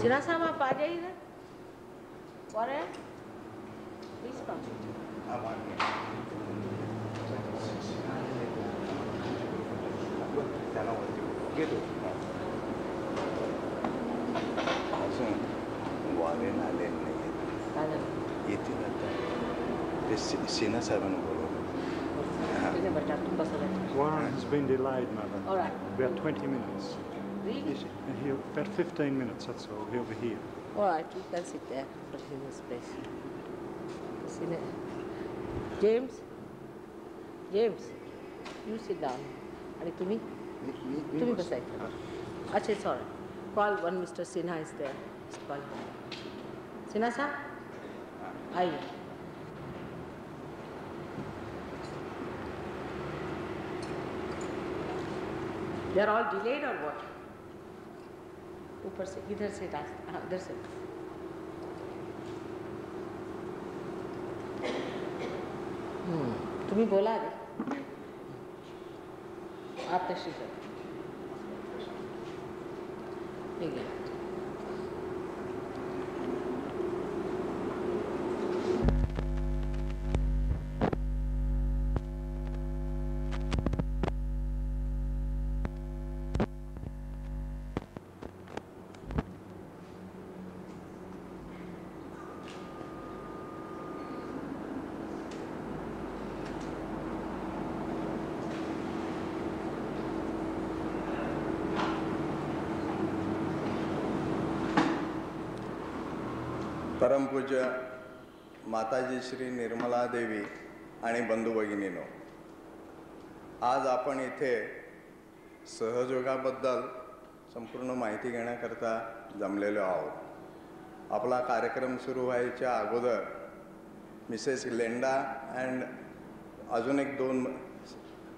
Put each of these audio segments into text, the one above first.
सिन्हा साहब आप आ जाइए इधर। कौन है? Please come. वालेन आले नाही येतील आता ते सिन्हा साहेबांना बोलवलं. Warren has been delayed, Mother. All right. About 20 minutes. Really? Yes, about 15 minutes, that's all. He'll be here. All right, you can sit there. Put him in his place. James? James, you sit down. And तुम्ही? तुम्ही बसायचं. अच्छा, it's all right. Call one Mr. Sinha is there. Just call him. Sinha साहब, आइए. They are all delayed or what? ऊपर से इधर से रास्ता, हाँ इधर से. तुम्ही बोला रे. आप तशरीफ रखो. ठीक है. परमपूज्य माताजी श्री निर्मला देवी आणि बंधू भगिनीनो, आज आपण इथे सहयोगाबद्दल संपूर्ण माहिती घेण्याकरता जमलेलो आहोत. आपला कार्यक्रम सुरू व्हायच्या अगोदर मिसेस लेंडा अँड अजून एक 2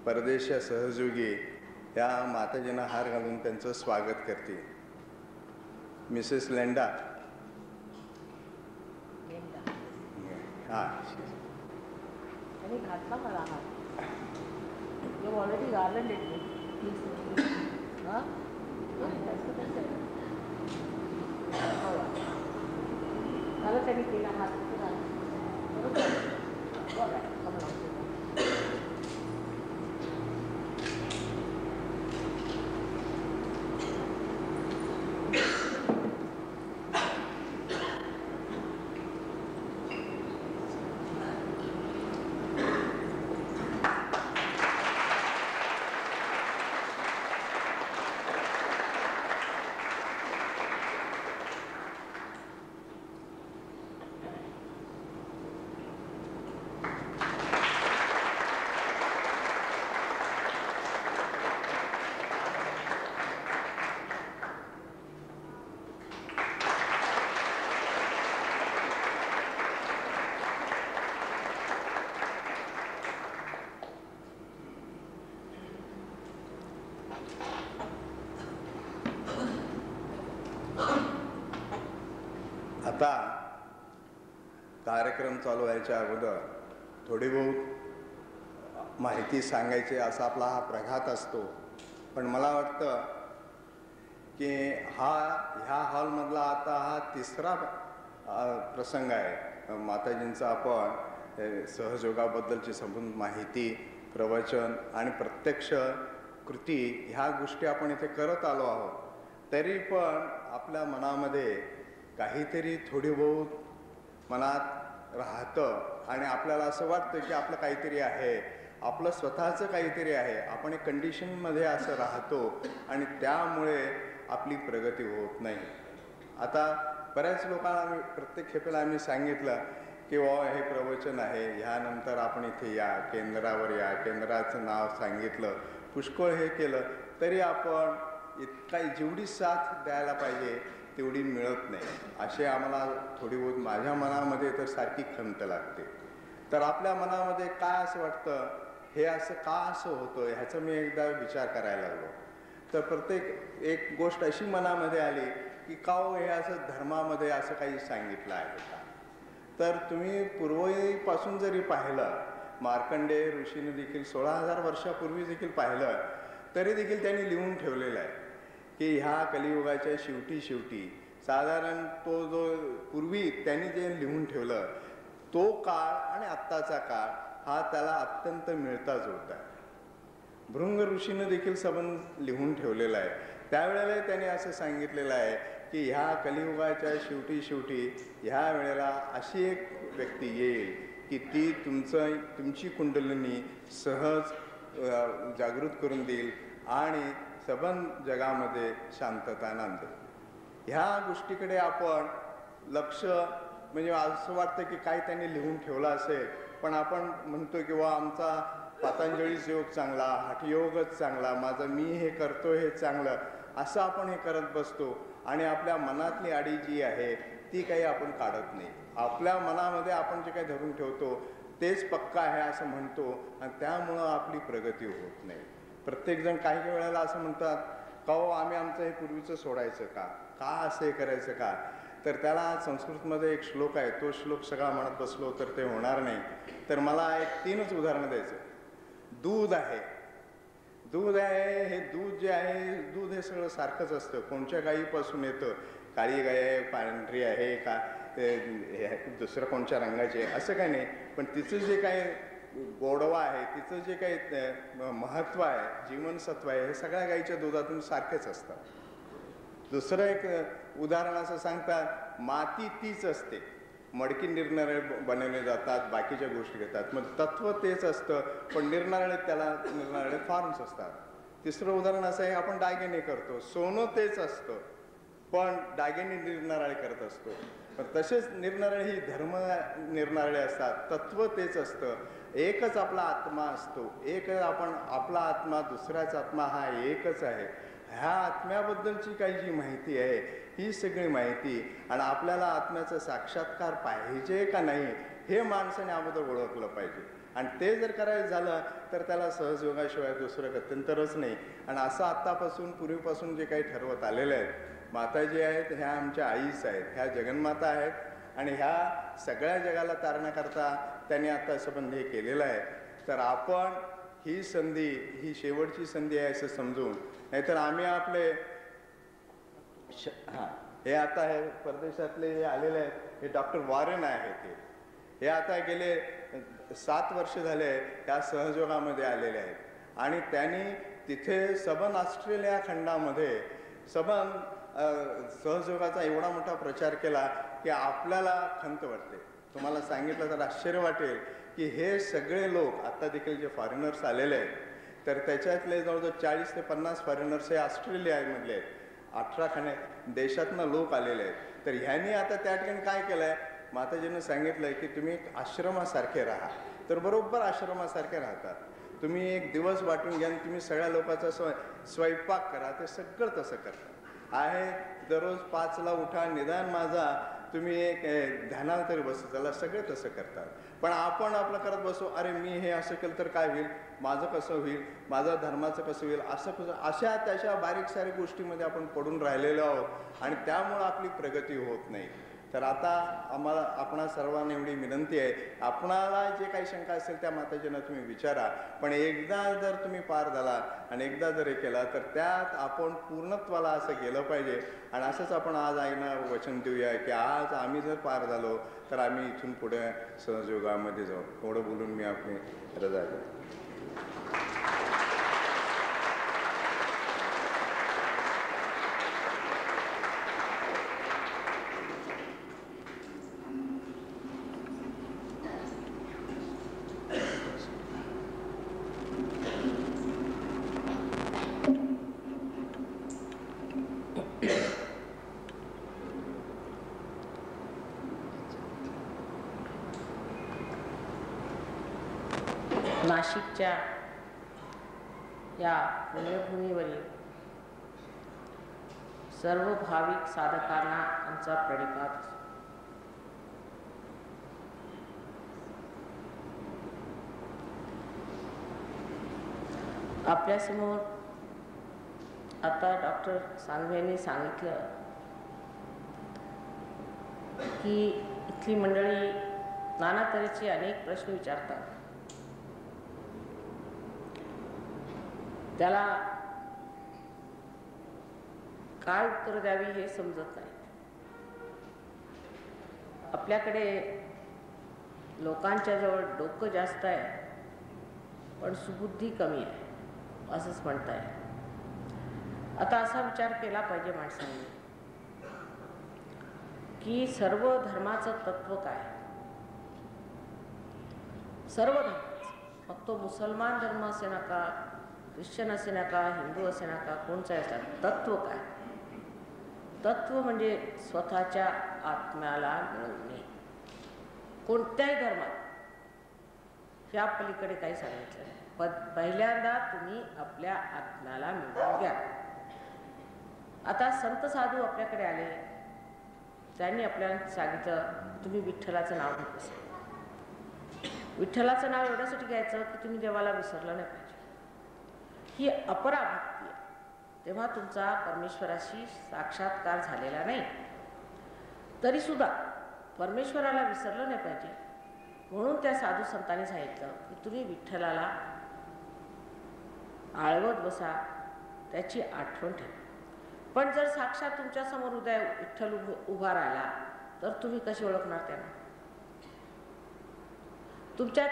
परदेशी सहयोगी या माताजींना हार घालून त्यांचं स्वागत करते. मिसेस लेंडा. Any घातला मला हात. You already garlanded me. Please. Huh? That's what I said. मला त्यांनी केला हात. All right, come along. आता कार्यक्रम चालू व्हायच्या अगोदर थोडी बहुत माहिती सांगायची असा आपला हा प्रघात असतो. पण मला वाटतं की ह्या हॉलमधला आता हा 3रा प्रसंग आहे माताजींचा. आपण सहयोगाबद्दलची संपूर्ण माहिती, प्रवचन आणि प्रत्यक्ष कृती ह्या गोष्टी आपण इथे करत आलो आहोत. तरी पण आपल्या मनामध्ये काहीतरी थोडी बहुत मनात राहतं आणि आपल्याला असं वाटतं की आपलं काहीतरी आहे, आपलं स्वतःचं काहीतरी आहे. आपण एक कंडिशनमध्ये असं राहतो आणि त्यामुळे आपली प्रगती होत नाही. आता बऱ्याच लोकांना प्रत्येक खेपेला आम्ही सांगितलं की हे प्रवचन आहे, ह्यानंतर आपण इथे या, केंद्रावर या, केंद्राचं नाव सांगितलं, पुष्कळ हे केलं, तरी आपण इतका जेवढी साथ द्यायला पाहिजे तेवढी मिळत नाही. असे आम्हाला थोडी बहुत माझ्या मनामध्ये तर सारखी खंत लागते. तर आपल्या मनामध्ये काय असं वाटतं, हे असं का असं होतं, ह्याचा मी एकदा विचार करायला लागलो. तर प्रत्येक एक गोष्ट अशी मनामध्ये आली की का हे असं धर्मामध्ये असं काही सांगितलं आहे का. तर तुम्ही पूर्वीपासून जरी पाहिलं, मार्कंडेय ऋषीने देखील 16,000 वर्षापूर्वी देखील पाहिलं, तरी देखील त्यांनी लिहून ठेवलेलं आहे की ह्या कलियुगाच्या शेवटी साधारण तो जो पूर्वी त्यांनी जे लिहून ठेवलं तो काळ आणि आत्ताचा काळ हा त्याला अत्यंत मिळता जुळता आहे. भृंग ऋषीनं देखील सबंध लिहून ठेवलेला आहे. त्यावेळेला त्याने असं सांगितलेलं आहे की ह्या कलियुगाच्या शेवटी ह्या वेळेला अशी एक व्यक्ती येईल की ती तुमची कुंडलिनी सहज जागृत करून देईल आणि सबंध जगामध्ये शांतता नांदेल. ह्या गोष्टीकडे आपण लक्ष म्हणजे असं वाटतं की काय त्यांनी लिहून ठेवलं असेल, पण आपण म्हणतो किंवा आमचा पतंजलीच योग चांगला, हठयोगच चांगला, माझं मी हे करतो हे चांगलं, असं आपण हे करत बसतो आणि आपल्या मनातली आडी जी आहे ती काही आपण काढत नाही. आपल्या मनामध्ये आपण जे काही धरून ठेवतो तेच पक्का आहे असं म्हणतो आणि त्यामुळं आपली प्रगती होत नाही. प्रत्येकजण काही वेळेला असं म्हणतात का हो आम्ही आमचं हे पूर्वीचं सोडायचं का असं हे करायचं का, तर त्याला संस्कृतमध्ये एक श्लोक आहे, तो श्लोक सगळा म्हणत बसलो तर ते होणार नाही. तर मला एक 3च उदाहरणं द्यायचं. दूध आहे, हे दूध जे आहे, दूध हे सगळं सारखंच असतं. कोणत्या गायीपासून येतं, काळी गाय आहे, पांढरी आहे का दुसरं कोणत्या रंगाची आहे असं काही नाही, पण तिचं जे काही गोडवा आहे, तिचं जे काही महत्त्व आहे, जीवनसत्व आहे, हे सगळ्या गायीच्या दुधातून सारखेच असतात. दुसरं एक उदाहरण असं सांगतात, माती तीच असते, मडकी निरनिराळे बनवले जातात, बाकीच्या गोष्टी घेतात, मग तत्व तेच असतं पण निरनिराळे फॉर्म्स असतात. तिसरं उदाहरण असं आहे, आपण दागिने करतो, सोनं तेच असतं पण दागिने निरनिराळे करत असतो. पण तसेच निरनिराळे ही धर्म निरनिराळे असतात, तत्व तेच असतं, एकच आपला आत्मा असतो, एकच आपला आत्मा, दुसऱ्याचा आत्मा हा एकच आहे. ह्या आत्म्याबद्दलची काही जी माहिती आहे ही सगळी माहिती आणि आपल्याला आत्म्याचा साक्षात्कार पाहिजे का नाही हे माणसाने अगोदर ओळखलं पाहिजे. आणि ते जर करायचं झालं तर त्याला सहजयोगाशिवाय दुसरं गत्यंतरच नाही. आणि असं आत्तापासून पूर्वीपासून जे काही ठरवत आलेलं आहे, माता जी आहेत ह्या आमच्या आईच आहेत, ह्या जगन्माता आहेत आणि ह्या सगळ्या जगाला तारण्याकरता त्यांनी आता संबंध हे केलेलं आहे. तर आपण ही संधी ही शेवटची संधी आहे असं समजून, नाहीतर आम्ही आपले हे आता हे परदेशातले जे आलेले आहेत हे डॉक्टर वॉरेन आहेत, हे आता गेले 7 वर्ष झाले ह्या सहयोगामध्ये आलेले आहेत आणि त्यांनी तिथे सबन ऑस्ट्रेलिया खंडामध्ये सबन सहयोगाचा एवढा मोठा प्रचार केला की आपल्याला खंत वाटते. तुम्हाला सांगितलं तर आश्चर्य वाटेल की हे सगळे लोक आता देखील जे फॉरेनर्स आलेले आहेत तर त्याच्यातले जवळजवळ 40 ते 50 फॉरेनर्स हे ऑस्ट्रेलियामधले आहेत. 18 देशातनं लोक आलेले आहेत. तर ह्यांनी आता त्या ठिकाणी काय केलं आहे, माताजीनं सांगितलं की तुम्ही एक आश्रमासारखे राहा. तर बरोबर आश्रमासारखे राहतात. तुम्ही एक दिवस वाटून घ्या आणि तुम्ही सगळ्या लोकांचा स्वयंपाक करा, ते सगळं तसं करतात आहे. दररोज 5ला उठा, निदान माझा तुम्ही एक ध्यानाला तरी बसू, त्याला सगळे तसं करतात. पण आपण आपलं करत बसू, अरे मी हे असं केलं तर काय होईल, माझं कसं होईल, माझं धर्माचं कसं होईल, असं कसं, अशा त्याच्या बारीक साऱ्या गोष्टीमध्ये आपण पडून राहिलेलो आहोत आणि त्यामुळं आपली प्रगती होत नाही. तर आता आम्हाला आपणा सर्वांना एवढी विनंती आहे, आपणाला जे काही शंका असेल त्या माताजींना तुम्ही विचारा, पण एकदा जर तुम्ही पार झाला आणि एकदा जर हे केला तर त्यात आपण पूर्णत्वाला असं गेलं पाहिजे. आणि असंच आपण आज आईना वचन देऊया की आज आम्ही जर पार झालो तर आम्ही इथून पुढे सहजयोगामध्ये जाऊ. एवढं बोलून मी आपली रजा देतो. नाशिकच्या या पुण्यभूमीवरील सर्व भाविक साधकांना आमचा प्रणिपात. आपल्यासमोर आता डॉक्टर सांगवेंनी सांगितलं की इथली मंडळी नाना तऱ्हेचे अनेक प्रश्न विचारतात. त्याला काय उत्तर द्यावी हे समजत नाही. आपल्याकडे लोकांच्या जवळ डोकं जास्त आहे पण सुबुद्धी कमी आहे असंच म्हणता येईल. आता असा विचार केला पाहिजे माणसांनी की सर्व धर्माचं तत्व काय. सर्व धर्माचं, मग तो मुसलमान धर्म असे नका, ख्रिश्चन असे नका, हिंदू असे नका, कोणचाही असतात, तत्व काय. तत्व म्हणजे स्वतःच्या आत्म्याला मिळवणे. कोणत्याही धर्मात ह्या पलीकडे काही सांगितलं नाही. पहिल्यांदा तुम्ही आपल्या आत्म्याला मिळवून घ्या. आता संत साधू आपल्याकडे आले, त्यांनी आपल्याला सांगितलं तुम्ही विठ्ठलाचं नाव घेत बसा. विठ्ठलाचं नाव एवढ्यासाठी घ्यायचं की तुम्ही देवाला विसरलं नाही पाहिजे. ही अपरा भक्ती आहे. तेव्हा तुमचा परमेश्वराशी साक्षात्कार झालेला नाही, तरी सुद्धा परमेश्वराला विसरलं नाही पाहिजे. म्हणून त्या साधू संतांनी सांगितलं की तुम्ही विठ्ठलाला आळवत बसा, त्याची आठवण ठेवा. पण जर साक्षात तुमच्यासमोर उद्या विठ्ठल उभा राहिला तर तुम्ही कशी ओळखणार त्यांना. तुमच्यात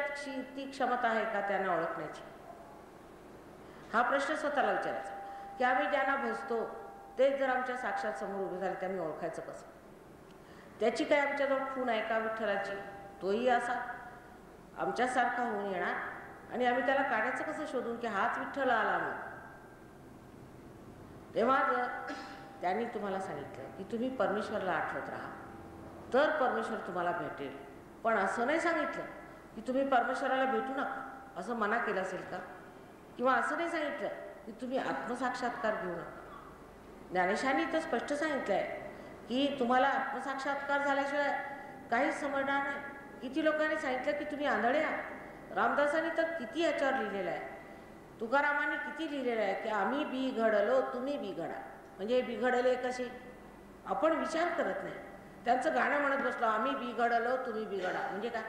ती क्षमता आहे का त्यांना ओळखण्याची. हा प्रश्न स्वतःला विचारायचा की आम्ही ज्यांना भजतो ते जर आमच्या साक्षात समोर उभे झाले तर आम्ही ओळखायचं कसं. त्याची काय आमच्याजवळ खूण आहे का विठ्ठलाची. तोही असा आमच्यासारखा होऊन येणार आणि आम्ही त्याला काढायचं कसं शोधून की हाच विठ्ठल आला म्हणून. तेव्हा जर त्यांनी तुम्हाला सांगितलं की तुम्ही परमेश्वराला आठवत राहा तर परमेश्वर तुम्हाला भेटेल. पण असं नाही सांगितलं की तुम्ही परमेश्वराला भेटू नका, असं मना केलं असेल का. किंवा असं नाही सांगितलं की तुम्ही आत्मसाक्षात्कार घेऊ नका. ज्ञानेशांनी तर स्पष्ट सांगितलं आहे की तुम्हाला आत्मसाक्षात्कार झाल्याशिवाय काहीच समजणार नाही. किती लोकांनी सांगितलं की तुम्ही आंधळे आहात. रामदासांनी तर किती याच्यावर लिहिलेलं आहे. तुकारामांनी किती लिहिलेलं आहे की आम्ही बिघडलो तुम्ही बिघडा. म्हणजे बिघडले कसे, आपण विचार करत नाही. त्यांचं गाणं म्हणत बसलो आम्ही बिघडलो तुम्ही बिघडा, म्हणजे काय.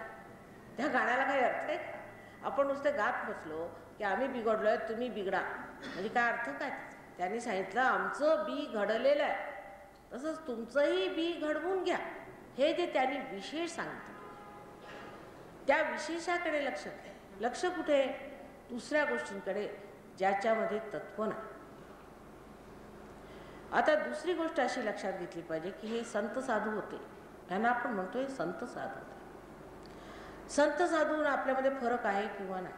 त्या गाण्याला काही अर्थ आहे का. आपण नुसते गात बसलो की आम्ही बिघडलोय तुम्ही बिघडा, म्हणजे काय अर्थ काय. त्यांनी सांगितलं आमचं बी घडलेलं आहे तसंच तुमचंही बी घडवून घ्या. हे जे त्यांनी विशेष सांगितलं त्या विशेषाकडे लक्ष कुठे, दुसऱ्या गोष्टींकडे ज्याच्यामध्ये तत्व नाही. आता दुसरी गोष्ट अशी लक्षात घेतली पाहिजे की हे संत साधू होते, यांना आपण म्हणतोय संत साधू होते. संत साधू आपल्यामध्ये फरक आहे किंवा नाही,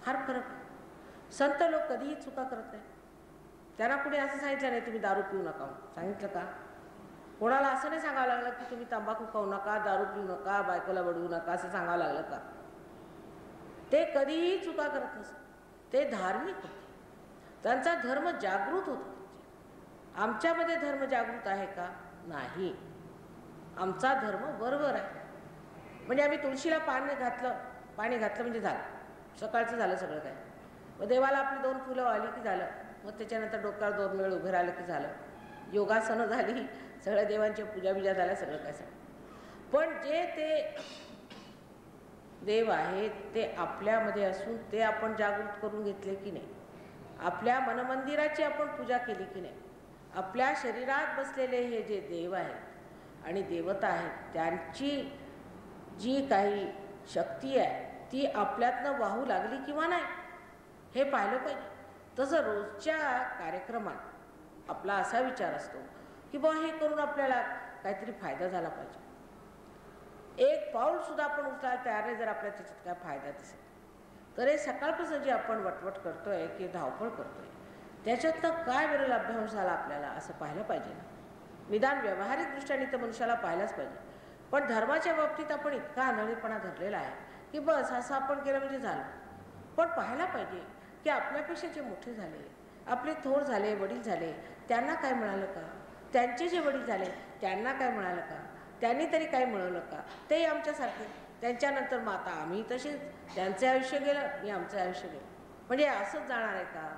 फार फरक आहे. संत लोक कधीही चुका करत नाही. त्यांना कुणी असं सांगितलं नाही तुम्ही दारू पिऊ नका, सांगितलं का. कोणाला असं नाही सांगावं लागलं की तुम्ही तंबाखू खाऊ नका, दारू पिऊ नका, बायकोला बडवू नका, असं सांगावं लागलं का. ते कधीही चुका करत नसत. ते धार्मिक होते, त्यांचा धर्म जागृत होता. आमच्यामध्ये धर्म जागृत आहे का, नाही. आमचा धर्म बरोबर आहे. म्हणजे आम्ही तुळशीला पाणी घातलं म्हणजे झालं, सकाळचं झालं सगळं काय. मग देवाला आपली 2 फुलं वाली की झालं. मग त्याच्यानंतर डोक्यावर 2 वेळ उभे राहिलं की झालं. योगासनं झाली, सगळ्या देवांच्या पूजा बिजा झाल्या, सगळं काय सगळं. पण जे ते देव आहेत ते आपल्यामध्ये असून ते आपण जागृत करून घेतले की नाही. आपल्या मनमंदिराची आपण पूजा केली की नाही. आपल्या शरीरात बसलेले हे जे देव आहेत आणि देवता आहेत त्यांची जी काही शक्ती आहे ती आपल्यातनं वाहू लागली किंवा नाही हे पाहिलं पाहिजे. तसं रोजच्या कार्यक्रमात आपला असा विचार असतो की बा हे करून आपल्याला काहीतरी फायदा झाला पाहिजे. एक पाऊल सुद्धा आपण उचलायला तयार नाही जर आपल्याला त्याच्यात काय फायदा दिसेल तर. हे सकाळपासून जे आपण वटवट करतोय की धावपळ करतोय त्याच्यातनं काय बरं लाभांश झाला आपल्याला असं पाहिलं पाहिजे ना. निदान व्यावहारिक दृष्ट्याने तर मनुष्याला पाहिलाच पाहिजे. पण धर्माच्या बाबतीत आपण इतका आंधळेपणा धरलेला आहे की बस असं आपण केलं म्हणजे झालं. पण पाहायला पाहिजे की आपल्यापेक्षा जे मोठे झाले, आपले थोर झाले, वडील झाले, त्यांना काय मिळालं का. त्यांचे जे वडील झाले त्यांना काय मिळालं का. त्यांनी तरी काय मिळवलं का. तेही आमच्यासारखे. त्यांच्यानंतर माता आम्ही तसेच, त्यांचे आयुष्य गेलं, मी आमचं आयुष्य गेलं. म्हणजे असंच जाणार आहे का.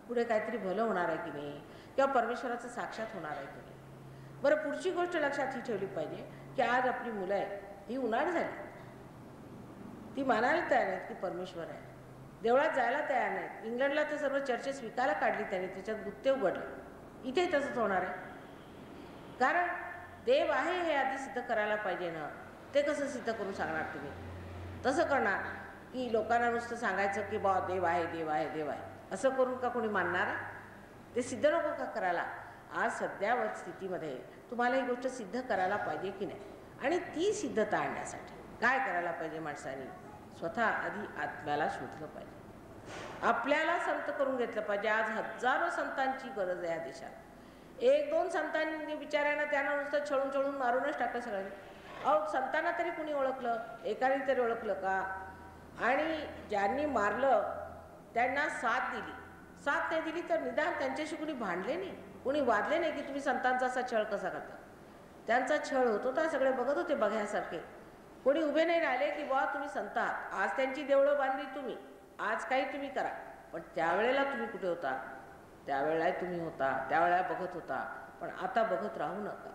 पुढे काहीतरी भलं होणार आहे की नाही किंवा परमेश्वराचं साक्षात होणार आहे की नाही. बरं, पुढची गोष्ट लक्षात ही ठेवली पाहिजे की आज आपली मुलं आहेत ही उन्हाळ झाली. ती मानायला तयार नाहीत की परमेश्वर आहे. देवळात जायला तयार नाहीत. इंग्लंडला तर सर्व चर्चेस विकायला काढली त्यांनी, त्याच्यात गुत्ते उघडले. इथेही तसंच होणार आहे. कारण देव आहे हे आधी सिद्ध करायला पाहिजे ना. ते कसं सिद्ध करून सांगणार तुम्ही? तसं करणार की लोकांना नुसतं सांगायचं की बा देव आहे देव आहे देव आहे, असं करून का कोणी मानणार आहे? ते सिद्ध नको का करायला? आज सध्यावर स्थितीमध्ये तुम्हाला ही गोष्ट सिद्ध करायला पाहिजे की नाही? आणि ती सिद्धता आणण्यासाठी काय करायला पाहिजे? माणसाने स्वतः आधी आत्म्याला शोधलं पाहिजे, आपल्याला संत करून घेतलं पाहिजे. आज हजारो संतांची गरज आहे या देशात. एक दोन संतांनी बिचाऱ्यांना त्यांना नुसतं छळून छळून मारूनच टाकलं सगळ्यांनी. अहो संतांना तरी कुणी ओळखलं? एकाने तरी ओळखलं का? आणि ज्यांनी मारलं त्यांना साथ दिली, साथ नाही दिली तर निदान त्यांच्याशी कुणी भांडले नाही, कुणी वादले नाही की तुम्ही संतांचा असा छळ कसा करता. त्यांचा छळ होत होता, सगळे बघत होते बघ्यासारखे. कोणी उभे नाही राहिले की बुवा तुम्ही संत आहात. आज त्यांची देवळं बांधली तुम्ही, आज काही तुम्ही करा, पण त्यावेळेला तुम्ही कुठे होता? त्यावेळेला तुम्ही होता, त्यावेळेला बघत होता. पण आता बघत राहू नका,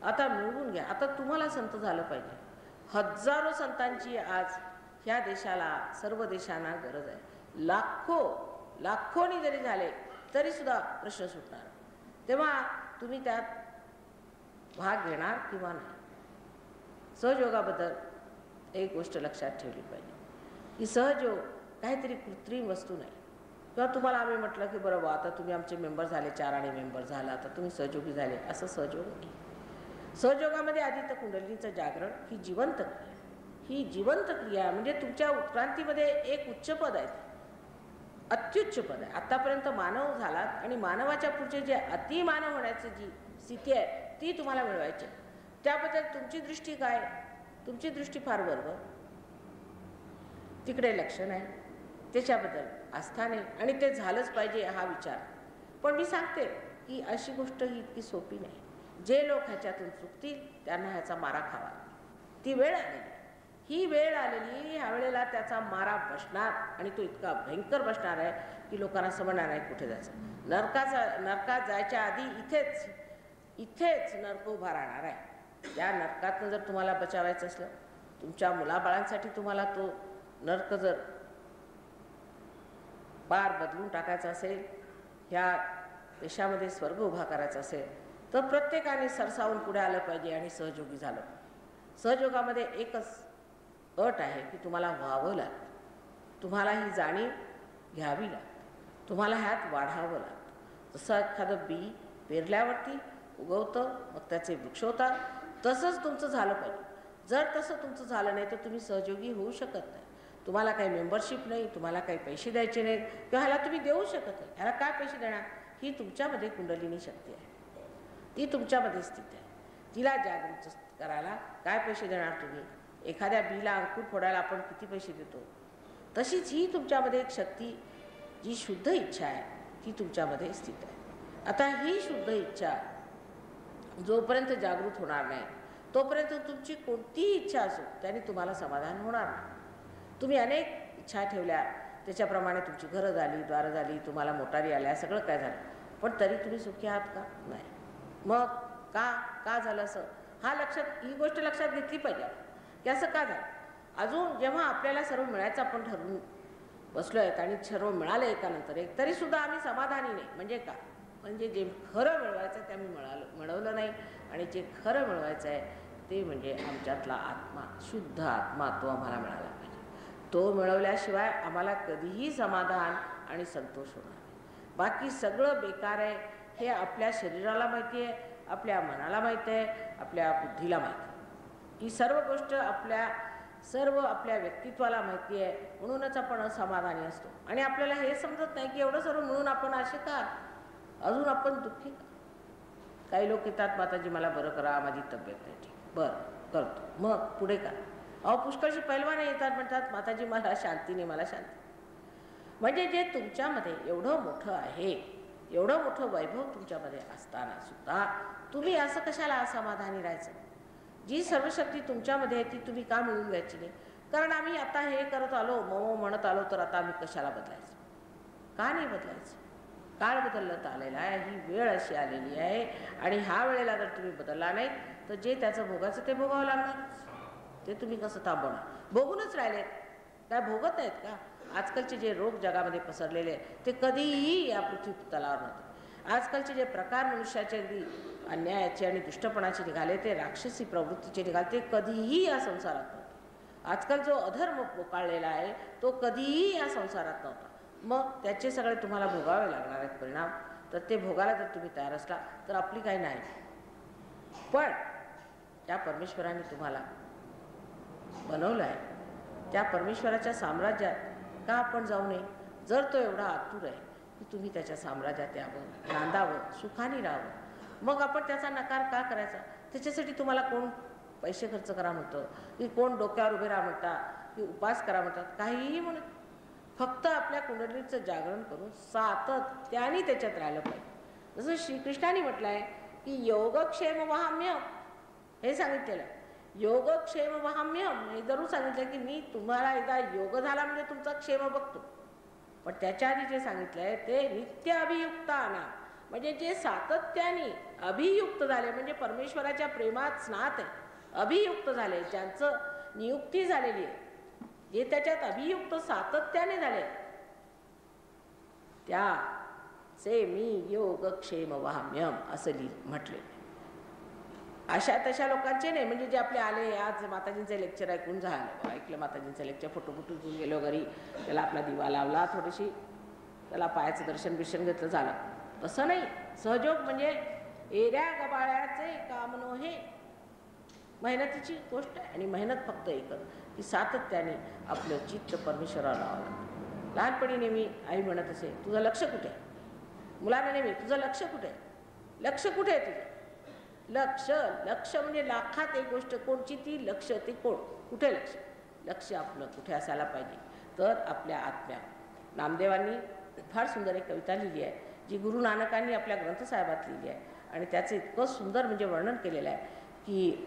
आता मिळवून घ्या. आता तुम्हाला संत झालं पाहिजे. हजारो संतांची आज ह्या देशाला, सर्व देशांना गरज आहे. लाखोनी जरी झाले तरी सुद्धा प्रश्न सुटणार. तेव्हा तुम्ही त्यात भाग घेणार किंवा नाही. सहजयोगाबद्दल एक गोष्ट लक्षात ठेवली पाहिजे की सहजयोग काहीतरी कृत्रिम वस्तू नाही. किंवा तुम्हाला आम्ही म्हटलं की बरोबर आता तुम्ही आमचे मेंबर झाले, 4 आणि मेंबर झाला, आता तुम्ही सहयोगी झाले, असं सहयोग नाही. सहयोगामध्ये आधी तर कुंडलिनीचं जागरण ही जिवंत क्रिया, ही जिवंत क्रिया म्हणजे तुमच्या उत्क्रांतीमध्ये एक उच्च पद आहे, अत्युच्च पद आहे. आतापर्यंत मानव झालात आणि मानवाच्या पुढचे जे अतिमानव होण्याची जी स्थिती आहे ती तुम्हाला मिळवायची. त्याबद्दल तुमची दृष्टी काय? तुमची दृष्टी फार बरोबर, तिकडे लक्ष नाही, त्याच्याबद्दल आस्था नाही, आणि ते झालंच पाहिजे हा विचार. पण मी सांगते की अशी गोष्ट ही इतकी सोपी नाही. जे लोक ह्याच्यातून चुकतील त्यांना ह्याचा मारा खावा. ती वेळ आलेली, ही वेळ आलेली, ह्या वेळेला त्याचा मारा बसणार आणि तो इतका भयंकर बसणार आहे की लोकांना समजणार नाही कुठे जायचं. नरकात जायच्या आधी इथेच नरक उभा राहणार आहे. या नरकातनं जर तुम्हाला बचावायचं असलं, तुमच्या मुलाबाळांसाठी तुम्हाला तो नरक जर पार बदलून टाकायचा असेल, ह्या देशामध्ये स्वर्ग उभा करायचा असेल, तर प्रत्येकाने सरसावून पुढे आलं पाहिजे आणि सहयोगी झालं. सहयोगामध्ये एकच अट आहे की तुम्हाला व्हावं लागतं, तुम्हाला ही जाणीव घ्यावी लागते, तुम्हाला ह्यात वाढावं लागतं. जसं एखादं बी पेरल्यावरती उगवतं, मग त्याचे वृक्ष होतात, तसंच तुमचं झालं पाहिजे. जर तसं तुमचं झालं नाही तर तुम्ही सहयोगी होऊ शकत नाही. तुम्हाला काही मेंबरशिप नाही, तुम्हाला काही पैसे द्यायचे नाहीत किंवा ह्याला तुम्ही देऊ शकत नाही. ह्याला काय पैसे देणार? ही तुमच्यामध्ये कुंडलिनी शक्ती आहे, ती तुमच्यामध्ये स्थित आहे. तिला जागृत करायला काय पैसे देणार तुम्ही? एखाद्या बीला अंकुर फोडायला आपण किती पैसे देतो? तशीच ही तुमच्यामध्ये एक शक्ती, जी शुद्ध इच्छा आहे, ती तुमच्यामध्ये स्थित आहे. आता ही शुद्ध इच्छा जोपर्यंत जागृत होणार नाही तोपर्यंत तुमची कोणतीही इच्छा असो त्याने तुम्हाला समाधान होणार नाही. तुम्ही अनेक इच्छा ठेवल्या, त्याच्याप्रमाणे तुमची घरं झाली, द्वारं झाली, तुम्हाला मोटारी आल्या, सगळं काय झालं, पण तरी तुम्ही सुखी आहात का? नाही. मग का झालं असं? ही गोष्ट लक्षात घेतली पाहिजे की असं का झालं. अजून जेव्हा आपल्याला सर्व मिळायचं आपण ठरवून बसलो आहेत आणि सर्व मिळालं एकानंतर एक, तरी सुद्धा आम्ही समाधानी नाही. म्हणजे का? म्हणजे जे खरं मिळवायचं ते आम्ही मिळवलं नाही, आणि जे खरं मिळवायचं आहे ते म्हणजे आमच्यातला आत्मा, शुद्ध आत्मा, तो आम्हाला मिळाला पाहिजे. तो मिळवल्याशिवाय आम्हाला कधीही समाधान आणि संतोष होणार नाही. बाकी सगळं बेकार आहे हे आपल्या शरीराला माहिती आहे, आपल्या मनाला माहिती आहे, आपल्या बुद्धीला माहिती आहे. ही सर्व गोष्ट आपल्या व्यक्तित्वाला माहिती आहे. म्हणूनच आपण असमाधानी असतो आणि आपल्याला हे समजत नाही की एवढं सर्व मिळून आपण असे का, अजून आपण दुःखी का. काही लोक येतात, माताजी मला बरं करा, माझी तब्येत नाही ठीक, बरं करतो, मग पुढे का? अहो पुष्कळशी पैलवाने येतात, म्हणतात माताजी मला शांती नाही, मला शांती. म्हणजे जे तुमच्यामध्ये एवढं मोठं आहे, एवढं मोठं वैभव तुमच्यामध्ये असताना सुद्धा तुम्ही असं कशाला असमाधानी राहायचं? जी सर्वशक्ती तुमच्यामध्ये आहे ती तुम्ही का मिळवून घ्यायची नाही? कारण आम्ही आता हे करत आलो, मग म्हणत आलो, तर आता आम्ही कशाला बदलायचं? का नाही बदलायचं? काळ बदलत आलेला आहे, ही वेळ अशी आलेली आहे, आणि ह्या वेळेला जर तुम्ही बदलला नाही तर जे त्याचं भोगाचं ते भोगावं लागणार. ते तुम्ही कसं थांबवणार? भोगूनच राहिलेत, काय भोगत नाहीत का? आजकालचे जे रोग जगामध्ये पसरलेले ते कधीही या पृथ्वी तलावर नव्हते. आजकालचे जे प्रकार मनुष्याचे अगदी अन्यायाचे आणि दुष्टपणाचे निघाले, ते राक्षसी प्रवृत्तीचे निघाले, ते कधीही या संसारात नव्हते. आजकाल जो अधर्म पोकाळलेला आहे तो कधीही या संसारात नव्हता. मग त्याचे सगळे तुम्हाला भोगावे लागणार आहेत परिणाम. तर ते भोगायला जर तुम्ही तयार असला तर आपली काही नाही. पण त्या परमेश्वराने तुम्हाला बनवलं आहे, त्या परमेश्वराच्या साम्राज्यात का आपण जाऊ नये? जर तो एवढा आतुर आहे की तुम्ही त्याच्या साम्राज्यात यावं, नांदावं, सुखाने राहावं, मग आपण त्याचा नकार का करायचा? त्याच्यासाठी तुम्हाला कोण पैसे खर्च करा म्हणतं, की कोण डोक्यावर उभे राहा म्हणतात, की उपास करा म्हणतात, काहीही म्हणत. फक्त आपल्या कुंडलीचं जागरण करून सातत्याने त्याच्यात राहिलं पाहिजे. जसं श्रीकृष्णाने म्हटलं आहे की योगक्षेम वहाम्यम, हे सांगितलेलं आहे. योगक्षेम वहाम्यम हे जरूर सांगितलं की मी तुम्हाला एकदा योग झाला म्हणजे तुमचा क्षेम बघतो. पण त्याच्या आधी जे सांगितलं आहे ते नित्य अभियुक्ताना, म्हणजे जे सातत्याने अभियुक्त झाले, म्हणजे परमेश्वराच्या प्रेमात स्नात आहे, अभियुक्त झाले, ज्यांचं नियुक्ती झालेली आहे, जे त्याच्यात अभियुक्त सातत्याने झाले, त्याचे मी योगक्षेम वहाम्यम असं म्हटले. अशा तशा लोकांचे नाही, म्हणजे जे आपले आले, आज माताजींचं लेक्चर ऐकून झालं, ऐकलं माताजींचं लेक्चर, फोटो घेऊन गेलो घरी, त्याला आपला दिवा लावला, थोडीशी त्याला पायाचं दर्शन बिर्शन घेतलं, झालं. तसं नाही. सहयोग म्हणजे एऱ्या गबाळ्याचे काम नव्हे, मेहनतीची गोष्ट आहे. आणि मेहनत फक्त एकच की सातत्याने आपलं चित्त परमेश्वराला लावावं. लहानपणी नेहमी आई म्हणत असे, तुझं लक्ष कुठे आहे? मुलांना नेहमी तुझं लक्ष कुठे आहे? लक्ष कुठे आहे तुझं? लक्ष, लक्ष म्हणजे लाखात एक गोष्ट, कोणची ती लक्ष, ते कोण, कुठे लक्ष? लक्ष आपलं कुठे असायला पाहिजे? तर आपल्या आत्म्या. नामदेवांनी फार सुंदर एक कविता लिहिली आहे, जी गुरु नानकांनी आपल्या ग्रंथसाहेबात लिहिली आहे, आणि त्याचं इतकं सुंदर म्हणजे वर्णन केलेलं आहे की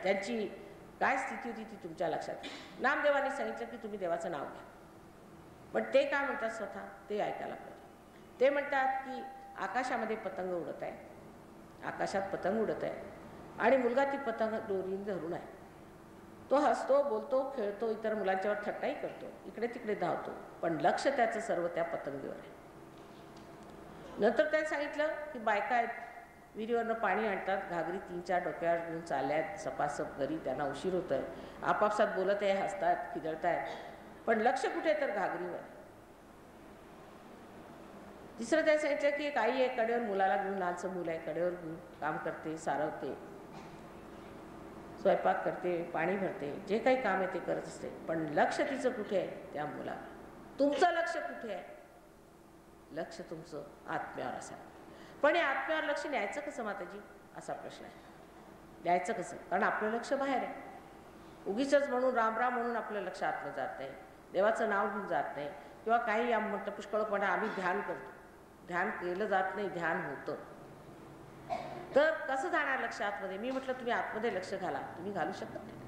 त्यांची काय स्थिती होती ती तुमच्या लक्षात. नामदेवांनी सांगितलं की तुम्ही देवाचं नाव घ्या, पण ते काय म्हणतात स्वतः ते ऐकायला पाहिजे. ते म्हणतात की आकाशामध्ये पतंग उडत आहे, आकाशात पतंग उडत आहे, आणि मुलगा ती पतंग दोरीने धरून आहे. तो हसतो, बोलतो, खेळतो, इतर मुलांच्यावर थट्टाही करतो, इकडे तिकडे धावतो, पण लक्ष त्याचं सर्व त्या पतंगीवर आहे. नंतर त्याने सांगितलं की बायका आहेत, विहिरीवरनं पाणी आणतात, घागरी 3-4 डोक्यावर घेऊन चालल्यात सपासप घरी, त्यांना उशीर होत आहे, आपापसात बोलत आहे, हसतात, खिदळत आहेत, पण लक्ष कुठे तर घागरीवर. तिसरं त्याने सांगितलं की एक आई आहे, कडेवर मुलाला घेऊन, लहानसं मुलं आहे, कडेवर घेऊन काम करते, सारवते, स्वयंपाक करते, पाणी भरते, जे काही काम आहे ते करत असते, पण लक्ष तिचं कुठे आहे? त्या मुलाला. तुमचं लक्ष कुठे आहे? लक्ष तुमचं आत्म्यावर असावं. पण या आत्म्यावर लक्ष न्यायचं कसं माताजी, असा प्रश्न आहे. द्यायचं कसं? कारण आपलं लक्ष बाहेर आहे. उगीच म्हणून राम राम म्हणून आपलं लक्ष आतलं जात नाही, देवाचं नाव घेऊन जात नाही, किंवा काही म्हणतं पुष्कळ म्हणा आम्ही ध्यान करतो, ध्यान केलं जात नाही, ध्यान होतं. तर कसं जाणार लक्ष आतमध्ये? मी म्हटलं तुम्ही आतमध्ये लक्ष घाला, तुम्ही घालू शकत नाही.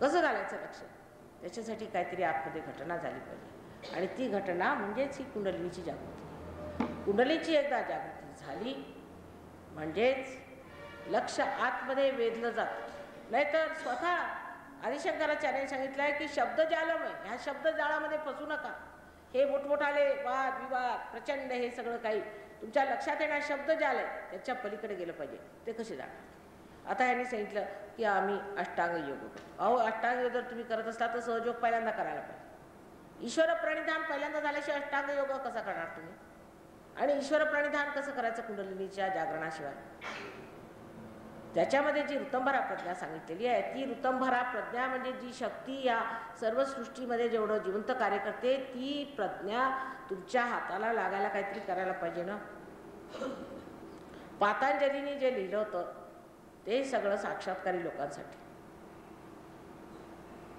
कसं घालायचं लक्ष? त्याच्यासाठी काहीतरी आतमध्ये घटना झाली पाहिजे, आणि ती घटना म्हणजेच ही कुंडलिनीची जागृती. कुंडलीची एकदा जागृती झाली म्हणजेच लक्ष आतमध्ये वेधलं जातं. नाहीतर स्वतः आदिशंकराचार्यांनी सांगितलं आहे की शब्दजालमय, ह्या शब्दजाळामध्ये फसू नका. हे मोठमोठाले वाद विवाद प्रचंड हे सगळं काही तुमच्या लक्षात येणार शब्दजाल आहे, त्याच्या पलीकडे गेलं पाहिजे. ते कसे जाणार? आता ह्यांनी सांगितलं की आम्ही अष्टांग योग करतो. अहो, अष्टांग योग जर तुम्ही करत असला तर सहयोग पहिल्यांदा करायला पाहिजे. ईश्वर प्रणिधान पहिल्यांदा झाल्याशिवाय अष्टांग योग कसा करणार तुम्ही? आणि ईश्वर प्रणिधान कसं करायचं कुंडलिनीच्या जागरणाशिवाय? त्याच्यामध्ये जी ऋतंभरा प्रज्ञा सांगितलेली आहे, ती ऋतंभरा प्रज्ञा म्हणजे जी शक्ती या सर्व सृष्टीमध्ये जेवढं जिवंत कार्य करते, ती प्रज्ञा तुमच्या हाताला लागायला काहीतरी करायला पाहिजे ना. पातंजलीने जे लिहिलं होतं ते सगळं साक्षात्कारी लोकांसाठी,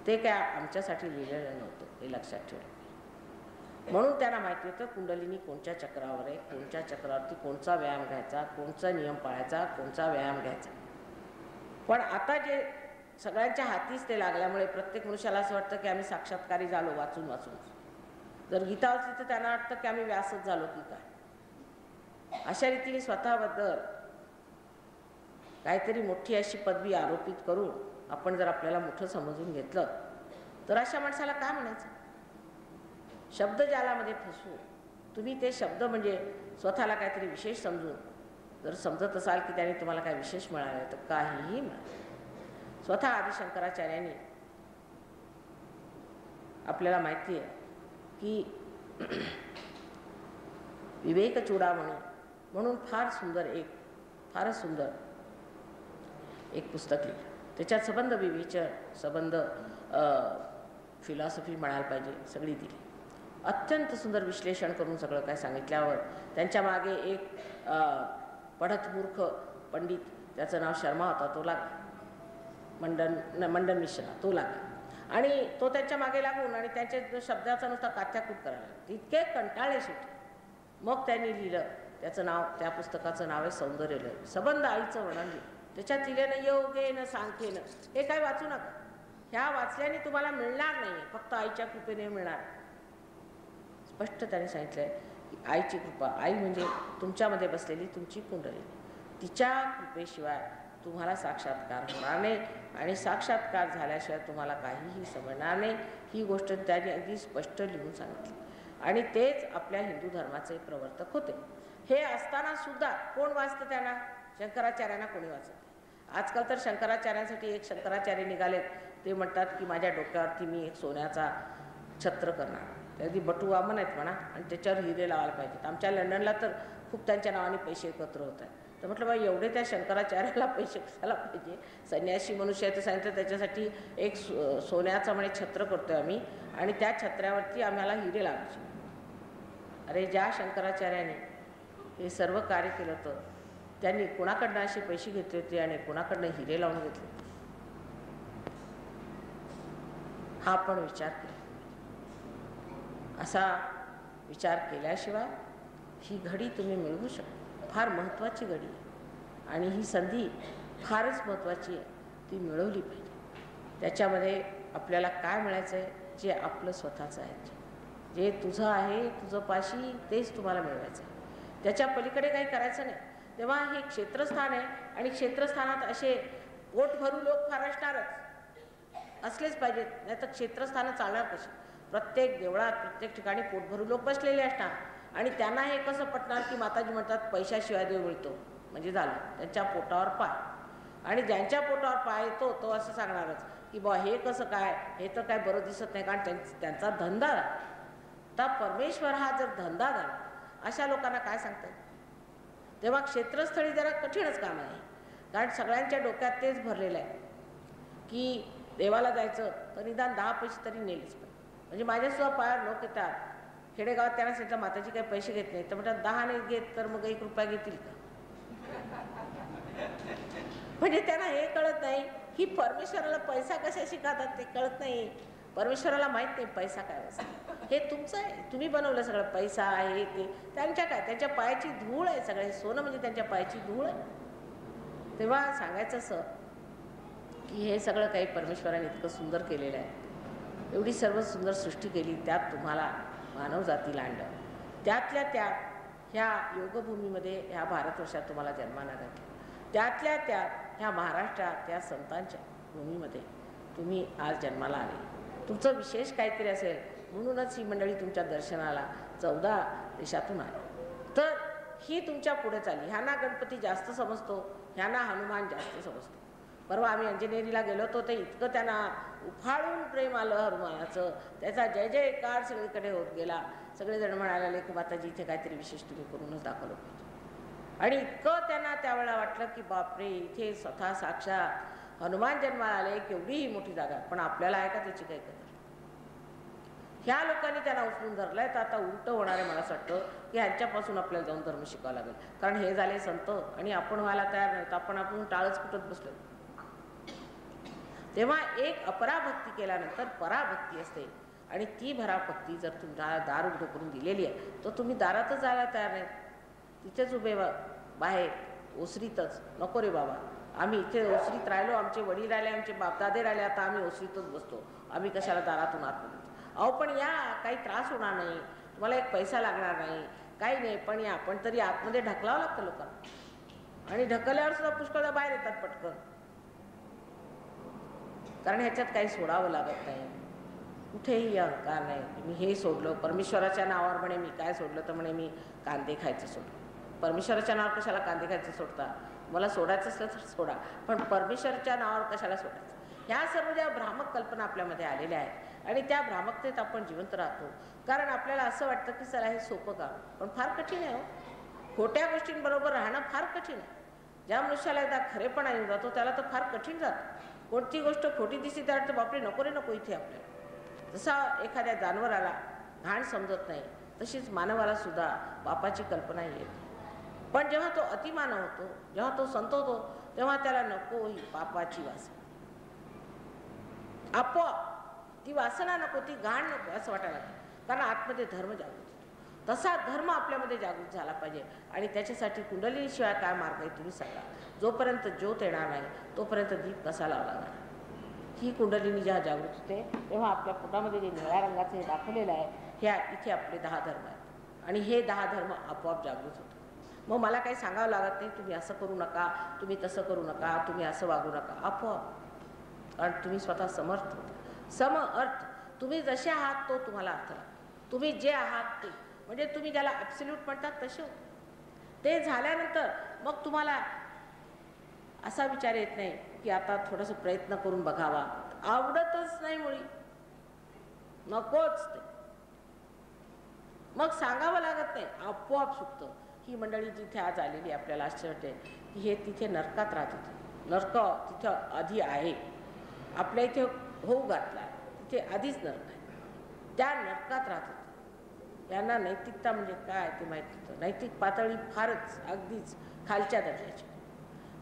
ते काय आमच्यासाठी लिहिलेलं नव्हतं, हे लक्षात ठेवा. म्हणून त्यांना माहिती होतं कुंडलिनी कोणत्या चक्रावर आहे, कोणत्या चक्रावरती कोणचा व्यायाम घ्यायचा, कोणचा नियम पाळायचा, कोणचा व्यायाम घ्यायचा. पण आता जे सगळ्यांच्या हातीच ते लागल्यामुळे प्रत्येक मनुष्याला असं वाटतं की आम्ही साक्षात्कारी झालो वाचून वाचून. जर गीता वाचली तर त्यांना वाटतं की आम्ही व्यासच झालो की काय. अशा रीतीने स्वतःबद्दल काहीतरी मोठी अशी पदवी आरोपित करून आपण जर आपल्याला मोठं समजून घेतलं तर अशा माणसाला काय म्हणायचं? शब्दजालामध्ये फसवू तुम्ही ते शब्द म्हणजे स्वतःला काहीतरी विशेष समजून जर समजत असाल की त्याने तुम्हाला काय विशेष मिळालं तर काहीही मिळालं. स्वतः आदि शंकराचार्यांनी आपल्याला माहिती आहे की विवेक चूडामणी म्हणून फारच सुंदर एक पुस्तक लिहिलं. त्याच्यात संबंध विवेचन, संबंध फिलॉसॉफी म्हणायला पाहिजे सगळी दिली. अत्यंत सुंदर विश्लेषण करून सगळं काय सांगितल्यावर त्यांच्या मागे एक पढत मूर्ख पंडित, त्याचं नाव शर्मा होता, तो लागला. मंडन मिश्रा तो लागला आणि तो त्यांच्या मागे लागून आणि त्यांच्या शब्दाचा नुसता कात्याकूट करायला तितके कंटाळे सुटले. मग त्यांनी लिहिलं, त्याचं नाव, त्या पुस्तकाचं नाव आहे सौंदर्यलय. संबंध आईचं वर्णन लिहिलं. त्याच्यात लिहिलं योगेन सांख्येन. हे काय वाचू नका, ह्या वाचल्याने तुम्हाला मिळणार नाही, फक्त आईच्या कृपेने मिळणार. स्पष्ट त्याने सांगितलंय की आईची कृपा, आई म्हणजे तुमच्यामध्ये बसलेली तुमची कुंडली, तिच्या कृपेशिवाय तुम्हाला साक्षात्कार होणार नाही आणि साक्षात्कार झाल्याशिवाय तुम्हाला काहीही समजणार नाही. ही गोष्ट त्याने अगदी स्पष्ट लिहून सांगितली आणि तेच आपल्या हिंदू धर्माचे प्रवर्तक होते. हे असताना सुद्धा कोण वाचतं त्यांना? शंकराचार्यांना कोणी वाचत? आजकाल तर शंकराचार्यांसाठी एक शंकराचार्य निघालेत, ते म्हणतात की माझ्या डोक्यावरती मी एक सोन्याचा छत्र करणार, अगदी बटू वामन आहेत म्हणा, आणि त्याच्यावर हिरे लावायला पाहिजेत. आमच्या लंडनला तर खूप त्यांच्या नावाने पैसे एकत्र होत आहेत. तर म्हटलं बाई एवढे त्या शंकराचार्याला पैसे कशाला पाहिजे? संन्यासी मनुष्य आहे तर सांगितलं त्याच्यासाठी एक सोन्याचं म्हणे छत्र करतोय आम्ही आणि त्या छत्र्यावरती आम्हाला हिरे लावायचे. अरे ज्या शंकराचार्याने हे सर्व कार्य केलं होतं त्यांनी कुणाकडनं असे पैसे घेतले होते आणि कुणाकडनं हिरे लावून घेतले? हा पण विचार केला. असा विचार केल्याशिवाय ही घडी तुम्ही मिळवू शकता. फार महत्त्वाची घडी आहे आणि ही संधी फारच महत्त्वाची आहे, ती मिळवली पाहिजे. त्याच्यामध्ये आपल्याला काय मिळायचं आहे? जे आपलं स्वतःचं आहे, जे तुझं आहे, तुझं पाशी, तेच तुम्हाला मिळवायचं आहे. त्याच्या पलीकडे काही करायचं नाही. तेव्हा हे क्षेत्रस्थान आहे आणि क्षेत्रस्थानात असे पोटभरू लोक फार असलेच पाहिजेत, नाही तर क्षेत्रस्थानं चालणार कशी? प्रत्येक देवळात, प्रत्येक ठिकाणी पोटभरू लोक बसलेले असणार आणि त्यांना हे कसं पटणार की माताजी म्हणतात पैशाशिवाय देव मिळतो म्हणजे झालं, त्यांच्या पोटावर पाय. आणि ज्यांच्या पोटावर पाय येतो तो असं सांगणारच की बा हे कसं काय, हे तर काय बरं दिसत नाही, कारण त्यांचा धंदा झाला. तर परमेश्वर हा जर धंदा झाला, अशा लोकांना काय सांगतात? तेव्हा क्षेत्रस्थळी जरा कठीणच काम आहे, कारण सगळ्यांच्या डोक्यात तेच भरलेलं आहे की देवाला जायचं तर निदान 10 पैसे तरी नेलेच पाहिजे. म्हणजे माझ्यासुद्धा पायावर लोक येतात खेडेगावात, त्यांना सांगितलं माताजी काही पैसे घेत नाही, तर म्हणतात 10 नाही घेत तर मग 1 रुपया घेतील का? म्हणजे त्यांना हे कळत नाही की परमेश्वराला पैसा कशाशी खातात ते कळत नाही. परमेश्वराला माहीत नाही पैसा काय असतो. हे तुमचं आहे, तुम्ही बनवलं सगळं. पैसा आहे ते त्यांच्या काय, त्यांच्या पायाची धूळ आहे सगळं. हे सोनं म्हणजे त्यांच्या पायाची धूळ आहे. तेव्हा सांगायचं असं की हे सगळं काही परमेश्वराने इतकं सुंदर केलेलं आहे. एवढी सर्व सुंदर सृष्टी केली, त्यात तुम्हाला मानवजातीला आणलं, त्यातल्या त्यात ह्या योगभूमीमध्ये ह्या भारतवर्षात तुम्हाला जन्माला घातलं, त्यातल्या त्यात ह्या महाराष्ट्रात त्या संतांच्या भूमीमध्ये तुम्ही आज जन्माला आले. तुमचं विशेष काहीतरी असेल म्हणूनच ही मंडळी तुमच्या दर्शनाला 14 देशातून आली. तर ही तुमच्या पुढे चालली. ह्यांना गणपती जास्त समजतो, ह्यांना हनुमान जास्त समजतो. परवा आम्ही अंजनेरीला गेलो होतो तर इतकं त्यांना उफाळून प्रेम आलं हनुमानाचं, त्याचा जय जयकार सगळीकडे होत गेला. सगळेजण म्हणाले की माताजी इथे काहीतरी विशेष तुम्ही करूनच दाखवलं पाहिजे. आणि इतकं त्यांना त्यावेळेला वाटलं की बापरे, इथे स्वतः साक्षात हनुमान जन्माला आले, केवढीही मोठी जागा, पण आपल्याला आहे का त्याची काही कदर? ह्या लोकांनी त्यांना उचलून धरलाय. तर आता उलटं होणार आहे मला असं वाटतं की ह्यांच्यापासून आपल्याला जाऊन धर्म शिकावा लागेल, कारण हे झाले संत आणि आपण व्हायला तयार नाहीत. आपण टाळच कुठत बसलो. तेव्हा एक अपराभक्ती केल्यानंतर पराभक्ती असते आणि ती भराभक्ती जर तुम्हाला दार उघडं करून दिलेली आहे तर तुम्ही दारातच जायला तयार नाहीत. तिथेच उभे बाहेर ओसरीतच. नको रे बाबा, आम्ही इथे ओसरीत राहिलो, आमचे वडील राहिले, आमचे बापदादे राहिले, आता आम्ही ओसरीतच बसतो, आम्ही कशाला दारातून आतमध्ये? अहो पण या, काही त्रास होणार नाही, तुम्हाला एक पैसा लागणार नाही, काही नाही, पण या. पण तरी आतमध्ये ढकलावं लागतं लोकांना आणि ढकलल्यावर सुद्धा पुष्कळ बाहेर येतात पटकन, कारण ह्याच्यात काही सोडावं लागत नाही. कुठेही अहंकार नाही. मी हे सोडलं परमेश्वराच्या नावावर, म्हणे मी काय सोडलं तर म्हणे मी कांदे खायचं सोडलं. परमेश्वराच्या नावावर कशाला कांदे खायचं सोडता? मला सोडायचं असलं तर सोडा, पण परमेश्वराच्या नावावर कशाला सोडायचं? ह्या सर्व ज्या भ्रामक कल्पना आपल्यामध्ये आलेल्या आहेत आणि त्या भ्रामकतेत आपण जिवंत राहतो. कारण आपल्याला असं वाटतं की चला हे सोपं काम, पण फार कठीण आहे हो. खोट्या गोष्टींबरोबर राहणं फार कठीण आहे. ज्या मनुष्याला एकदा खरेपणा येऊन जातो त्याला तर फार कठीण जातं. कोणती गोष्ट खोटी दिसली तर बापरे नको रे नको इथे आपल्याला. जसा एखाद्या जनावराला घाण समजत नाही तशीच मानवाला सुद्धा पापाची कल्पना येते. पण जेव्हा तो अतिमानव होतो, जेव्हा तो संत होतो, तेव्हा त्याला नको ही पापाची वासना. आपोआप ती वासना नको, ती घाण नको असं वाटायला लागतं. कारण आतमध्ये धर्म जागृत होतो. तसा धर्म आपल्यामध्ये जागृत झाला पाहिजे. आणि त्याच्यासाठी कुंडलिनीशिवाय काय मार्ग आहे तुम्ही सांगा. जोपर्यंत ज्योत येणार नाही तोपर्यंत दीप कसा लावला जाणार. ही कुंडलिनी जेव्हा जागृत होते तेव्हा आपल्या पोटामध्ये जे निळ्या रंगाचं हे दाखवलेलं आहे, ह्या इथे आपले 10 धर्म आहेत आणि हे 10 धर्म आपोआप जागृत होतात. मग मला काही सांगावं लागत नाही, तुम्ही असं करू नका, तुम्ही तसं करू नका, तुम्ही असं वागू नका. आपोआप, कारण तुम्ही स्वतः समर्थ होता. सम अर्थ, तुम्ही जसे आहात तो तुम्हाला अर्थ लागतो. तुम्ही जे आहात ते, म्हणजे तुम्ही ज्याला ॲब्सोल्यूट म्हणतात तसे हो. ते झाल्यानंतर मग तुम्हाला असा विचार येत नाही की आता थोडंसं प्रयत्न करून बघावा. आवडतच नाही मुळी, नकोच ते. मग सांगावं लागत नाही, आपोआप सुटतं. ही मंडळी जिथे आज आलेली आपल्याला आश्चर्य वाटते की हे तिथे नरकात राहत होते. नरक तिथं आधी आहे, आपल्या इथे होऊ घातला आहे, तिथे आधीच नरक आहे. त्या नरकात राहत होते. यांना नैतिकता म्हणजे काय ते माहीत नव्हतं. नैतिक पातळी फारच अगदीच खालच्या दर्जाची.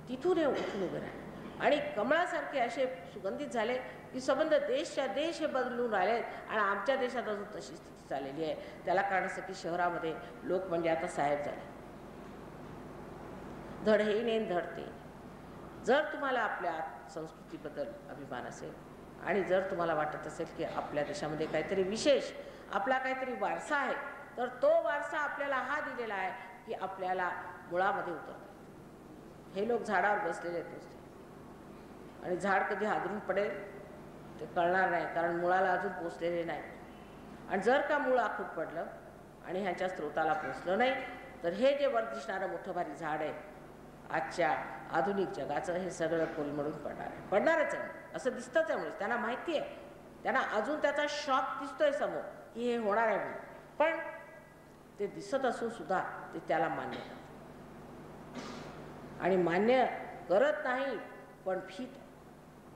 तिथून हे उठून उभे राहिले आणि कमळासारखे असे सुगंधित झाले की संबंध देशच्या देश हे बदलून राहिले. आणि आमच्या देशात अजून तशी स्थिती चाललेली आहे. त्याला कारण असं की शहरामध्ये लोक म्हणजे आता साहेब झाले. धड हे नेन धड ते. जर तुम्हाला आपल्या संस्कृतीबद्दल अभिमान असेल आणि जर तुम्हाला वाटत असेल की आपल्या देशामध्ये काहीतरी विशेष, आपला काहीतरी वारसा आहे, तर तो वारसा आपल्याला हा दिलेला आहे की आपल्याला मुळामध्ये उतरता. हे लोक झाडावर बसलेले आहेत नुसते, आणि झाड कधी हादरून पडेल ते कळणार नाही, कारण मुळाला अजून पोचलेले नाही. आणि जर का मूळ आखूट पडलं आणि ह्यांच्या स्रोताला पोचलं नाही तर हे जे वर दिसणारं मोठं भारी झाड आहे आजच्या आधुनिक जगाचं, हे सगळं कोलमडून पडणार आहे. पडणारच आहे असं दिसतंच आहे. म्हणजे त्यांना माहिती आहे, त्यांना अजून त्याचा शॉक दिसतोय समोर की हे होणार आहे म्हणून. पण ते दिसत असून सुद्धा ते त्याला मान्य करतात आणि मान्य करत नाही पण भीत.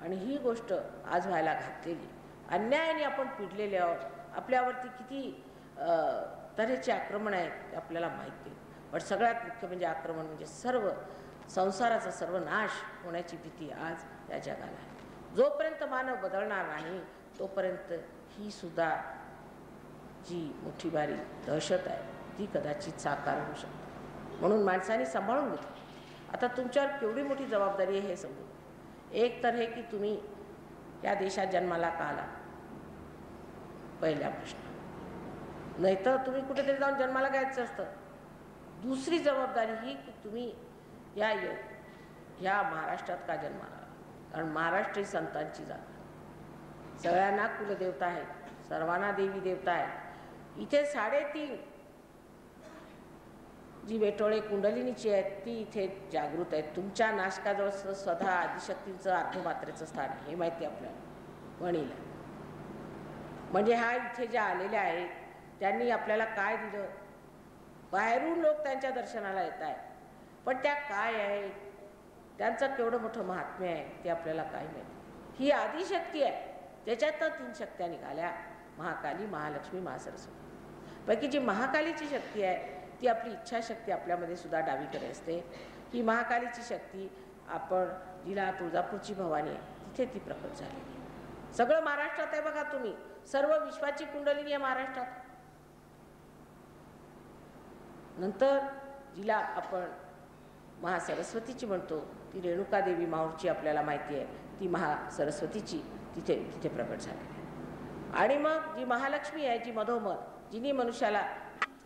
आणि ही गोष्ट आज व्हायला घातलेली, अन्यायाने आपण पिडलेले आहोत. आपल्यावरती किती तऱ्हेचे आक्रमण आहेत ते आपल्याला माहिती आहे. पण सगळ्यात मुख्य म्हणजे आक्रमण म्हणजे सर्व संसाराचा सर्वनाश होण्याची भीती आज या जगाला आहे. जोपर्यंत मानव बदलणार नाही तोपर्यंत ही सुद्धा जी मोठी भारी दहशत आहे ती कदाचित साकार होऊ शकते. म्हणून माणसाने सांभाळून घेतलं. आता तुमच्यावर केवढी मोठी जबाबदारी आहे हे समजून. एक तर हे की तुम्ही या देशात जन्माला का आला, पहिला प्रश्न. नाहीतर तुम्ही कुठेतरी जाऊन जन्माला घ्यायचं असतं. दुसरी जबाबदारी ही की तुम्ही या महाराष्ट्रात का जन्माला आला, कारण महाराष्ट्र ही संतांची जागा. सगळ्यांना कुलदेवता आहे, सर्वांना देवी देवता आहे. इथे 3.5 जी वेटोळे कुंडलिनीची आहेत ती इथे जागृत आहेत. तुमच्या नाशकाजवळ स्वतः आदिशक्तींचं अर्धमात्रेचं स्थान आहे, हे माहिती आपल्याला वणीला. म्हणजे ह्या इथे ज्या आलेल्या आहेत त्यांनी आपल्याला काय दिलं. बाहेरून लोक त्यांच्या दर्शनाला येत आहेत, पण त्या काय आहेत, त्यांचं केवढं मोठं महात्म्य आहे ते आपल्याला काय माहिती. ही आदिशक्ती आहे, त्याच्यात 3 शक्त्या निघाल्या, महाकाली, महालक्ष्मी, महासरस्वती. पैकी जी महाकालीची शक्ती आहे ती आपली इच्छाशक्ती आपल्यामध्ये सुद्धा डावीकडे असते. ही महाकालीची शक्ती आपण जिला तुळजापूरची भवानी आहे तिथे ती प्रकट झालेली. सगळं महाराष्ट्रात आहे बघा तुम्ही, सर्व विश्वाची कुंडलिनी आहे महाराष्ट्रात. नंतर जिला आपण महासरस्वतीची म्हणतो ती रेणुका देवी माहूरची आपल्याला माहिती आहे, ती महासरस्वतीची तिथे प्रकट झालेली आहे. आणि मग जी महालक्ष्मी आहे, जी मधोमध, जिनी मनुष्याला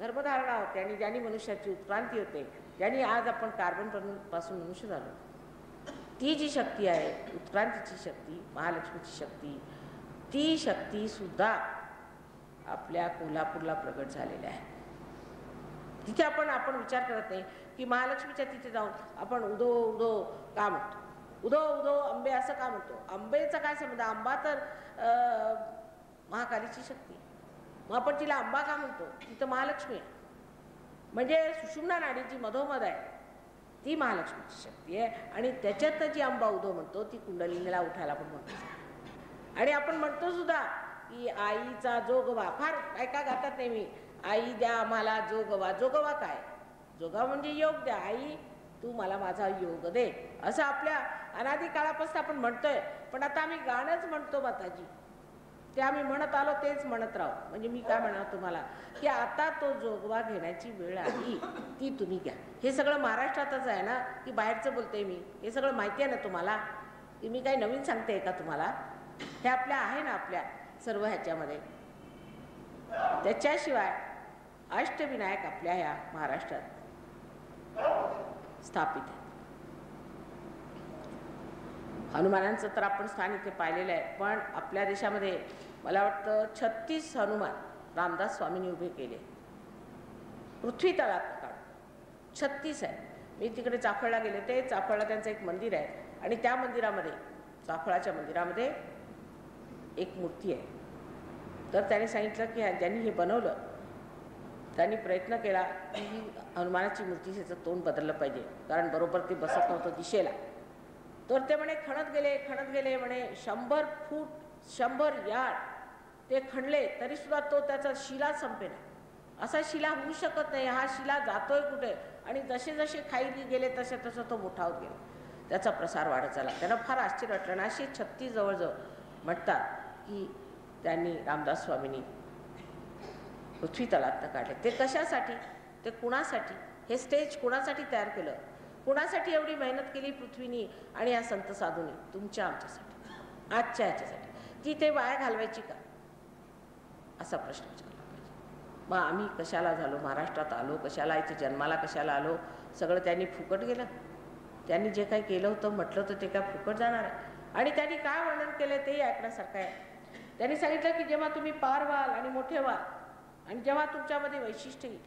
गर्भधारणा होते आणि ज्यांनी मनुष्याची उत्क्रांती होते, ज्यांनी आज आपण कार्बन पासून मनुष्य झालो, ती जी शक्ती आहे उत्क्रांतीची शक्ती, महालक्ष्मीची शक्ती, ती शक्तीसुद्धा आपल्या कोल्हापूरला प्रगट झालेल्या आहे. तिथे आपण विचार करत नाही की महालक्ष्मीच्या तिथे जाऊन आपण उदो उदो का म्हणतो, उदो उदो अंबे असं का म्हणतो. आंबेचा काय संबंध, आंबा तर महाकालीची शक्ती, मग आपण तिला आंबा का म्हणतो, तिथं महालक्ष्मी आहे. म्हणजे सुषुम्ना नाडी जी मधोमध आहे ती महालक्ष्मीची शक्ती आहे आणि त्याच्यात जी अंबा उदो म्हणतो ती कुंडलिनीला उठायला पण म्हणतो. आणि आपण म्हणतो सुद्धा की आईचा जोगवा, फार बायका गातात नेहमी, आई द्या आम्हाला जोगवा. जोगवा काय, जोगा म्हणजे योग द्या, आई तू मला माझा योग दे, असं आपल्या अनादी काळापासून आपण म्हणतोय. पण आता आम्ही गाणंच म्हणतो माताजी, ते आम्ही म्हणत आलो तेच म्हणत राहू. म्हणजे मी काय म्हणणार तुम्हाला की आता तो जोगवा घेण्याची वेळ आली, ती तुम्ही घ्या. हे सगळं महाराष्ट्रातच आहे ना की बाहेरचं बोलते मी, हे सगळं माहिती आहे ना तुम्हाला, की मी काही नवीन सांगते का तुम्हाला. हे आपल्या आहे ना आपल्या सर्व ह्याच्यामध्ये. त्याच्याशिवाय अष्टविनायक आपल्या ह्या महाराष्ट्रात स्थापित आहे. हनुमानांचं तर आपण स्थान इथे पाहिलेलं आहे, पण आपल्या देशामध्ये मला वाटतं 36 हनुमान रामदास स्वामींनी उभे केले पृथ्वी तळात काढून. 36 आहे. मी तिकडे चाफळला गेले, ते चाफळला त्यांचं एक मंदिर आहे आणि त्या मंदिरामध्ये, चाफळाच्या मंदिरामध्ये एक मूर्ती आहे. तर त्याने सांगितलं की ज्यांनी हे बनवलं त्यांनी प्रयत्न केला की ही हनुमानाची मूर्ती, ह्याचं तोंड बदललं पाहिजे, कारण बरोबर ते बसत नव्हतं दिशेला. तर ते म्हणे खणत गेले म्हणे 100 फूट 100 यार्ड ते खणले तरी सुद्धा तो त्याचा शिला संपेना. असा शिला होऊ शकत नाही, हा शिला जातोय कुठे. आणि जसे जसे खाली गेले तसे तसं तो मोठा होत गेला, त्याचा प्रसार वाढत झाला. त्यांना फार आश्चर्य वाटलं. आणि असे 36 जवळजवळ म्हणतात की त्यांनी रामदास स्वामींनी पृथ्वी तळात काढले. ते कशासाठी, ते कुणासाठी, हे स्टेज कुणासाठी तयार केलं, कुणासाठी एवढी मेहनत केली पृथ्वीनी आणि या संत साधूंनी, तुमच्या आमच्यासाठी, आजच्या ह्याच्यासाठी, की ते वाया घालवायची का, असा प्रश्न विचारला पाहिजे. मग आम्ही कशाला झालो, महाराष्ट्रात आलो कशाला, इथे जन्माला कशाला आलो, सगळं त्यांनी फुकट गेलं. त्यांनी जे काही केलं होतं म्हटलं होतं ते काय फुकट जाणार आहे. आणि त्यांनी काय वर्णन केलं तेही ऐकण्यासारखं आहे. त्यांनी सांगितलं की जेव्हा तुम्ही पार व्हाल आणि मोठे व्हाल आणि जेव्हा तुमच्यामध्ये वैशिष्ट्य येईल,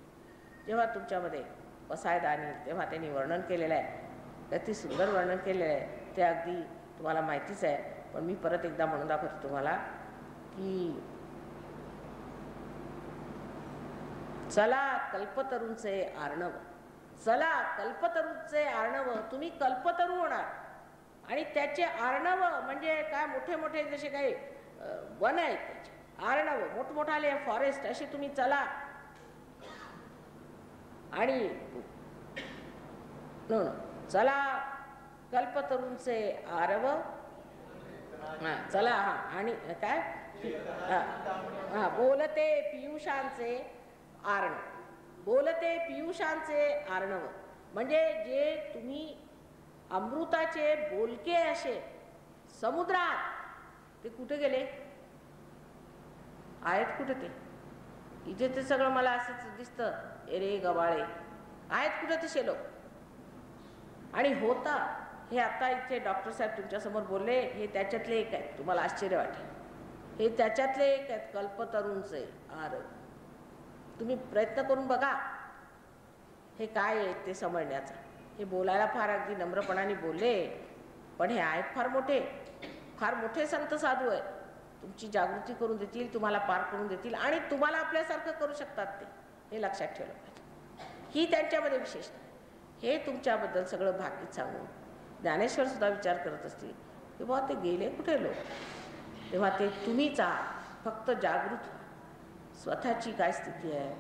जेव्हा तुमच्यामध्ये बसायला आणेल, तेव्हा त्यांनी वर्णन केलेलं आहे. अति सुंदर वर्णन केलेलं आहे, ते अगदी तुम्हाला माहितीच आहे. पण मी परत एकदा म्हणून दाखवतो तुम्हाला की चला कल्पतरूंचे आर्णव, चला कल्पतरूंचे आर्णव, तुम्ही कल्पतरू होणार. आणि त्याचे आर्णव म्हणजे काय, मोठे मोठे जसे काही वन आहेत त्याचे आर्णव, मोठमोठाले फॉरेस्ट, असे तुम्ही चला. आणि चला कल्पतरूंचे आरव, चला आणि काय बोलते पियुषांचे आर्णव, बोलते पियुषांचे आर्णव, म्हणजे जे तुम्ही अमृताचे बोलके असे समुद्रात, ते कुठे गेले आहेत, कुठे ते, इथे ते सगळं मला असंच दिसतं, एरे गवाळे आहेत कुठे तसे लोक. आणि होता हे आता इथे डॉक्टर साहेब तुमच्यासमोर बोलले, हे त्याच्यातले एक आहेत, तुम्हाला आश्चर्य वाटेल, हे त्याच्यातले एक आहेत, कल्पतरूंचे आरव. तुम्ही प्रयत्न करून बघा हे काय आहे ते समजण्याचा. हे बोलायला फार अगदी नम्रपणाने बोलले, पण हे आहेत फार मोठे संत साधू आहेत. तुमची जागृती करून देतील, तुम्हाला पार करून देतील आणि तुम्हाला आपल्यासारखं करू शकतात ते, हे लक्षात ठेवलं पाहिजे. ही त्यांच्यामध्ये विशेषता. हे तुमच्याबद्दल सगळं भाकीत सांगून ज्ञानेश्वर सुद्धा विचार करत असतील की बाबा ते गेले कुठे लोक, तेव्हा ते तुम्हीच आहात. फक्त जागृत व्हा, स्वतःची काय स्थिती आहे,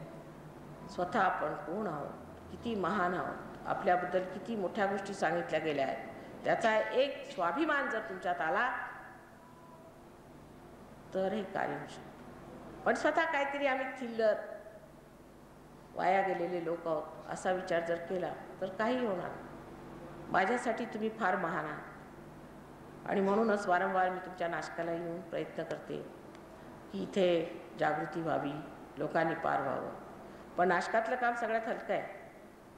स्वतः आपण कोण आहोत, किती महान आहोत, आपल्याबद्दल किती मोठ्या गोष्टी सांगितल्या गेल्या आहेत, त्याचा एक स्वाभिमान जर तुमच्यात आला तर हे कार्य होऊ शकतं. पण स्वतः काहीतरी आम्ही थिल्लर वाया गेलेले लोक आहोत असा विचार जर केला तर काही होणार. माझ्यासाठी तुम्ही फार महान आहात आणि म्हणूनच वारंवार मी तुमच्या नाशकाला येऊन प्रयत्न करते की इथे जागृती व्हावी, लोकांनी पार व्हावं. पण नाशकातलं काम सगळ्यात हलकं आहे.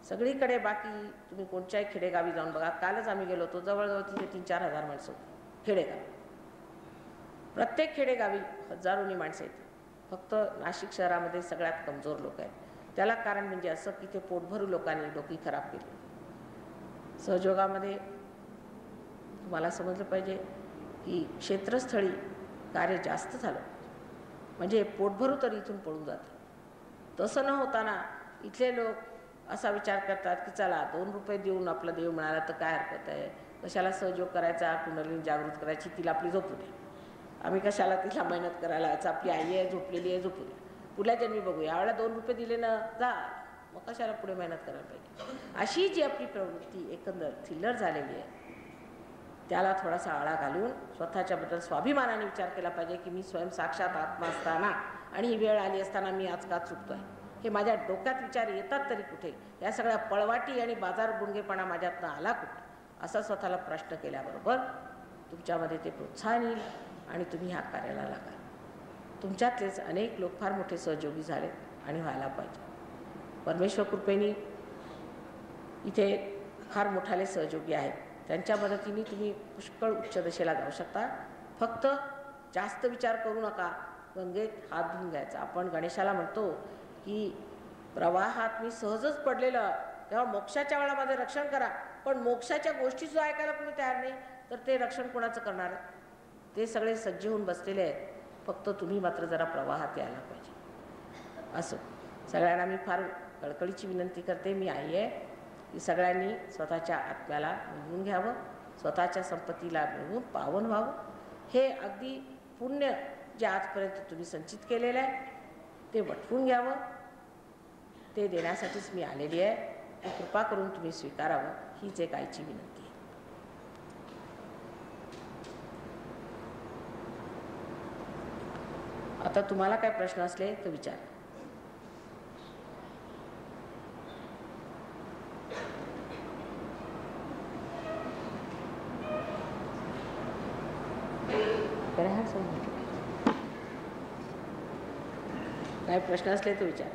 सगळीकडे बाकी तुम्ही कोणत्याही खेडेगावी जाऊन बघा. कालच आम्ही गेलो होतो, जवळजवळ तिथे 3-4 हजार माणसं होती खेडेगाव. प्रत्येक खेडेगावी हजारोनी माणसं येतात. फक्त नाशिक शहरामध्ये सगळ्यात कमजोर लोक आहेत. त्याला कारण म्हणजे असं की ते पोटभरू लोकांनी डोकी खराब केली. सहयोगामध्ये तुम्हाला समजलं पाहिजे की क्षेत्रस्थळी कार्य जास्त झालं म्हणजे पोटभरू तर इथून पळून जातं. तसं न होताना इथले लोक असा विचार करतात की चला 2 रुपये देऊन आपला देव मिळाला तर काय हरकत आहे, कशाला सहयोग करायचा, कुंडलिनी जागृत करायची, तिला आपली झोपू दे, आम्ही कशाला तिला मेहनत करायला, आपली आई आहे झोपलेली आहे, झोपू द्या, पुढल्या जन्मी बघूया, यावेळेला 2 रुपये दिले ना जा, मग कशाला पुढे मेहनत करायला पाहिजे. अशी जी आपली प्रवृत्ती एकंदर थिल्लर झालेली आहे त्याला थोडासा आळा घालून स्वतःच्याबद्दल स्वाभिमानाने विचार केला पाहिजे की मी स्वयं साक्षात आत्मा असताना आणि ही वेळ आली असताना मी आज का चुकतोय, हे माझ्या डोक्यात विचार येतात तरी कुठे, या सगळ्या पळवाटी आणि बाजार गुंगेपणा माझ्यातनं आला कुठे, असा स्वतःला प्रश्न केल्याबरोबर तुमच्यामध्ये ते प्रोत्साहन येईल आणि तुम्ही ह्या कार्याला लागाल. तुमच्यातलेच अनेक लोक फार मोठे सहयोगी झालेत आणि व्हायला पाहिजे. परमेश्वर कृपेने इथे फार मोठाले सहयोगी आहेत, त्यांच्या मदतीने तुम्ही पुष्कळ उच्च दशेला जाऊ शकता. फक्त जास्त विचार करू नका, गंगेत हात धुवून घ्यायचा. आपण गणेशाला म्हणतो की प्रवाहात मी सहजच पडलेलं, तेव्हा मोक्षाच्या वेळा माझं रक्षण करा, पण मोक्षाच्या गोष्टी सुद्धा ऐकायला कोणी तयार नाही तर ते रक्षण कोणाचं करणार आहे. ते सगळे सज्ज होऊन बसलेले आहेत, फक्त तुम्ही मात्र जरा प्रवाहात यायला पाहिजे. असं सगळ्यांना मी फार कळकळीची विनंती करते, मी आई आहे की सगळ्यांनी स्वतःच्या आत्म्याला मिळवून घ्यावं, स्वतःच्या संपत्तीला मिळवून पावन व्हावं. हे अगदी पुण्य जे आजपर्यंत तुम्ही संचित केलेलं आहे ते वटवून घ्यावं. ते देण्यासाठीच मी आलेली आहे, ते कृपा करून तुम्ही स्वीकारावं, हीच एक आईची विनंती आहे. आता तुम्हाला काय प्रश्न असले तर विचार. काय प्रश्न असले तर विचार.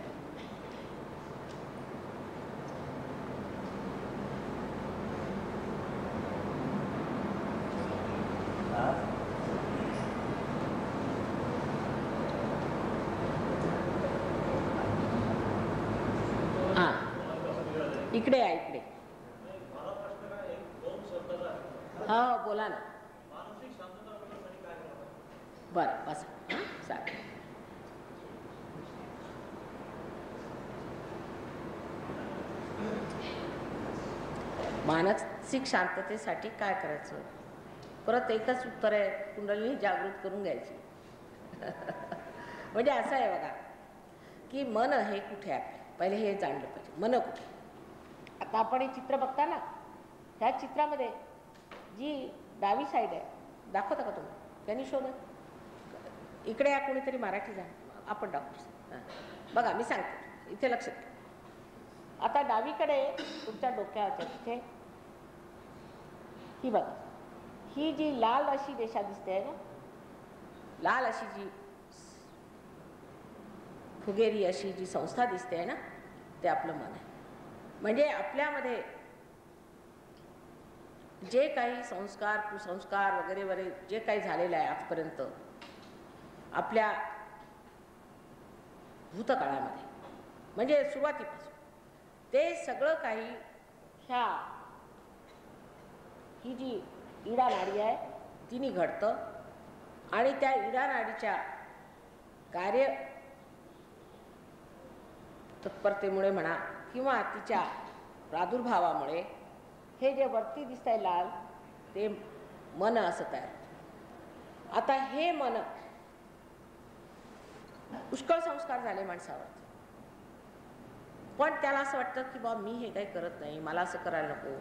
हां इकडे आहे, इकडे. हा हो बोला ना. बरं बसा. हां चालेल. मानसिक शांततेसाठी काय करायचं, परत एकच उत्तर आहे, कुंडलिनी जागृत करून घ्यायची. म्हणजे असं आहे बघा की मन हे कुठे आहे, पहिले हे जाणलं पाहिजे, मन कुठे. आता आपण हे चित्र बघता ना, ह्या चित्रामध्ये जी डावी साईड आहे दाखवता का तुम्ही, त्यांनी शोधत इकडे या, कोणीतरी मराठी जाण, आपण डॉक्टर बघा मी सांगते, इथे लक्ष द्या. आता डावीकडे तुमच्या डोक्याच्या तिथे ही बघा, ही जी लाल अशी रेषा दिसते आहे ना, लाल अशी जी फुगेरी अशी जी संस्था दिसते आहे ना, ते आपलं मन आहे. म्हणजे आपल्यामध्ये जे काही संस्कार कुसंस्कार वगैरे वगैरे जे काही झालेलं आहे आजपर्यंत आपल्या भूतकाळामध्ये, म्हणजे सुरुवातीपासून ते सगळं काही ह्या ही जी इडा नाडी आहे तिने घडतं आणि त्या इडा नाडीच्या कार्य तत्परतेमुळे म्हणा किंवा तिच्या प्रादुर्भावामुळे हे जे वरती दिसतंय लाल ते मन असं तयार होतं. आता हे मन पुष्कळ संस्कार झाले माणसावर, पण त्याला असं वाटतं की बाबा मी हे काही करत नाही, मला असं करायला नको.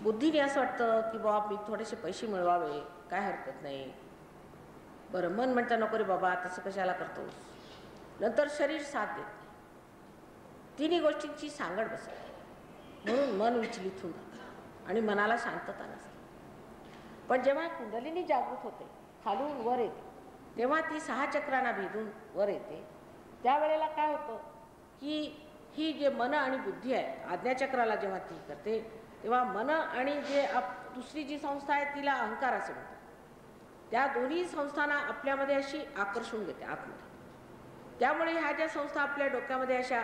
बुद्धीने असं वाटतं की बाबा मी थोडेसे पैसे मिळवावे, काय हरकत नाही. बरं मन म्हणतं नको रे बाबा तसं कशाला करतोस. नंतर शरीर साथ देत, तिन्ही गोष्टींची सांगड बसते, म्हणून मन विचलित होऊन जातं आणि मनाला शांतता नसते. पण जेव्हा कुंडलिनी जागृत होते, खालून वर येते, तेव्हा ती 6 चक्रांना भेदून वर येते. त्यावेळेला काय होतं की ही जे मन आणि बुद्धी आहे, आज्ञाचक्राला जेव्हा ती करते तेव्हा मन आणि जे दुसरी जी संस्था आहे तिला अहंकार असं म्हणतात. त्या दोन्ही संस्थांना आपल्यामध्ये अशी आकर्षून घेते आतमध्ये. त्यामुळे ह्या ज्या संस्था आपल्या डोक्यामध्ये अशा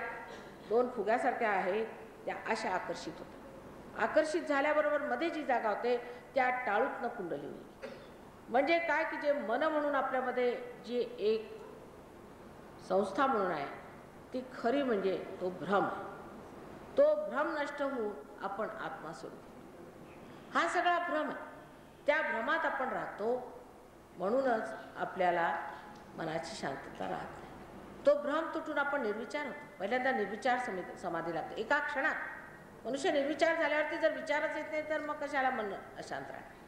दोन फुग्यासारख्या आहेत त्या अशा आकर्षित होतात. आकर्षित झाल्याबरोबर मध्ये जी जागा होते त्या टाळूतनं कुंडलिनी. म्हणजे काय की जे मन म्हणून आपल्यामध्ये जी एक संस्था म्हणून आहे ती खरी म्हणजे तो भ्रम आहे. तो भ्रम नष्ट होऊन आपण आत्मा स्वरूप. हा सगळा भ्रम आहे. त्या भ्रमात आपण राहतो म्हणूनच आपल्याला मनाची शांतता राहत नाही. तो भ्रम तुटून आपण निर्विचार होतो. पहिल्यांदा निर्विचार समाधी लागते. एका क्षणात मनुष्य निर्विचार झाल्यावरती जर विचारच येत नाही तर मग कशाला मन अशांत राहणार.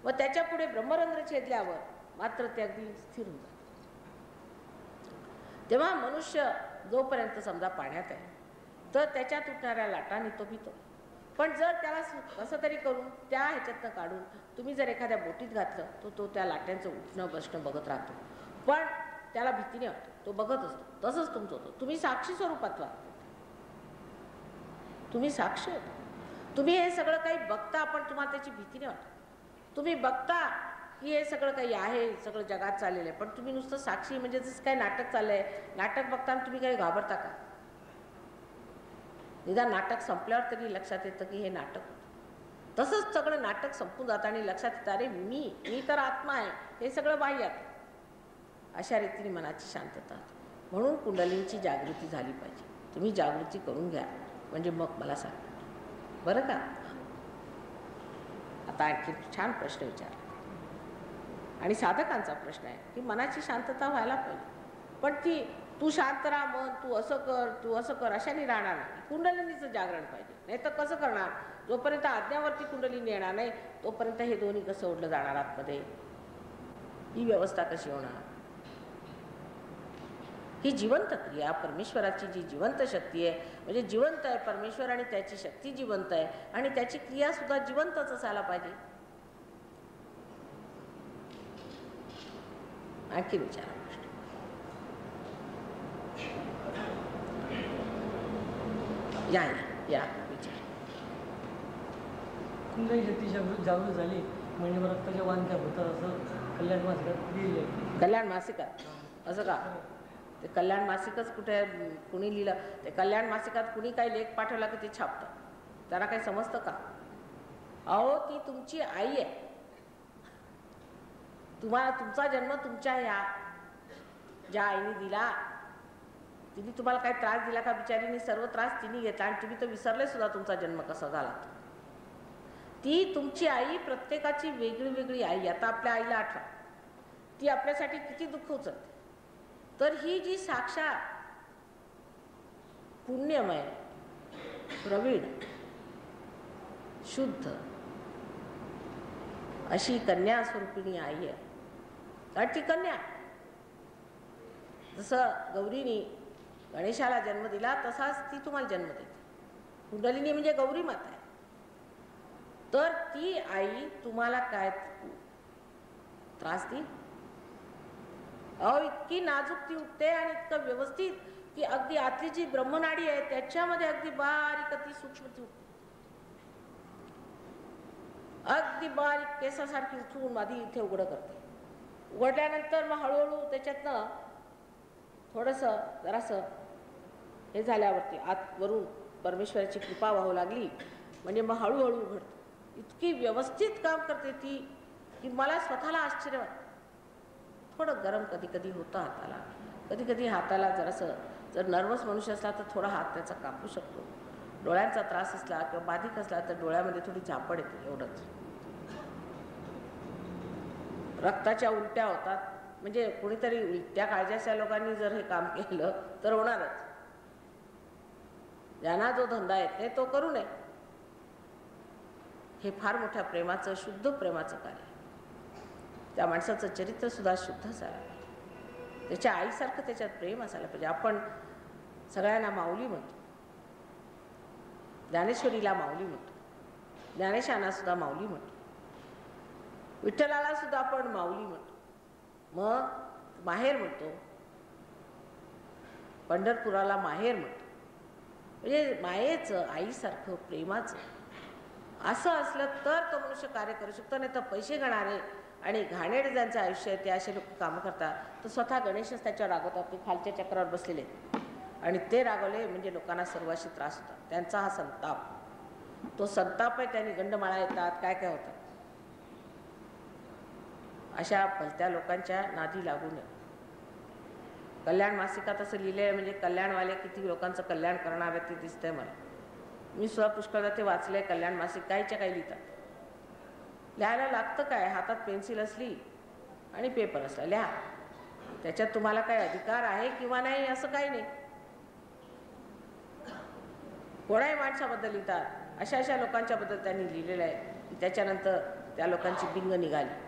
व त्याच्या पुढे ब्रह्मरंध्र छेदल्यावर मात्र ते अगदी स्थिर होऊन जाते. तेव्हा मनुष्य जोपर्यंत समजा पाण्यात आहे तर त्याच्यात उठणाऱ्या लाटांनी तो भितो. पण जर त्याला कसं तरी करून त्या ह्याच्यातनं काढून तुम्ही जर एखाद्या बोटीत घातलं तर तो त्या लाट्यांचं उठणं बसणं बघत राहतो. पण त्याला भीतीने वाटतो. तो बघत असतो. तसंच तुमचं होतं. तुम्ही साक्षी स्वरूपात वागता. तुम्ही साक्षी होता. तुम्ही हे सगळं काही बघता पण तुम्हाला त्याची भीतीने वाटत. तुम्ही बघता की हे सगळं काही आहे सगळं जगात चाललेलं आहे पण तुम्ही नुसतं साक्षी म्हणजे जसं काही नाटक चाललंय नाटक बघताना तुम्ही काही घाबरता का? निदान नाटक संपल्यावर तरी लक्षात येतं की हे नाटक होतं. तसंच सगळं नाटक संपून जातं आणि लक्षात येतं अरे मी तर आत्मा आहे हे सगळं बाह्य आहे. अशा रीतीने मनाची शांतता. म्हणून कुंडलींची जागृती झाली पाहिजे. तुम्ही जागृती करून घ्या म्हणजे मग मला सांगा बरं का. आता आणखी छान प्रश्न विचारला आणि साधकांचा प्रश्न आहे की मनाची शांतता व्हायला पाहिजे पण ती तू शांत राहा मन तू असं कर अशाने राहणार नाही. कुंडलिनीचं जागरण पाहिजे. नाही तर कसं करणार. जोपर्यंत आज्ञावरती कुंडलिनी येणार नाही तोपर्यंत हे दोन्ही कसं ओढलं जाणार आतमध्ये. ही व्यवस्था कशी होणार. ही जिवंत क्रिया परमेश्वराची जी जिवंत शक्ती आहे म्हणजे जिवंत आहे परमेश्वर आणि त्याची शक्ती जिवंत आहे आणि त्याची क्रिया सुद्धा जिवंतच असायला पाहिजे. आणखी विचारा प्रश्न. या विचार. कुंडली शक्ती जागृत झाली म्हणजे मग रक्ताच्या वांध्या होतात असं कल्याण मासिकात लिहिलं. कल्याण मासिकात असं का. ते कल्याण मासिकच कुठे कुणी लिहिलं. ते कल्याण मासिकात कुणी काही लेख पाठवला की ते छापतं. त्याला काही समजतं का. अहो ती तुमची आई आहे. तुम्हाला तुमचा जन्म तुमच्या ह्या ज्या आईने दिला तिने तुम्हाला काही त्रास दिला का. बिचारीने सर्व त्रास तिने घेतला आणि तुम्ही तर विसरले सुद्धा तुमचा जन्म कसा झाला. ती तुमची आई प्रत्येकाची वेगळी वेगळी आई. आता आपल्या आईला आठवा ती आपल्यासाठी किती दुःख उचलते. तर ही जी साक्षात पुण्यमय प्रवीण शुद्ध अशी कन्या स्वरूपिणी आई आहे. कारण ती कन्या जसं गौरीने गणेशाला जन्म दिला तसाच ती तुम्हाला जन्म देते. कुंडलिनी म्हणजे गौरी माता आहे. तर ती आई तुम्हाला काय त्रास देईल. अहो इतकी नाजूक ती उठते आणि इतकं व्यवस्थित की अगदी आतली जी ब्रह्मनाडी आहे त्याच्यामध्ये अगदी बारीक अति सूक्ष्म ती उठते. अगदी बारीक केसासारखी उठवून आधी इथे उघडं करते. उघडल्यानंतर मग हळूहळू त्याच्यातनं थोडंसं जरासं हे झाल्यावरती आत वरून परमेश्वराची कृपा वाहू लागली म्हणजे मग हळूहळू उघडते. इतकी व्यवस्थित काम करते ती की मला स्वतःला आश्चर्य वाटतं. थोडं गरम कधी कधी होतं हाताला. कधी कधी हाताला जरासं जर नर्वस मनुष्य असला तर थोडा हात त्याचा कापू शकतो. डोळ्यांचा त्रास असला किंवा बाधिक असला तर डोळ्यामध्ये थोडी झापड येते एवढंच. रक्ताच्या उलट्या होतात म्हणजे कोणीतरी उलट्या काळजाच्या लोकांनी जर हे काम केलं तर होणारच. ज्यांना जो धंदा येत नाही तो करू नये. हे फार मोठ्या प्रेमाचं शुद्ध प्रेमाचं कार्य. त्या माणसाचं चरित्र सुद्धा शुद्ध असायला पाहिजे. त्याच्या आईसारखं त्याच्यात प्रेम असायला पाहिजे. आपण सगळ्यांना माऊली म्हणतो. ज्ञानेश्वरीला माऊली म्हणतो. ज्ञानेशांना सुद्धा माऊली म्हणतो. विठ्ठलाला सुद्धा आपण माऊली म्हणतो. मग माहेर म्हणतो. पंढरपुराला माहेर म्हणतो. म्हणजे मायेचं आईसारखं प्रेमाचं असं असलं तर तो मनुष्य कार्य करू शकतो. नाही तर पैसे गणारे आणि घाणेरडं ज्यांचं आयुष्य आहे ते असे लोक कामं करतात, तर स्वतः गणेशच त्याच्यावर रागवतात. ते खालच्या चक्रावर बसलेले आहेत आणि ते रागवले म्हणजे लोकांना सर्वाशी त्रास होतात. त्यांचा हा संताप, तो संताप आहे. त्यांनी गंडमाळा येतात, काय काय होतं. अशा भलत्या लोकांच्या नादी लागू नये. कल्याण मासिकात असं लिहिलं आहे म्हणजे कल्याणवाले किती लोकांचं कल्याण करणार आहे ते दिसतंय मला. मी सुद्धा पुष्कळदा ते वाचले. कल्याण मासिक काहीच्या काही लिहितात. लिहायला लागतं काय, हातात पेन्सिल असली आणि पेपर असला लिहा. त्याच्यात तुम्हाला काय अधिकार आहे किंवा नाही असं काही नाही. कोणाही माणसाबद्दल लिहितात. अशा अशा लोकांच्याबद्दल त्यांनी लिहिलेलं आहे की त्याच्यानंतर त्या लोकांची बिंग निघाली.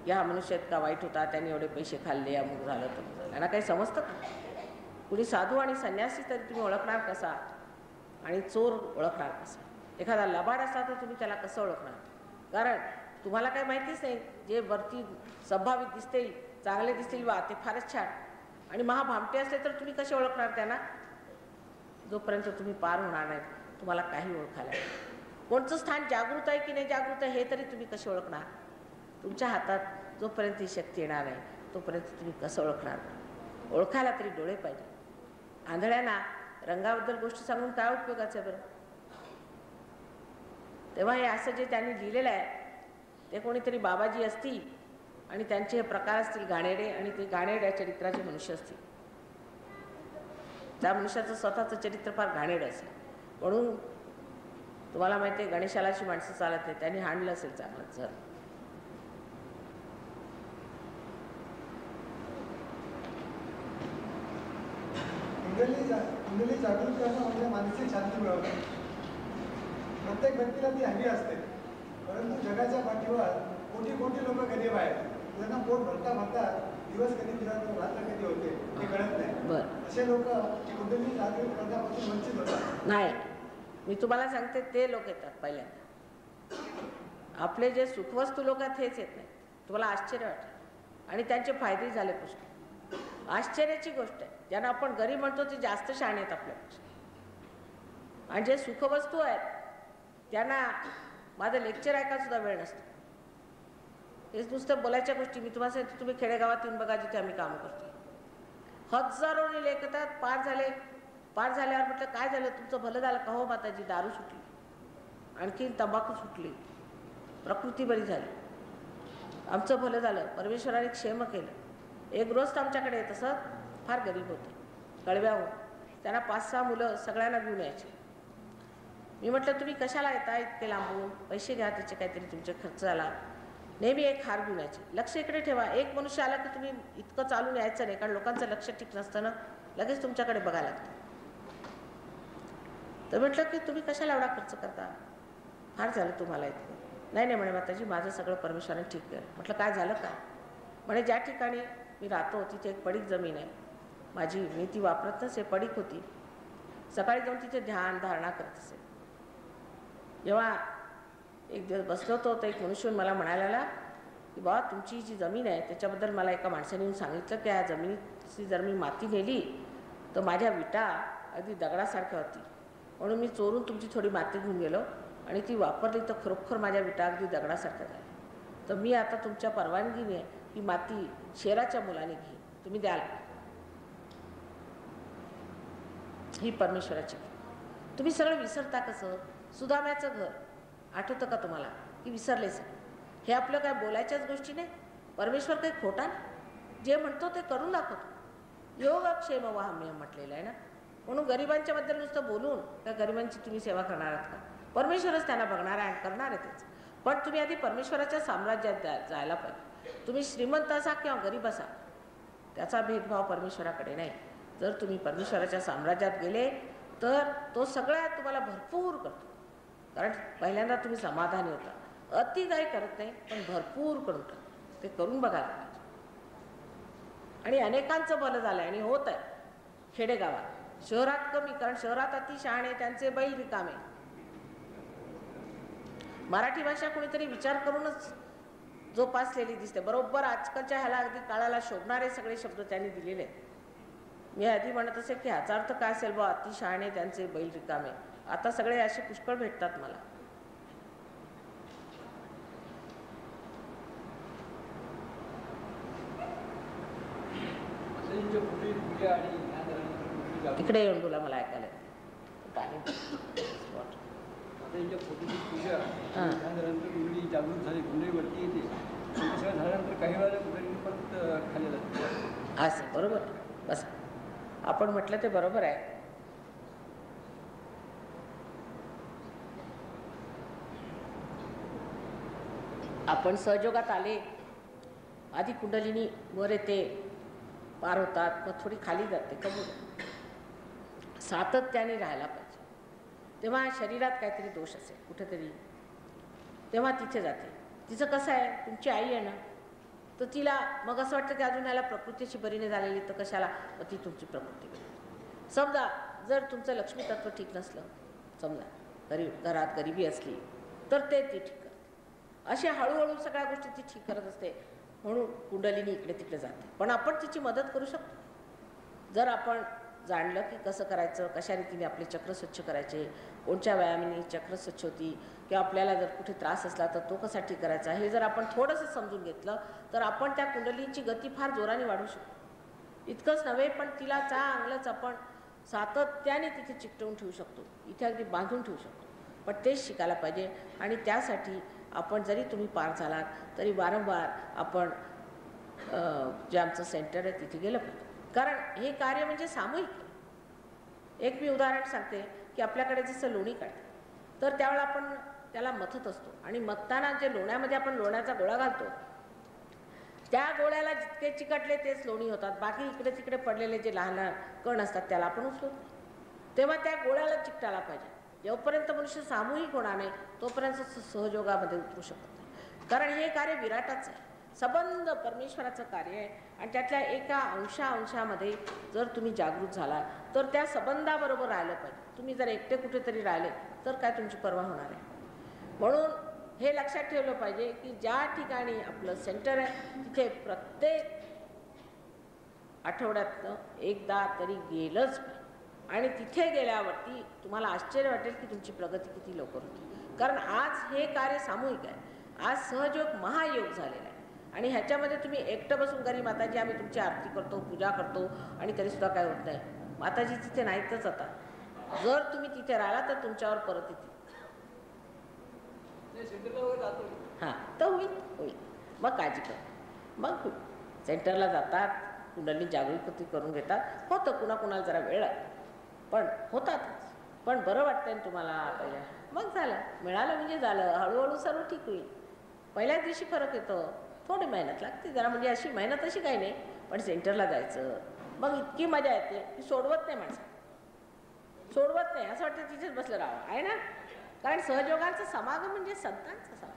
या मनुष्य इतका वाईट होता, त्यांनी एवढे पैसे खाल्ले, अमुक झालं तर झालं. यांना काही समजतं का? कुणी साधू आणि संन्यासी तरी तुम्ही ओळखणार कसा आणि चोर ओळखणार कसा? एखादा लबाड असला तर तुम्ही त्याला कसं ओळखणार? कारण तुम्हाला काही माहितीच नाही. जे वरती संभावित दिसतील, चांगले दिसतील वा ते फारच छान, आणि महाभामटे असले तर तुम्ही कसे ओळखणार त्यांना? जोपर्यंत तुम्ही पार होणार नाही तुम्हाला काही ओळखायला नाही. कोणतं स्थान जागृत आहे की नाही जागृत आहे हे तरी तुम्ही कसे ओळखणार? तुमच्या हातात जोपर्यंत ही शक्ती येणार नाही तोपर्यंत तुम्ही कसं ओळखणार? ओळखायला तरी डोळे पाहिजे. आंधळ्यांना रंगाबद्दल गोष्टी सांगून काय उपयोगाचं आहे बरं? तेव्हा हे असं जे त्यांनी लिहिलेलं आहे ते कोणीतरी बाबाजी असतील आणि त्यांचे हे प्रकार असतील घाणेरडे, आणि ते घाणेरड्या चरित्राचे मनुष्य असतील. त्या मनुष्याचं स्वतःचं चरित्र फार घाणेरडं असेल. म्हणून तुम्हाला माहिती आहे गणेशाला अशी माणसं चालत नाही. त्यांनी हाणलं असेल चांगलं जर. कुंडली जागृत करणं म्हणजे मानसिक शांती मिळवणं. प्रत्येक व्यक्तीला ती हवी असते, परंतु जगाच्या पाठीवर कोटी कोटी लोक गरीब आहेत. त्यांना पोट भरता भरता दिवस कधी फिरत रात्र कधी होते ते कळत नाही. असे लोक कुंडली जागृत करण्यापासून वंचित होतात. नाही, मी तुम्हाला सांगते ते लोक येतात पहिल्यांदा. आपले जे सुखवस्तू लोक आहेत हेच येत नाही. तुम्हाला आश्चर्य वाटेल. आणि त्यांचे फायदे झाले पुष्कळ. आश्चर्याची गोष्ट आहे, ज्यांना आपण गरीब म्हणतो ते जास्त शहाणे आहेत आपल्यापेक्षा. आणि जे सुखवस्तू आहेत त्यांना माझं लेक्चर ऐकायला सुद्धा वेळ नसतो. हेच नुसतं बोलायच्या गोष्टी. मी तुम्हाला सांगते, तुम्ही खेडेगावात येऊन बघा जिथे आम्ही कामं करतो. हजारोनी लेख येतात. पार झाल्यावर म्हटलं काय झालं, तुमचं भलं झालं का? हो माताजी, दारू सुटली, आणखीन तंबाखू सुटली, प्रकृती बरी झाली, आमचं भलं झालं, परमेश्वराने क्षेम केलं. एक गृहस्थ आमच्याकडे येत असत, फार गरीब होते, कळव्याहून. त्यांना 5-6 मुलं, सगळ्यांना घेऊन यायचे. मी म्हटलं तुम्ही कशाला येता इतके लांबून, पैसे घ्या, त्याचे काहीतरी तुमचे खर्च झाला. नेहमी एक हार घेऊन यायचे. लक्ष इकडे ठेवा. एक मनुष्य आला की तुम्ही इतकं चालून यायचं नाही, कारण लोकांचं लक्ष ठीक नसतं ना, लगेच तुमच्याकडे बघायला लागतं. तर म्हटलं की तुम्ही कशाला एवढा खर्च करता, फार झालं तुम्हाला इतकं. नाही म्हणे माताजी, माझं सगळं परमेश्वराने ठीक केलं. म्हटलं काय झालं का? म्हणे ज्या ठिकाणी मी राहतो तिथे एक पडीक जमीन आहे माझी, मी ती वापरत नसे, पडीक होती. सकाळी जाऊन तिथे ध्यान धारणा करत असे. जेव्हा एक दिवस बसलो होतो तर एक मनुष्य मला म्हणायला की बाबा तुमची जी जमीन आहे त्याच्याबद्दल मला एका माणसाने येऊन सांगितलं की या जमिनीची जर मी माती नेली तर माझ्या विटा अगदी दगडासारख्या होती, म्हणून मी चोरून तुमची थोडी माती घेऊन गेलो आणि ती वापरली तर खरोखर माझ्या विटा अगदी दगडासारख्या झाल्या. तर मी आता तुमच्या परवानगीने ही माती शेराच्या मुलाने घेईन, तुम्ही द्याल. ही परमेश्वराची. तुम्ही सगळं विसरता कसं? सुदाम्याचं घर आठवतं का तुम्हाला की विसरलेच? हे आपलं काय बोलायच्याच गोष्टी नाही. परमेश्वर काही खोटा नाही, जे म्हणतो ते करून दाखवतो. योगक्षेम वाहम्य म्हटलेलं आहे ना. म्हणून गरिबांच्याबद्दल नुसतं बोलून त्या गरिबांची तुम्ही सेवा करणार आहात का? परमेश्वरच त्यांना बघणार आहे आणि करणार आहे तेच. पण तुम्ही आधी परमेश्वराच्या साम्राज्यात जायला पाहिजे. तुम्ही श्रीमंत असा किंवा गरीब असा त्याचा भेदभाव परमेश्वराकडे नाही. जर तुम्ही परमेश्वराच्या साम्राज्यात गेले तर तो सगळ्या तुम्हाला भरपूर करतो. कारण पहिल्यांदा तुम्ही समाधानी होता. अति काही करत नाही पण भरपूर करून टाकतो. ते करून बघायला पाहिजे. आणि अनेकांचं भलं झालं आणि होत आहे खेडेगावात. शहरात कमी, कारण शहरात अति शहाणे, त्यांचे बैल रिकामे. मराठी भाषा कोणीतरी विचार करूनच जोपासलेली दिसते. बरोबर आजकालच्या ह्याला अगदी काळाला शोभणारे सगळे शब्द त्यांनी दिलेले आहेत. मी आधी म्हणत असे की ह्याचा अर्थ काय असेल बा, अति शहाणे त्यांचे बैल रिकामे. आता सगळे असे पुष्कळ भेटतात मला. पूजा आणि ध्यान झाल्यानंतर कुंडली जागृत तिकडे येऊन बोला, मला ऐकायला येते. पाणी आता यांच्या फोटोची पूजा हां. आणि ध्यान झाल्यानंतर कुंडली जागृत झाली, कुंडली वरती येते. पण ते सगळं झाल्यानंतर काही वेळाला कुंडली परत खाली जाते. असं बरोबर आहे. बस आपण म्हटलं ते बरोबर आहे. आपण सहयोगात आले, आधी कुंडलिनी वर येते, पार होतात, मग थोडी खाली जाते, कबूल. सातत्याने राहायला पाहिजे. तेव्हा शरीरात काहीतरी दोष असेल कुठेतरी, तेव्हा तिथे जाते. तिचं कसं आहे, तुमची आई आहे ना, तर तिला मग असं वाटतं की अजून याला प्रकृतीची बरी नाही झालेली, तर कशाला मग ती तुमची प्रकृती बरी. समजा जर तुमचं लक्ष्मी तत्व ठीक नसलं, समजा घरात गरिबी असली, तर ते ती ठीक करते. अशा हळूहळू सगळ्या गोष्टी ती ठीक करत असते. म्हणून कुंडलिनी इकडे तिकडे जाते. पण आपण तिची मदत करू शकतो जर आपण जाणलं की कसं करायचं, कशा रीतीने आपले चक्र स्वच्छ करायचे, कोणत्या व्यायामाने चक्र स्वच्छ होती, किंवा आपल्याला जर कुठे त्रास असला तर तो कसा ठीक करायचा, हे जर आपण थोडंसं समजून घेतलं तर आपण त्या कुंडलीची गती फार जोराने वाढवू शकतो. इतकंच नव्हे, पण तिला चांगलंच आपण सातत्याने तिथे चिकटवून ठेवू शकतो, इथे अगदी बांधून ठेवू शकतो. पण तेच शिकायला पाहिजे. आणि त्यासाठी आपण जरी तुम्ही पार झालात तरी वारंवार आपण जे आमचं सेंटर आहे तिथे गेलं पाहिजे. कारण हे कार्य म्हणजे सामूहिक. एक मी उदाहरण सांगते की आपल्याकडे जसं लोणी काढतात, तर त्यावेळेला आपण त्याला मथत असतो, आणि मथताना जे लोण्यामध्ये आपण लोण्याचा गोळा घालतो, त्या गोळ्याला जितके चिकटले तेच लोणी होतात. बाकी इकडे तिकडे पडलेले जे लहान लहान कण असतात त्याला आपण उचलत नाही. तेव्हा त्या गोळ्याला चिकटायला पाहिजे. जोपर्यंत मनुष्य सामूहिक होणार नाही तोपर्यंत सहयोगामध्ये उतरू शकत नाही. कारण हे कार्य विराटाचं आहे, संबंध परमेश्वराचं कार्य आहे. आणि त्यातल्या एका अंशामध्ये जर तुम्ही जागृत झाला तर त्या संबंधाबरोबर राहिलं पाहिजे. तुम्ही जर एकटे कुठेतरी राहिले तर काय तुमची पर्वा होणार आहे. म्हणून हे लक्षात ठेवलं पाहिजे की ज्या ठिकाणी आपलं सेंटर आहे तिथे प्रत्येक आठवड्यातनं एकदा तरी गेलंच पाहिजे. आणि तिथे गेल्यावरती तुम्हाला आश्चर्य वाटेल की तुमची प्रगती किती लवकर होती. कारण आज हे कार्य सामूहिक आहे. आज सहयोग महायोग झालेला आहे. आणि ह्याच्यामध्ये तुम्ही एकटं बसून घरी माताजी आम्ही तुमची आरती करतो, पूजा करतो, आणि तरीसुद्धा काय होत नाही. माताजी तिथे नाहीतच. आता जर तुम्ही तिथे राहिला तर तुमच्यावर परत येतील. हां, तर होईल. मग काळजी कर. मग होईल. सेंटरला जातात, कुंडली जागृती करून घेतात. होतं कुणाला जरा वेळ लागतो, पण होतातच. पण बरं वाटतंय ना तुम्हाला पहिल्या, मग झालं, मिळालं म्हणजे झालं. हळूहळू सर्व ठीक होईल. पहिल्याच दिवशी फरक येतो, थोडी मेहनत लागते जरा, म्हणजे अशी मेहनत अशी काही नाही. पण सेंटरला जायचं, मग इतकी मजा येते की सोडवत नाही माणसं, सोडवत नाही. असं वाटतं तिथेच बसलं राहावं, आहे ना. कारण सहयोगाचा समागम म्हणजे संतांचा समागम.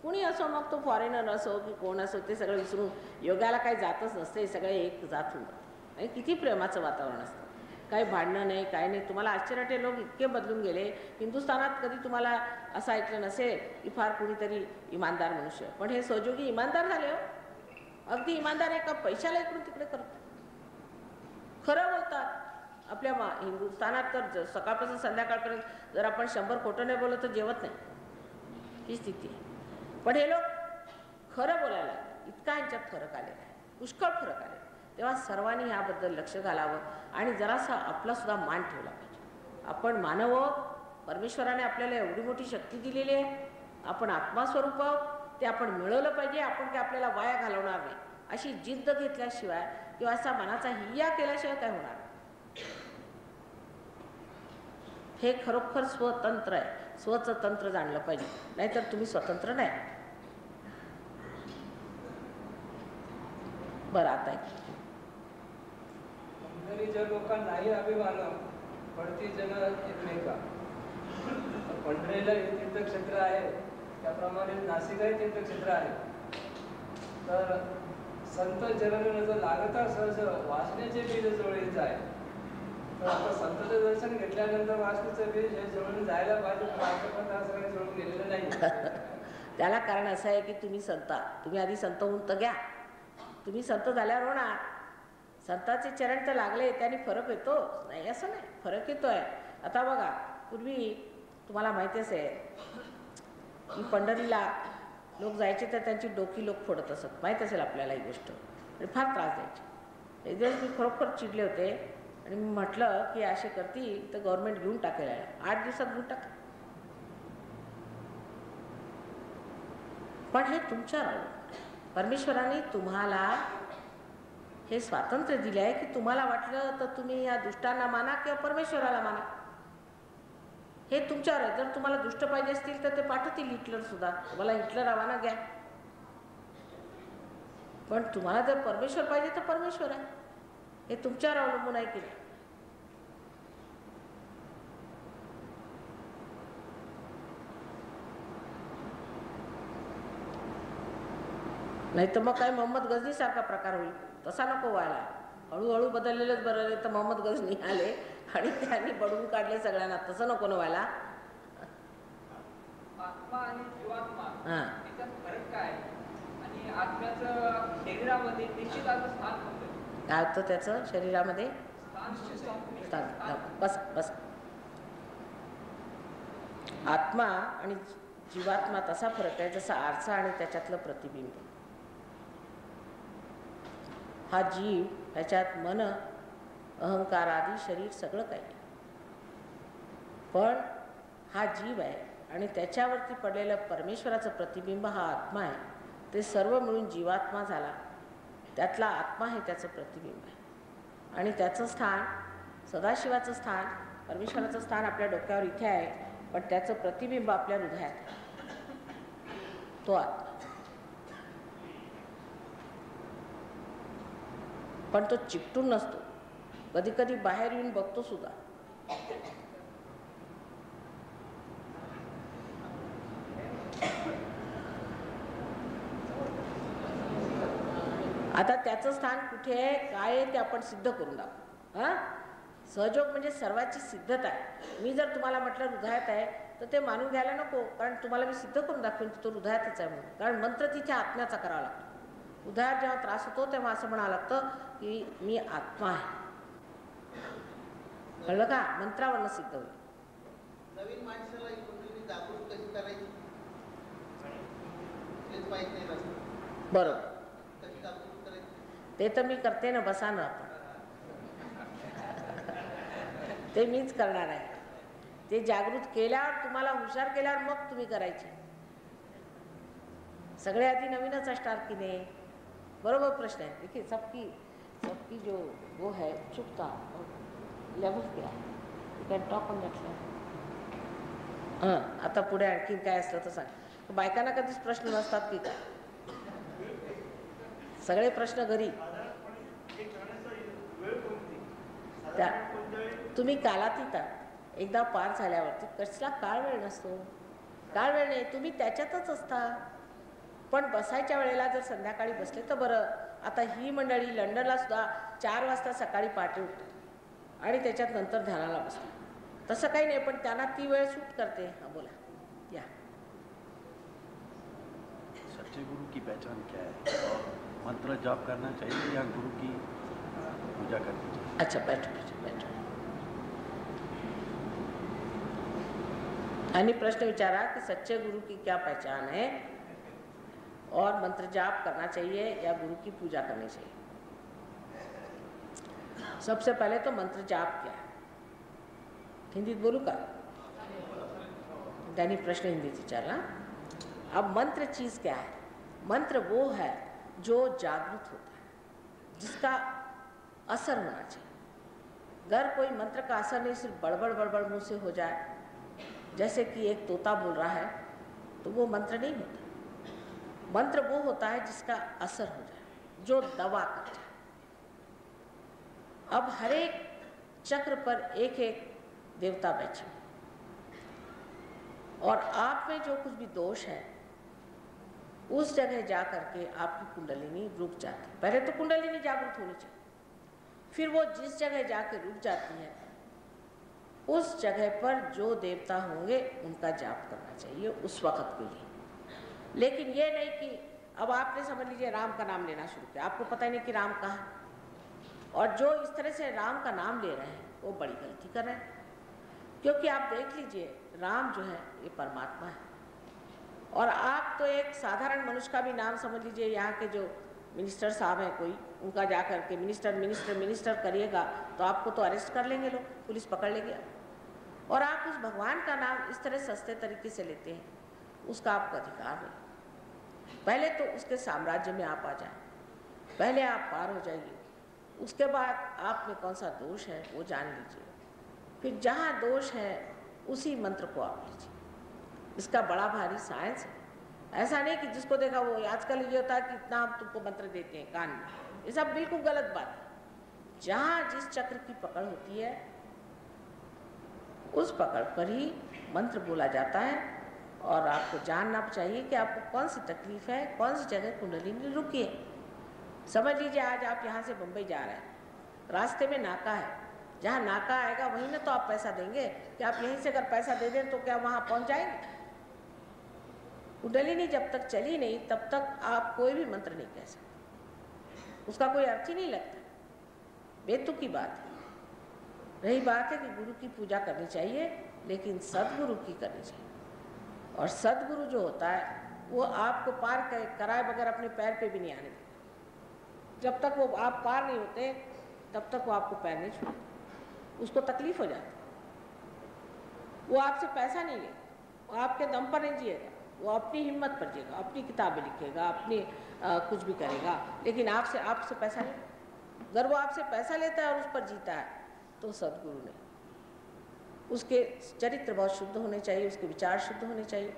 कुणी असो, मग तो फॉरेनर असो की कोण असो, ते सगळं विसरून योगाला काही जातच नसते. सगळे एक जात होऊन जातात. आणि किती प्रेमाचं वातावरण असतं, काही भांडणं नाही, काही नाही. तुम्हाला आश्चर्य वाटेल, लोक इतके बदलून गेले. हिंदुस्थानात कधी तुम्हाला असं ऐकलं नसेल की फार कुणीतरी इमानदार मनुष्य, पण हे सहयोगी इमानदार झाले हो. अगदी इमानदार आहे. का पैशाला इकडून तिकडे करतो, खरं बोलतात. आपल्या हिंदुस्थानात तर सकाळपासून संध्याकाळपर्यंत जर आपण 100 खोटं नाही बोललं तर जेवत नाही, ही स्थिती आहे. पण हे लोक खरं बोलायला इतका यांच्यात फरक आलेला आहे, पुष्कळ फरक आलेला. तेव्हा सर्वांनी ह्याबद्दल लक्ष घालावं आणि जरासा आपलासुद्धा मान ठेवला पाहिजे. आपण मानव आहोत, परमेश्वराने आपल्याला एवढी मोठी शक्ती दिलेली आहे. आपण आत्मास्वरूप आहोत, ते आपण मिळवलं पाहिजे. आपण काय आपल्याला वाया घालवणार नाही अशी जिद्द घेतल्याशिवाय किंवा असा मनाचा हिय्या केल्याशिवाय काय होणार. हे खरोखर स्वतंत्र आहे. स्वचं तंत्र जाणलं पाहिजे, नाहीतर तुम्ही स्वतंत्र नाही. बरं, आता पंढरीच्या लोकांनाही अभिमानं पडती जन एकमेका. पंढरीला हे तीर्थक्षेत्र आहे, त्याप्रमाणे नाशिकही तीर्थक्षेत्र आहे. तर संत जनन लागता सहज वासनेचे बीज जवळीच आहे. तर आपण संतांचं दर्शन घेतल्यानंतर वासनेचं बीज हे जवळून जायला पाहिजे, पण आतापर्यंत हा सगळं जवळून गेलेलं नाही. त्याला कारण असं आहे की तुम्ही आधी संत होऊन तर घ्या. तुम्ही संत झाल्यावर होणार. संतांचे चरण तर लागले त्याने फरक येतो नाही असं नाही, फरक येतोय. आता बघा, पूर्वी तुम्हाला माहिती असेल की पंढरीला लोक जायचे तर त्यांची डोकी लोक फोडत असत. माहीत असेल आपल्याला ही गोष्ट. आणि फार त्रास द्यायचे. एक दिवस मी खरोखर चिडले होते आणि मी म्हटलं की असे करतील तर गव्हर्नमेंट घेऊन टाकेल, 8 दिवसात घेऊन टाकेल. पण हे तुमच्यावर अवलंबून. परमेश्वराने तुम्हाला हे स्वातंत्र्य दिले आहे की तुम्हाला वाटलं तर तुम्ही या दुष्टांना माना किंवा परमेश्वराला माना. हे तुमच्यावर आहे. जर तुम्हाला दुष्ट पाहिजे असतील तर ते पाठवतील हिटलर सुद्धा, तुम्हाला हिटलर हवा ना घ्या. पण तुम्हाला जर परमेश्वर पाहिजे तर परमेश्वर आहे. हे तुमच्यावर अवलंबून आहे की नाही. नाही तर मग काय मोहम्मद गझनी सारखा प्रकार होईल. तसा नको व्हायला. हळूहळू बदललेलंच बरं. नाही तर मोहम्मद गझनी आले आणि त्यांनी बडवून काढले सगळ्यांना. तसं नको ना व्हायला. आत्मा आणि जीवात्मा हां, याच्यात फरक काय? आणि आत्म्याचं शरीरामध्ये निश्चित असं स्थान होतं. काय होतं त्याचं शरीरामध्ये स्थान बस बस. आत्मा आणि जीवात्मा तसा फरक आहे जसा आरसा आणि त्याच्यातलं प्रतिबिंब. हा जीव, ह्याच्यात मन, अहंकार आदी शरीर सगळं काही. पण हा जीव आहे आणि त्याच्यावरती पडलेलं परमेश्वराचं प्रतिबिंब हा आत्मा आहे. ते सर्व मिळून जीवात्मा झाला. त्यातला आत्मा हे त्याचं प्रतिबिंब आहे. आणि त्याचं स्थान, सदाशिवाचं स्थान, परमेश्वराचं स्थान आपल्या डोक्यावर इथे आहे. पण त्याचं प्रतिबिंब आपल्या हृदयात आहे. तो आत्मा. पण तो चिकटून नसतो. कधी कधी बाहेर येऊन बघतो सुद्धा. आता त्याचं स्थान कुठे आहे, काय आहे ते आपण सिद्ध करून दाखवू. हां, सहयोग म्हणजे सर्वाची सिद्धता आहे. मी जर तुम्हाला म्हटलं हृदयात आहे तर ते मानून घ्यायला नको, कारण तुम्हाला मी सिद्ध करून दाखवेन की तो हृदयातच आहे म्हणून. कारण मंत्र तिथे आत्म्याचा करावा लागतो. हृदयात जेव्हा त्रास होतो तेव्हा असं म्हणावं लागतं की मी आत्मा आहे. कळलं का? मंत्रावरनं सिद्ध होईल. नवीन माणसाला ही कुंडलिनी जागृत कशी करायची हेच माहित नाही रस्ता. बरोबर. कशी जागृत करायची ते तर मी करते ना. बसा ना आपण. ते मीच करणार आहे. ते जागृत केल्यावर, तुम्हाला हुशार केल्यावर मग तुम्ही करायचे. सगळे आधी नवीनच असणार की नाही. बरोबर प्रश्न आहे. देखिए सबकी जो वो है चुकता और लेवल क्या है. You can talk on that level. हां, आता पुढे आणखीन काय असलं तर सांग. बायकांना कधीच प्रश्न नसतात की काय. सगळे प्रश्न घरी. त्या तुम्ही कालातीत आहात. एकदा पार झाल्यावरती कसला काळ वेळ नसतो. काळ वेळ नाही, तुम्ही त्याच्यातच असता. पण बसायच्या वेळेला जर संध्याकाळी बसले तर बरं. आता ही मंडळी लंडनला सुद्धा 4 वाजता सकाळी पहाटे उठतात आणि त्याच्यात नंतर ध्यानाला बसतात. तसं काही नाही, पण त्यांना ती वेळ सूट करते. हां, बोला. या. सच्चे गुरु की पहचान क्या है और मंत्र जाप करना चाहिए या गुरु की पूजा करनी चाहिए? अच्छा, बैठो बैठो बैठो. आणि प्रश्न विचारा कि सच्चे गुरु की क्या पहचान है और मंत्र जाप करना चाहिए या गुरु की पूजा करनी चाहिए. सबसे पहले तो मंत्र जाप क्या है. हिंदीत बोलू का? त्यांनी प्रश्न हिंदीत विचारला. अब मंत्र चीज क्या है. मंत्र वो है जो जागृत होता है, जिसका असर होना चाहिए. अगर कोई मंत्र का असर नहीं, सिर्फ बड़बड़ बड़बड़ मुंह से हो जाए, जैसे कि एक तोता बोल रहा है, तो वो मंत्र नहीं होता. मंत्र वो होता है जिसका असर हो जाए, जो दवा कर जाए. अब हर एक चक्र पर एक एक देवता बैठे और आप में जो कुछ भी दोष है उस जगह जा करके आपकी कुंडलिनी रुक जाती है. पहले तो कुंडलिनी जागृत होनी चाहिए. फिर वो जिस जगह जाके रुक जाती है उस जगह पर जो देवता होंगे उनका जाप करना चाहिए उस वक्त के लिए. लेकिन ये नहीं कि अब आपने समझ लीजिए राम का नाम लेना शुरू किया, आपको पता ही नहीं कि राम कहाँ है. और जो इस तरह से राम का नाम ले रहे हैं वो बड़ी गलती कर रहे हैं. क्योंकि आप देख लीजिए राम जो है ये परमात्मा है और आप तो एक साधारण मनुष्य का भी नाम समझ लीजिए. यहाँ के जो मिनिस्टर साहब हैं कोई, उनका जा करके मिनिस्टर मिनिस्टर मिनिस्टर करिएगा तो आपको तो अरेस्ट कर लेंगे लोग, पुलिस पकड़ लेगी। और आप उस भगवान का नाम इस तरह सस्ते तरीके से लेते हैं, उसका आपको अधिकार नहीं। पहले तो उसके साम्राज्य में आप आ जाए, पहले आप पार हो जाइए, उसके बाद आप में कौन सा दोष है वो जान लीजिए, फिर जहाँ दोष है उसी मंत्र को आप लीजिए। इसका बड़ा भारी साइंस है। ऐसा नहीं कि जिसको देखा वो, आजकल ये होता है कि इतना हम तुमको मंत्र देते हैं कान में, ये सब बिल्कुल गलत बात है। जहाँ जिस चक्र की पकड़ होती है उस पकड़ पर ही मंत्र बोला जाता है। और आपको जानना चाहिए कि आपको कौन सी तकलीफ है, कौन सी जगह कुंडलिनी रुकी है। समझ लीजिए आज आप यहाँ से बम्बई जा रहे हैं, रास्ते में नाका है, जहाँ नाका आएगा वहीं ना तो आप पैसा देंगे कि आप यहीं से अगर पैसा दे दें तो क्या वहाँ पहुँच जाएंगे? कुंडलिनी जब तक चली नहीं तब तक आप कोई भी मंत्र नहीं कह सकते, उसका कोई अर्थ ही नहीं लगता, बेतुकी बात है। रही बात है कि गुरु की पूजा करनी चाहिए, लेकिन सदगुरु की करनी चाहिए। और सदगुरु जो होता है वो आपको पार कराए बगैर अपने पैर पे भी नहीं आने देता। जब तक वो आप पार नहीं होते तब तक वो आपको पैर नहीं छूते, उसको तकलीफ हो जाती। वो आपसे पैसा नहीं लेगा, वो आपके दम पर नहीं जिएगा, वो अपनी हिम्मत पर जिएगा, अपनी किताबें लिखेगा, अपनी कुछ भी करेगा, लेकिन आपसे पैसा नहीं। अगर वो आपसे पैसा लेता है और उस पर जीता है तो सदगुरु नहीं। उसके चरित्र बहुत शुद्ध होने चाहिए, उसके विचार शुद्ध होने चाहिए।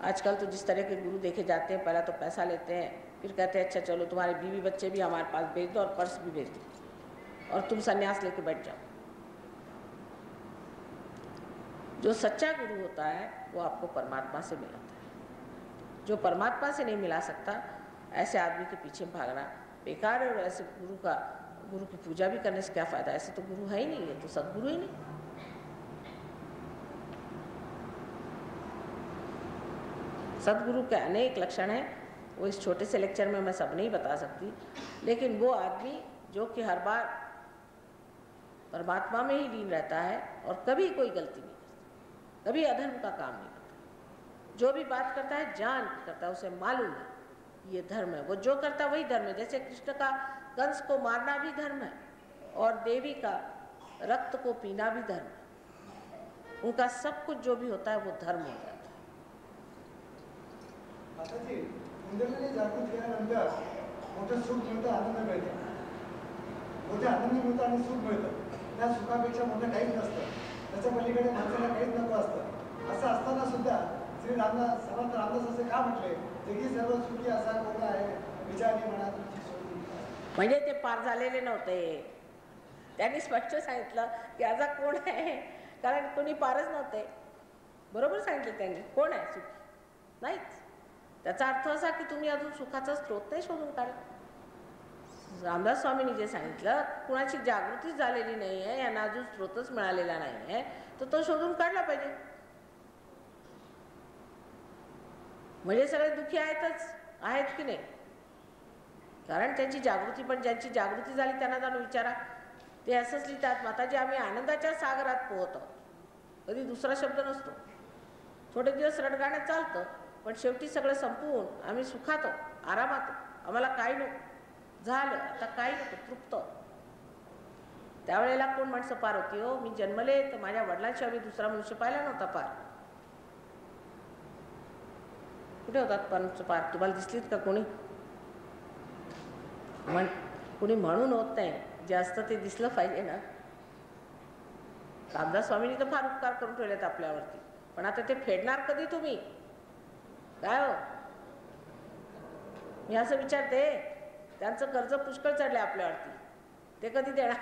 आजकल तो जिस तरह के गुरु देखे जाते हैं, पहला तो पैसा लेते हैं, फिर कहते हैं अच्छा चलो तुम्हारे बीवी बच्चे भी हमारे पास भेज दो और पर्स भी भेज दो और तुम संन्यास लेके बैठ जाओ। जो सच्चा गुरु होता है वो आपको परमात्मा से मिलाता है। जो परमात्मा से नहीं मिला सकता, ऐसे आदमी के पीछे भागना बेकार है। और ऐसे गुरु की पूजा भी करने से क्या फ़ायदा? ऐसे तो गुरु है ही नहीं, है तो सदगुरु ही नहीं। सदगुरु के अनेक लक्षण हैं, वो इस छोटे से लेक्चर में मैं सब नहीं बता सकती, लेकिन वो आदमी जो कि हर बार परमात्मा में ही लीन रहता है और कभी कोई गलती नहीं करता, कभी अधर्म का काम नहीं करता। जो भी बात करता है जान करता है, उसे मालूम है ये धर्म है, वो जो करता है वही धर्म है। जैसे कृष्ण का कंस को मारना भी धर्म है और देवी का रक्त को पीना भी धर्म है। उनका सब कुछ जो भी होता है वो धर्म हो जाता है। माताजी, कुंडलिनी जागृत केल्यानंतर मोठं सुख मिळतं, आनंद मिळतो, मोठे आनंद मिळतो आणि सुख मिळतं। त्या सुखापेक्षा मोठं काहीच नसतं, त्याच्या पलीकडे माणसाला काहीच नको असतं। असं असताना सुद्धा श्री रामदास समर्थ रामदास असे का म्हटले, जगी सर्व सुखी असा कोण आहे, विचारली म्हणा तुमची सोयी। म्हणजे ते पार झालेले नव्हते, त्यांनी स्पष्ट सांगितलं की असा कोण आहे, कारण कोणी पारच नव्हते। बरोबर सांगितलं त्यांनी, कोण आहे सुखी? नाहीच। त्याचा अर्थ असा की तुम्ही अजून सुखाचा स्रोत नाही शोधून काढला। रामदास स्वामींनी जे सांगितलं, कुणाची जागृती झालेली नाही आहे, यांना अजून स्रोतच मिळालेला नाही आहे, तर तो शोधून काढला पाहिजे। म्हणजे सगळे दुःखी आहेत की नाही? कारण त्यांची जागृती, पण ज्यांची जागृती झाली त्यांना जाऊन विचारा, ते असंच लिहितात, माताजी आम्ही आनंदाच्या सागरात पोहत आहोत। कधी दुसरा शब्द नसतो। थोडे दिवस रडगाणं चालतं, पण शेवटी सगळं संपवून आम्ही सुखात आहोत, आरामात आहोत, आम्हाला काही नको झालं, आता काही नको, तृप्त। त्यावेळेला कोण माणसं पार होती हो? मी जन्मले तर माझ्या वडिलांशिवाय मी दुसरा मनुष्य पाहिला नव्हता पार। कुठे होतात माणसं पार? तुम्हाला दिसलीत का कोणी? कोणी म्हणून होत नाही, जे असतं ते दिसलं पाहिजे ना। रामदास स्वामींनी तर फार उपकार करून ठेवलेत आपल्यावरती, पण आता ते फेडणार कधी तुम्ही? काय हो, मी असं विचारते, त्यांचं कर्ज पुष्कळ चढले आपल्यावरती, ते कधी देणार?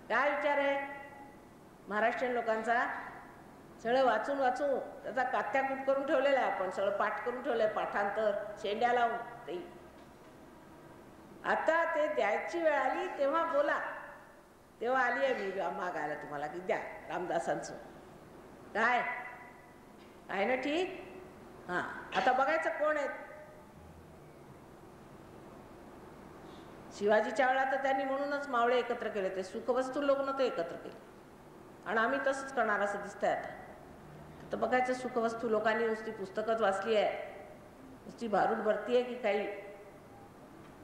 काय विचार आहे महाराष्ट्रीयन लोकांचा? सगळं वाचून वाचून त्याचा कात्याकूट करून ठेवलेला आहे आपण, सगळं पाठ करून ठेवलंय, पाठांतर शेंड्या लावून ते। आता ते द्यायची वेळ आली तेव्हा बोला, तेव्हा आली आहे मी मागायला तुम्हाला की द्या रामदासांचं। काय आहे ना? ठीक। हां, आता बघायचं कोण आहेत। शिवाजीच्या वेळा तर त्यांनी म्हणूनच मावळे एकत्र केले, ते सुखवस्तू लोक नव्हते एकत्र केले, आणि आम्ही तसंच करणार असं दिसतंय आता। तर बघायचं सुखवस्तू लोकांनी नुसती पुस्तकच वाचली आहे, नुसती भारूड भरती आहे की काही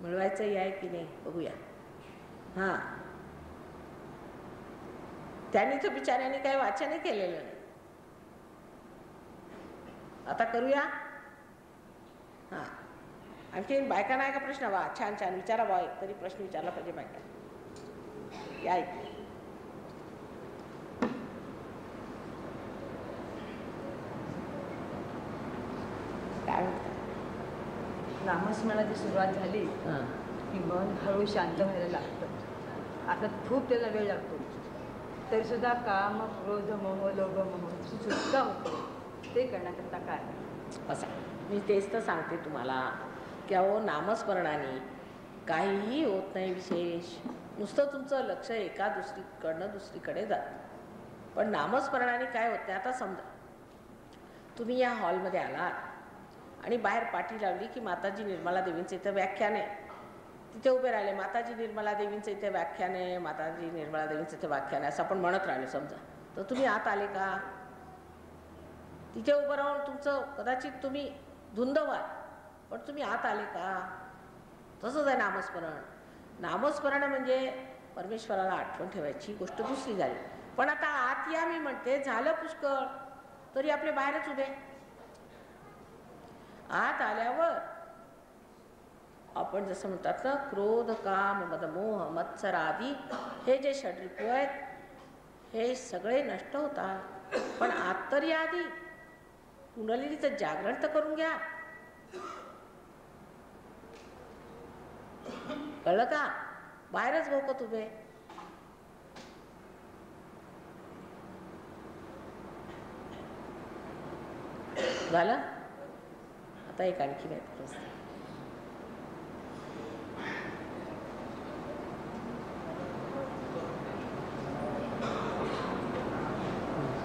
मिळवायचंही आहे की नाही बघूया. हां, त्यांनी तर बिचाऱ्यांनी काही वाचनही केलेलं नाही. आता करूया. हां, आणखी बायकांना आहे का प्रश्न? वा, छान छान विचारा बा. तरी प्रश्न विचारला पाहिजे बायका. या इथे. काय म्हणतात? नामस्मरणाची सुरुवात झाली हां, की मन हळू शांत व्हायला लागतं. आता खूप त्याला वेळ लागतो, तरीसुद्धा काम, क्रोध, मोह, लोभ, मोह सुटका होतो. ते करण्याकरता काय? असं मी तेच तर सांगते तुम्हाला की अहो नामस्मरणाने काहीही होत नाही विशेष. नुसतं तुमचं लक्ष एका दुसरीकडनं दुसरीकडे जातं. पण नामस्मरणाने काय होत नाही. आता समजा तुम्ही या हॉलमध्ये आलात आणि बाहेर पाठी लावली की माताजी निर्मला देवींचं इथं व्याख्यान आहे. तिथे उभे राहिले, माताजी निर्मला देवींचं इथे व्याख्यान आहे, माताजी निर्मला देवींचं इथे व्याख्यान आहे असं आपण म्हणत राहिलो समजा. तर तुम्ही आत आले का? तिथे उभं राहून तुमचं कदाचित तुम्ही धुंद व्हाल, पण तुम्ही आत आले का? तसंच आहे नामस्मरण. नामस्मरण म्हणजे परमेश्वराला आठवण ठेवायची गोष्ट दुसरी झाली. पण आता आत या मी म्हणते, झालं पुष्कळ तरी आपले बाहेरच उभे. आत आल्यावर आपण जसं म्हणतात ना, क्रोध, काम, मद, मोह, मत्सर आदी हे जे षड्रिपू आहेत हे सगळे नष्ट होतात. पण आत तर या आधी कुंडलिनीचं जागरण तर करून घ्या. कळलं का? बाहेरच भोकत उभे. झालं? आता एक आणखी नाही प्रश्न.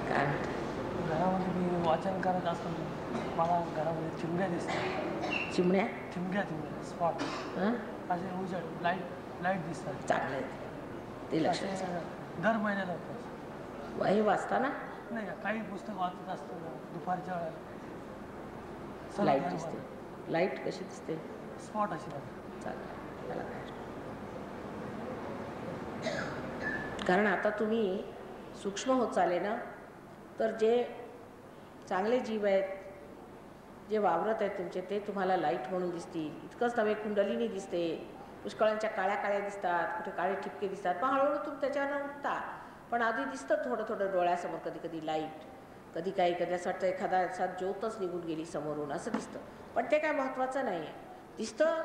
काय म्हणते? घरामध्ये मी वाचन करत असताना मला घरामध्ये चिमण्या दिसतात. चिमण्या? चिमण्या स्पॉट हं? असे उजड लाईट दिसतात. चांगलं आहे ते लक्षात. असे दर महिन्याला होतं. वही वाचताना नाही का, काही पुस्तक वाचत असताना दुपारच्या वेळेला लाईट दिसते. लाईट कशी दिसते? स्पॉट अशी बघा. चालेल, त्याला काय. कारण आता तुम्ही सूक्ष्म होत चाले ना, तर जे चांगले जीव आहेत, जे वावरत आहेत तुमचे, ते तुम्हाला लाईट म्हणून दिसतील. इतकंच नव्हे, कुंडलिनी दिसते, पुष्कळांच्या काळ्या काळ्या दिसतात, कुठे काळे ठिपके दिसतात. पण हळूहळू तुम्ही त्याच्यावर उठता. पण आधी दिसतं थोडं थोडं डोळ्यासमोर, कधी कधी लाईट, कधी काही, कधी असं वाटतं एखादा असा ज्योतच निघून गेली समोरून असं दिसतं. पण ते काय महत्त्वाचं नाही आहे. दिसतं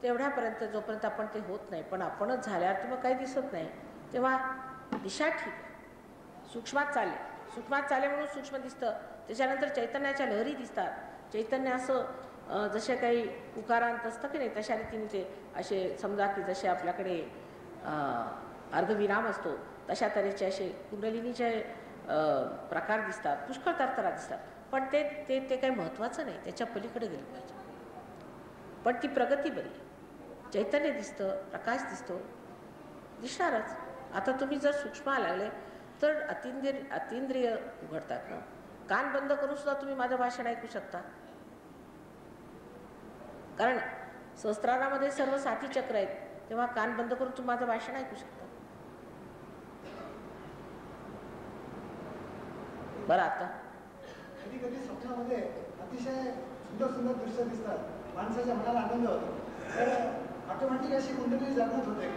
तेवढ्यापर्यंत, जोपर्यंत आपण ते होत नाही. पण आपणच झाल्यावर तेव्हा काही दिसत नाही, तेव्हा दिशा ठीक आहे. सूक्ष्मात चाले म्हणून सूक्ष्म दिसतं. त्याच्यानंतर चैतन्याच्या लहरी दिसतात. चैतन्य असं जसे काही उकारांत असतं की नाही, तशा रीतीने ते असे समजा की जसे आपल्याकडे अर्धविराम असतो तशा तऱ्हेचे असे कुंडलिनीचे प्रकार दिसतात, पुष्कळ तरतरा दिसतात. पण ते ते ते काही महत्त्वाचं नाही, त्याच्या पलीकडे गेलं पाहिजे. पण ती प्रगती बरी. चैतन्य दिसतं, प्रकाश दिसतो, दिसणारच. आता तुम्ही जर सूक्ष्म लागले तर अतिंद्रिय उघडतात ना. कान बंद करून सुद्धा तुम्ही माझं भाषण ऐकू शकता. कारण सहस्त्रारामध्ये सर्व साथी चक्र आहेत, तेव्हा कान बंद करून तुम्ही माझं भाषण ऐकू शकता. बरं, आता कधी कधी स्वप्नामध्ये अतिशय सुंदर सुंदर दृश्य दिसतात, माणसाच्या मनाला आनंद होतो. तर ऑटोमॅटिक अशी कुंडली जागृत होते.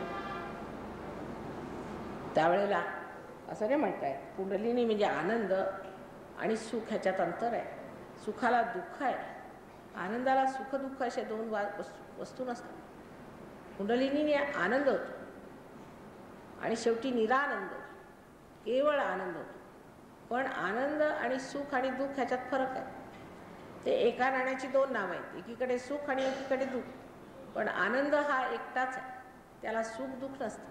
त्यावेळेला असं नाही म्हणताय, कुंडलिनी म्हणजे आनंद आणि सुख ह्याच्यात अंतर आहे. सुखाला दुःख आहे, आनंदाला सुख दुःख असे दोन वस्तू नसतात. कुंडलिनीने आनंद होतो आणि शेवटी निरानंद, केवळ आनंद होतो. पण आनंद आणि सुख आणि दुःख ह्याच्यात फरक आहे. ते एका नाण्याची दोन नावं आहेत, एकीकडे सुख आणि एकीकडे दुःख. पण आनंद हा एकटाच आहे, त्याला सुख दुःख नसतं.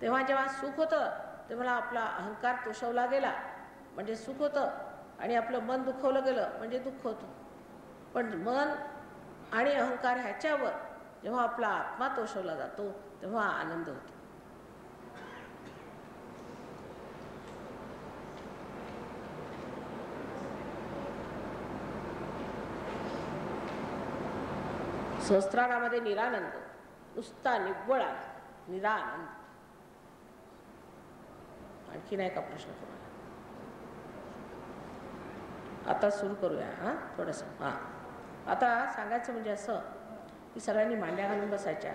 तेव्हा जेव्हा सुख होतं तेव्हा आपला अहंकार तोषवला गेला म्हणजे सुख होतं, आणि आपलं मन दुखवलं गेलं म्हणजे दुःख होतं. पण मन आणि अहंकार ह्याच्यावर जेव्हा आपला आत्मा तोषवला जातो तेव्हा आनंद होतो. सहस्त्रारामध्ये निरानंद, नुसता निव्वळ आनंद, निरानंद. आणखी नाही का प्रश्न तुम्हाला? आता सुरू करूया. हां थोडंसं. हां आता सांगायचं म्हणजे असं की सगळ्यांनी मांड्या घालून बसायच्या.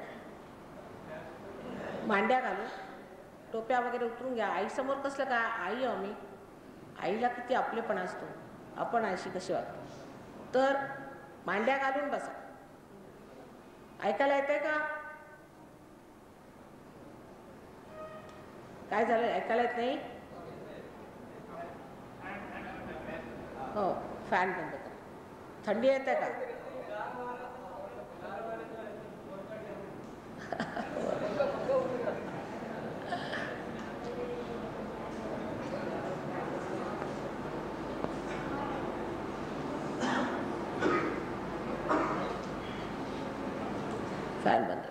मांड्या घालून टोप्या वगैरे उतरून घ्या. आईसमोर कसलं काय, आई आम्ही, आईला किती आपलेपणा असतो, आपण आईशी कशी वागतो. तर मांड्या घालून बसा. ऐकायला येतंय का? काय झालं, ऐकायला येत नाही? हो, फॅन बंद करा. थंडी येते का? फॅन बंद.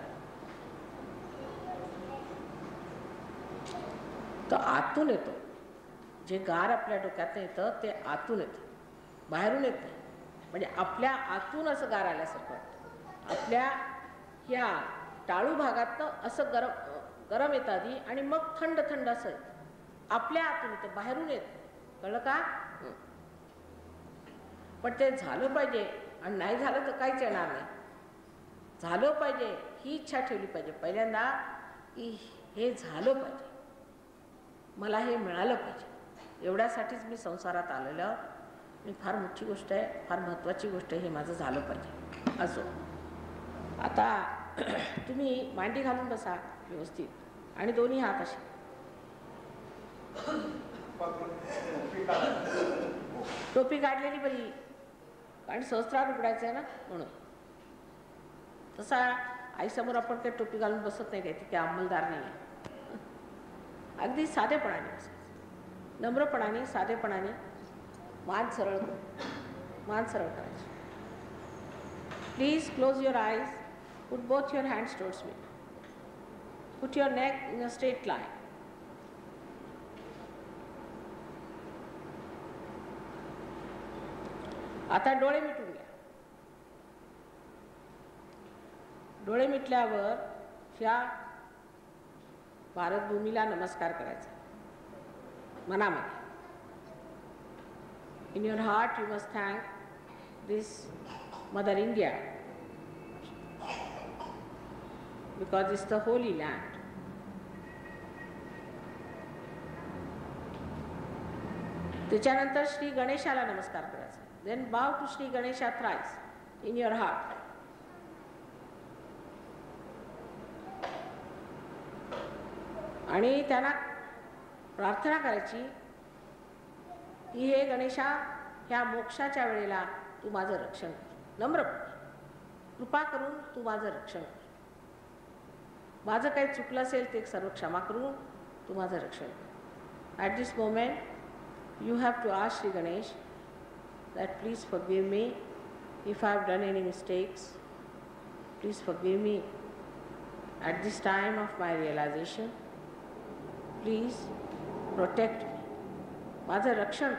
तो आतून येतो. जे गार आपल्या डोक्यात येतं ते आतून येतं, बाहेरून येत नाही. म्हणजे आपल्या आतून असं गार आल्यासारखं वाटतं. आपल्या ह्या टाळू भागातनं असं गरम येतं आधी आणि मग थंड थंड असं येतं. आपल्या आतून येतं, बाहेरून येत नाही. कळलं का? पण ते झालं पाहिजे. आणि नाही झालं तर काहीच येणार नाही. झालं पाहिजे ही इच्छा ठेवली पाहिजे पहिल्यांदा, की हे झालं पाहिजे, मला हे मिळालं पाहिजे. एवढ्यासाठीच मी संसारात आलेलं. मी फार मोठी गोष्ट आहे, फार महत्त्वाची गोष्ट आहे, हे माझं झालं पाहिजे. असो, आता तुम्ही मांडी घालून बसा व्यवस्थित आणि दोन्ही हात असे. टोपी काढलेली बरी, कारण सहस्त्रार उघडायचं आहे ना म्हणून. तसा आईसमोर आपण काही टोपी घालून बसत नाही, काही ती काही अंमलदार नाही आहे. अगदी साधेपणाने बसायचं, नम्रपणाने, साधेपणाने. मान सरळ करायची. Please close your eyes, put both your hands towards me, put your neck in a straight line. आता डोळे मिटून घ्या. डोळे मिटल्यावर ह्या भारतभूमीला नमस्कार करायचा मनामध्ये. In your heart you must thank this Mother India because it's the holy land. त्याच्यानंतर श्री गणेशाला नमस्कार करायचा. Then bow to Shri Ganesha thrice in your heart. आणि त्यांना प्रार्थना करायची की हे गणेशा, ह्या मोक्षाच्या वेळेला तू माझं रक्षण कर. नम्रपणे कृपा करून तू माझं रक्षण कर. माझं काही चुकलं असेल ते सर्व क्षमा करून तू माझं रक्षण कर. At this moment you have to ask Shri Ganesh that please forgive me if I have done any mistakes. Please forgive me at this time of my realization. Please protect me. माझं रक्षण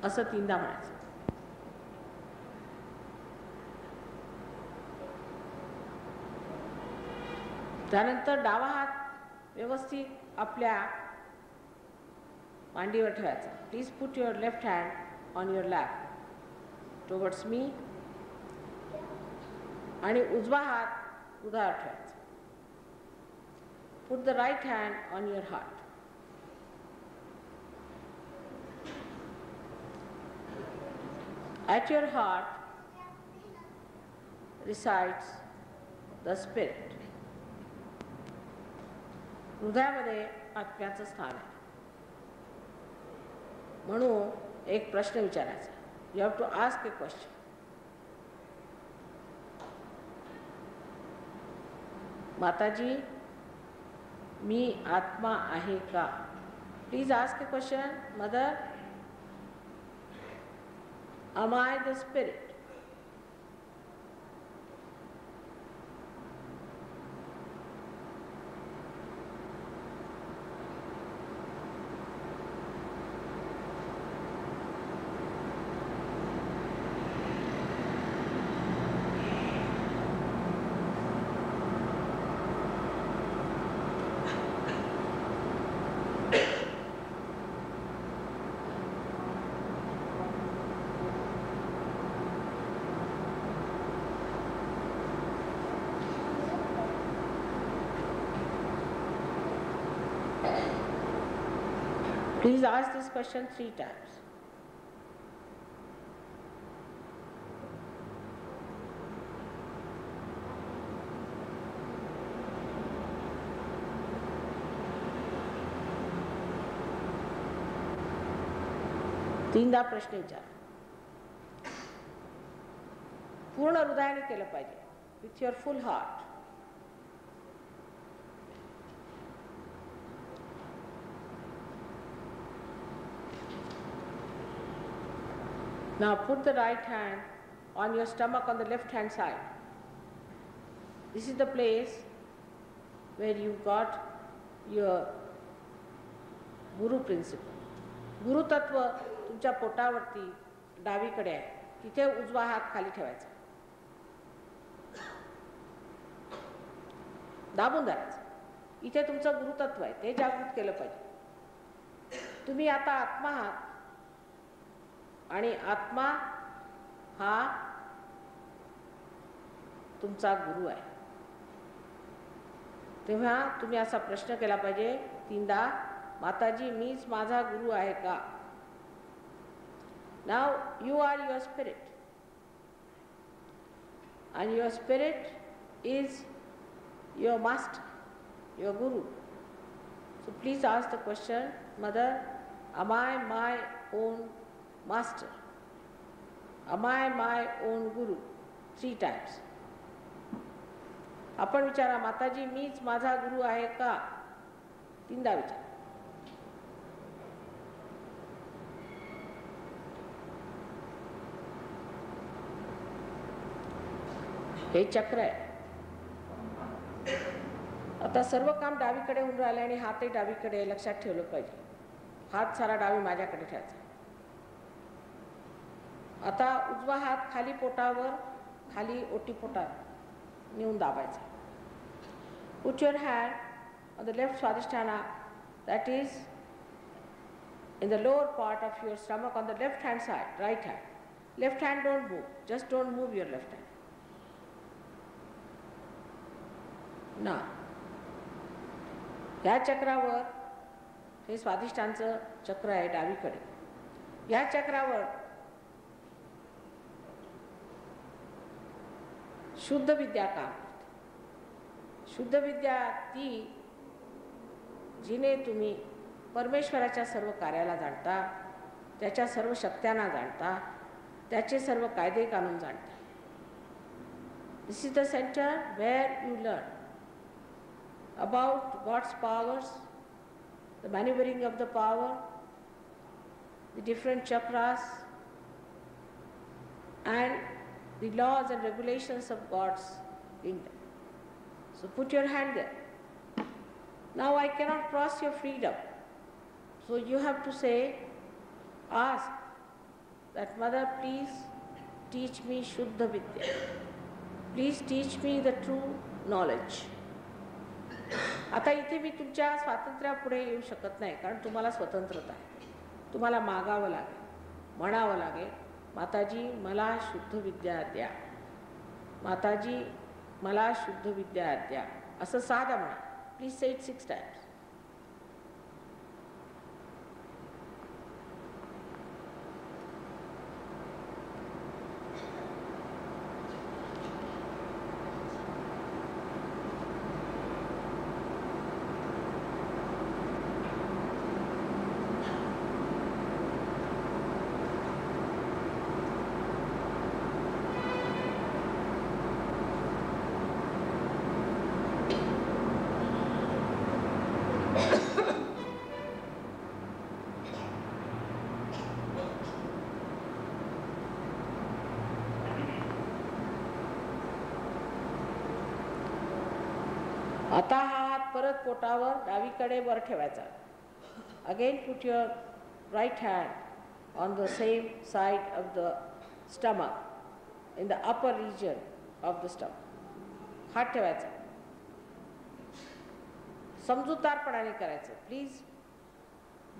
असं 3दा म्हणायचं. त्यानंतर डावा हात व्यवस्थित आपल्या मांडीवर ठेवायचा. Please put your left hand on your lap towards me, आणि उजवा हात उधार ठेवायचा. Put the right hand on your heart. At your heart resides the spirit. हृदयामध्ये आत्म्याचं स्थान आहे. म्हणून एक प्रश्न विचारायचा. You have to ask a question. Mataji, मी आत्मा आहे का? Please ask a question. Mother, am I the spirit? Please ask this question 3 times. तीनदा प्रश्न विचार. पूर्ण हृदयाने केलं पाहिजे, with your full heart. Now put the right hand on your stomach on the left hand side. This is the place where you got your Guru principle. गुरु तत्व तुमच्या पोटावरती डावीकडे आहे, तिथे उजवा हात खाली ठेवायचा, दाबून धरायचं. इथे तुमचं गुरुतत्व आहे, ते जागृत केलं पाहिजे. तुम्ही आता आत्मा आहात आणि आत्मा हा तुमचा गुरु आहे. तेव्हा तुम्ही असा प्रश्न केला पाहिजे 3दा, माताजी मीच माझा गुरु आहे का? Now you are your spirit and your spirit is your master, your guru. So please ask the question, Mother, am I my own master? Am I my own guru? 3 times. आपण विचारा, माताजी मीच माझा गुरु आहे का? 3दा विचार. हे चक्र आहे. आता सर्व काम डावीकडे होऊन राहिले आणि हातही डावीकडे, लक्षात ठेवलं पाहिजे. हात सारा डावी माझ्याकडे ठेवायचा. आता उजवा हात खाली पोटावर, खाली ओटीपोटात नेऊन दाबायचा. Put your hand on the left swadhisthana, that is in the lower part of your stomach on the left hand side, right hand. Left hand don't move, just don't move your left hand. ना या चक्रावर, हे स्वाधिष्ठानचं चक्र आहे डावीकडे, या चक्रावर शुद्ध विद्या काम करते. शुद्ध विद्या ती जिने तुम्ही परमेश्वराच्या सर्व कार्याला जाणता, त्याच्या सर्व शक्त्यांना जाणता, त्याचे सर्व कायदे कानून जाणता. This is the center where you learn about God's powers, the maneuvering of the power, the different chakras, and the laws and regulations of God's kingdom. So put your hand there. Now I cannot cross your freedom. So you have to say, ask that, Mother, please teach me Shuddha Vidya. Please teach me the true knowledge. आता इथे मी तुमच्या स्वातंत्र्यापुढे येऊ शकत नाही, कारण तुम्हाला स्वतंत्रता आहे. तुम्हाला मागावं लागेल, म्हणावं लागेल, माताजी मला शुद्ध विद्या द्या, माताजी मला शुद्ध विद्या द्या, असं साधा म्हणा. Please say it 6 times. आता हा हात परत पोटावर डावीकडे वर ठेवायचा. Again put your right hand on the same side of the stomach, in the upper region of the stomach. हात ठेवायचा, समजूतदारपणाने करायचं. Please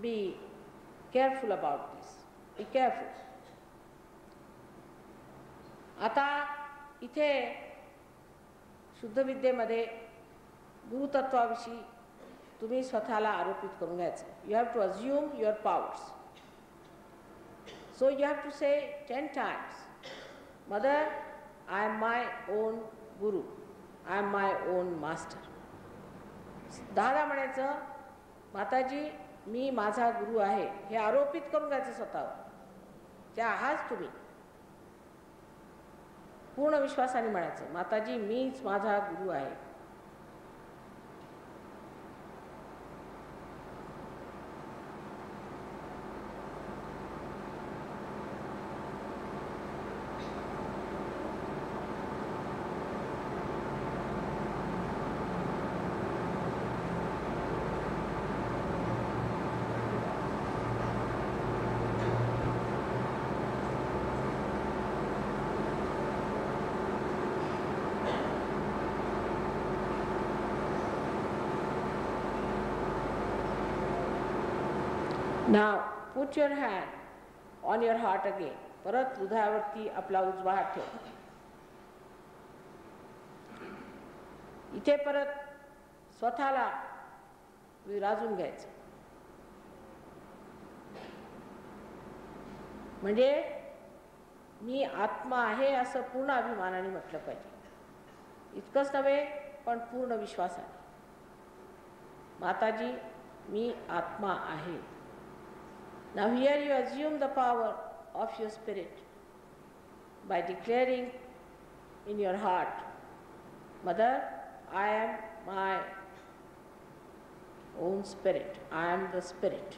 be careful about this, be careful. आता इथे शुद्ध विद्येमध्ये गुरुतत्वाविषयी तुम्ही स्वतःला आरोपित करून घ्यायचं. You have to assume your powers. So you have to say 10 times, mother, I am my own guru, I am my own master. 10 म्हणायचं, माताजी मी माझा गुरु आहे हे आरोपित करून घ्यायचं स्वतःवर. त्या आहात तुम्ही. पूर्ण विश्वासाने म्हणायचं, माताजी मीच माझा गुरु आहे. Now put your hand on your heart again. परत हृदयावरती आपला उजवा हात ठेव. इथे परत स्वतःला विराजून घ्यायचं. म्हणजे मी आत्मा आहे असं पूर्ण अभिमानाने म्हटलं पाहिजे. इतकंच नव्हे पण पूर्ण विश्वासाने. माताजी मी आत्मा आहे. Now here you assume the power of your spirit by declaring in your heart, Mother, I am my own spirit. I am the spirit.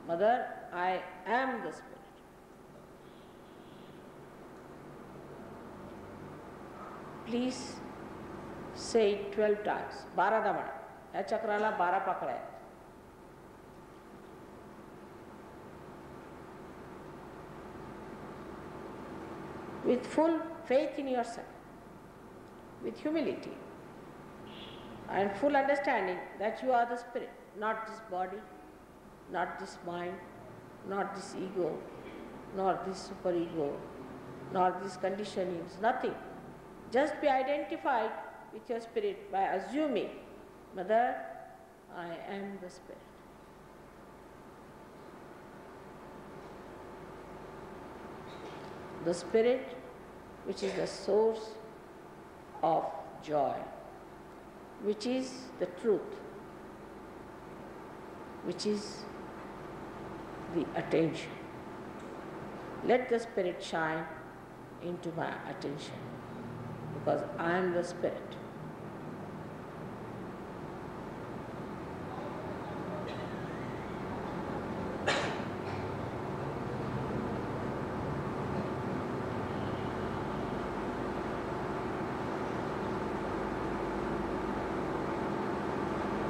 Mother, I am the spirit. Please say it 12 times. 12दा म्हणा. या चक्राला 12 पाकळ्या आहेत. With full faith in yourself, with humility and full understanding that you are the spirit, not this body, not this mind, not this ego, nor this superego, nor these conditionings, nothing. Just be identified with your spirit by assuming, Mother, I am the spirit. The spirit, which is the source of joy, which is the truth, which is the attention. Let the spirit shine into my attention, because I am the spirit.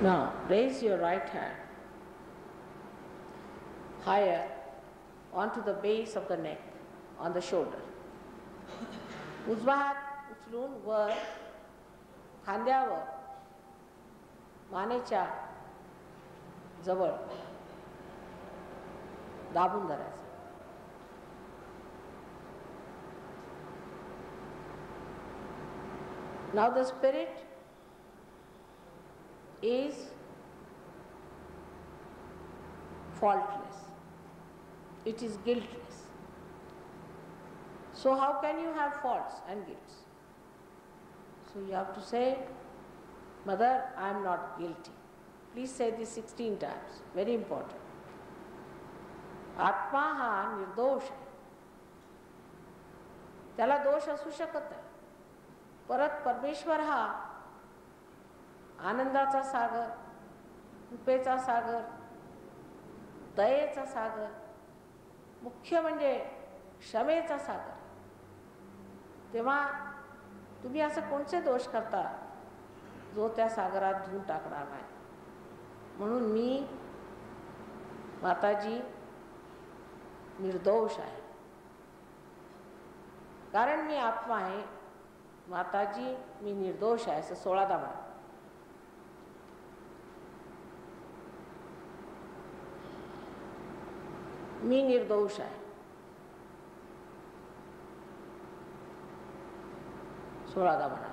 Now raise your right hand higher onto the base of the neck, on the shoulder. उजवा हात उचलून वर खांद्यावर मानेच्या जवळ दाबून धरायचं. Now the spirit is faultless. It is guiltless. So how can you have faults and guilts? So you have to say, Mother, I am not guilty. Please say this 16 times. Very important. आत्मा हा निर्दोष आहे. त्याला दोष असू शकत नाही. परत परमेश्वर हा आनंदाचा सागर, कृपेचा सागर, दयेचा सागर, मुख्य म्हणजे क्षमेचा सागर. तेव्हा तुम्ही असं कोणते दोष करता जो त्या सागरात धुवून टाकणार नाही. म्हणून मी माताजी निर्दोष आहे, कारण मी आत्मा आहे. माताजी मी निर्दोष आहे असं 16दा म्हणा. मी निर्दोष आहे. 16दा म्हणा.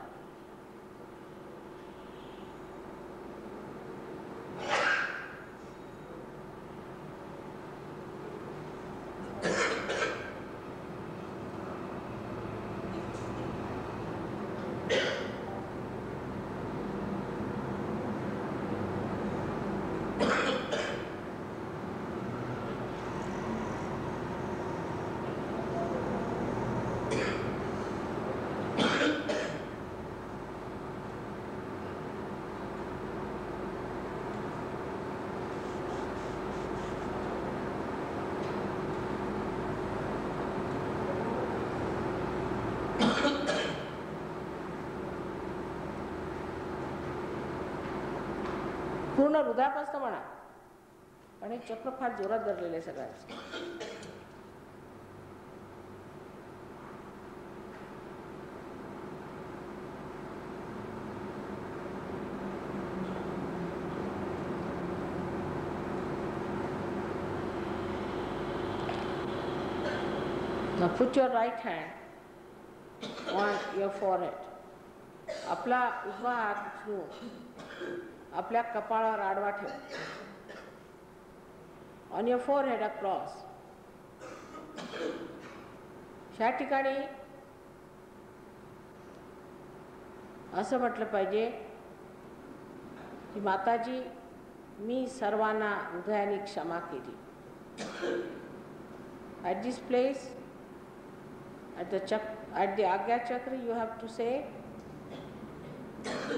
पूर्ण हृदयापासून म्हणा. आणि चक्र फार जोरात धरलेलं आहे सगळ्यांचं. Now put your right hand on your forehead. आपला उजवा हात उचलून आपल्या कपाळावर आडवा ठेव. On your forehead across. ह्या ठिकाणी असं म्हटलं पाहिजे की माताजी मी सर्वांना हृदयाने क्षमा केली. At this place, at the Agya Chakra, you have to say,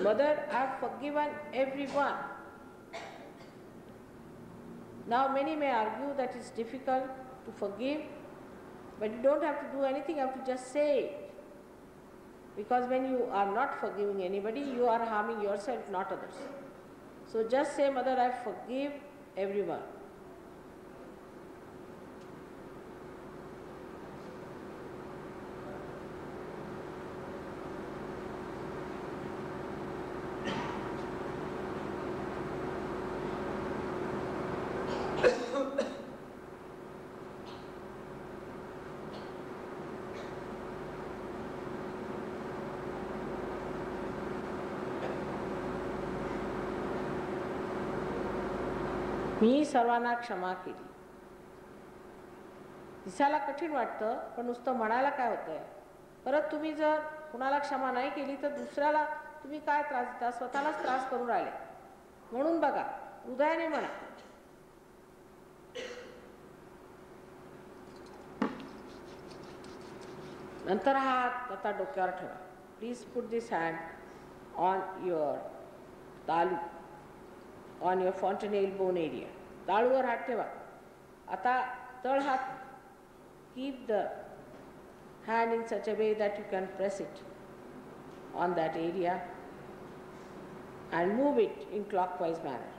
Mother, I have forgiven everyone. Now many may argue that it's difficult to forgive, but you don't have to do anything, you have to just say it. Because when you are not forgiving anybody, you are harming yourself, not others. So just say, Mother, I forgive everyone. मी सर्वांना क्षमा केली. दिसायला कठीण वाटतं, पण नुसतं म्हणायला काय होतंय. परत तुम्ही जर कुणाला क्षमा नाही केली तर दुसऱ्याला तुम्ही काय त्रास देता, स्वतःलाच त्रास करून राहिले. म्हणून बघा, हृदयाने म्हणा. नंतर हा हात आता डोक्यावर ठेवा. Please put this hand on your तालू, on your fontanelle bone area. ताळूवर हात ठेवा. आता तळ हात, keep the hand in such a way that you can press it on that area and move it in clockwise manner.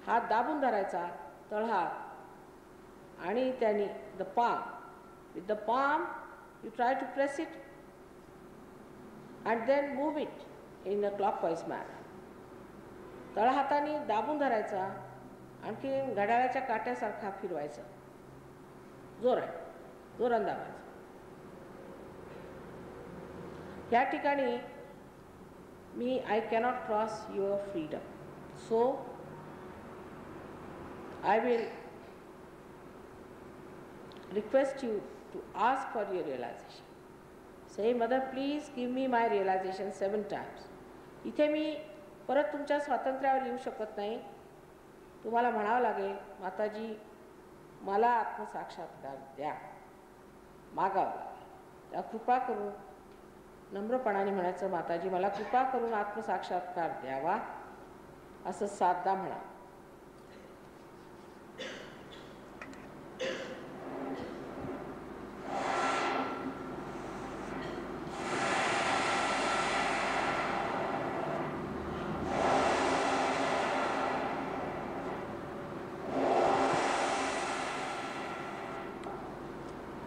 हात दाबून धरायचा तळ हात आणि त्याने the palm, with the palm you try to press it and then move it in a clockwise manner. तळ हाताने दाबून धरायचा, आणखी घड्याळाच्या काट्यासारखा फिरवायचा. जोरात दाबायचा. या ठिकाणी मी I cannot cross your freedom, so I will request you to ask for your realization. Say mother please give me my realization 7 times. इथे मी परत तुमच्या स्वातंत्र्यावर येऊ शकत नाही. तुम्हाला म्हणावं लागेल, माताजी मला आत्मसाक्षात्कार द्या, मागावं लागेल. त्या कृपा करून नम्रपणाने म्हणायचं, माताजी मला कृपा करून आत्मसाक्षात्कार द्यावा, असं 7दा म्हणा.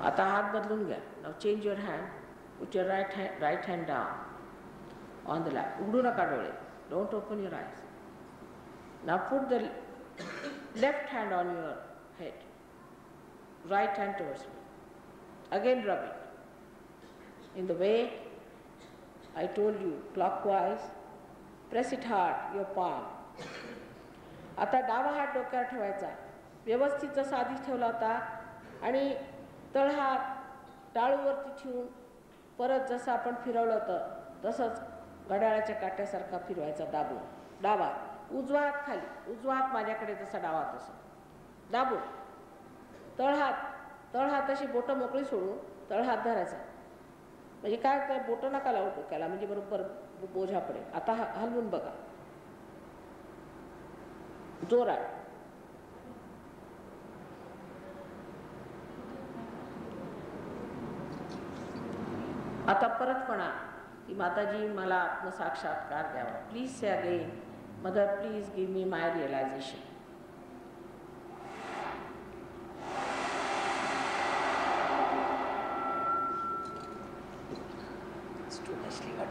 आता हात बदलून घ्या. Now change your hand. Put your right hand down on the lap. उघडू नका डोळे. Don't open your eyes. Now put the left hand on your head. Right hand towards me. Again rub it in the way I told you, clockwise. Press it hard, your palm. आता डावा हात डोक्यावर ठेवायचा, व्यवस्थित जसा आधी ठेवला होता, आणि तळ हात टाळूवरती ठेवून परत जसं आपण फिरवलं होतं तसंच घड्याळाच्या काट्यासारखा फिरवायचा दाबून. डावा उजवा हात खाली, उजवा हात माझ्याकडे जसा डावा तसं दाबून. तळ हात अशी बोटं मोकळी सोडून तळ हात धरायचा. म्हणजे काय तर बोटं नका लावू डोक्याला, म्हणजे बरोबर बोझा पडेल. आता हलवून बघा जोरात. आता परत म्हणा की माताजी मला आत्मसाक्षात्कार द्यावा. Please say again, Mother, please give me my realization. It's too nicely cut.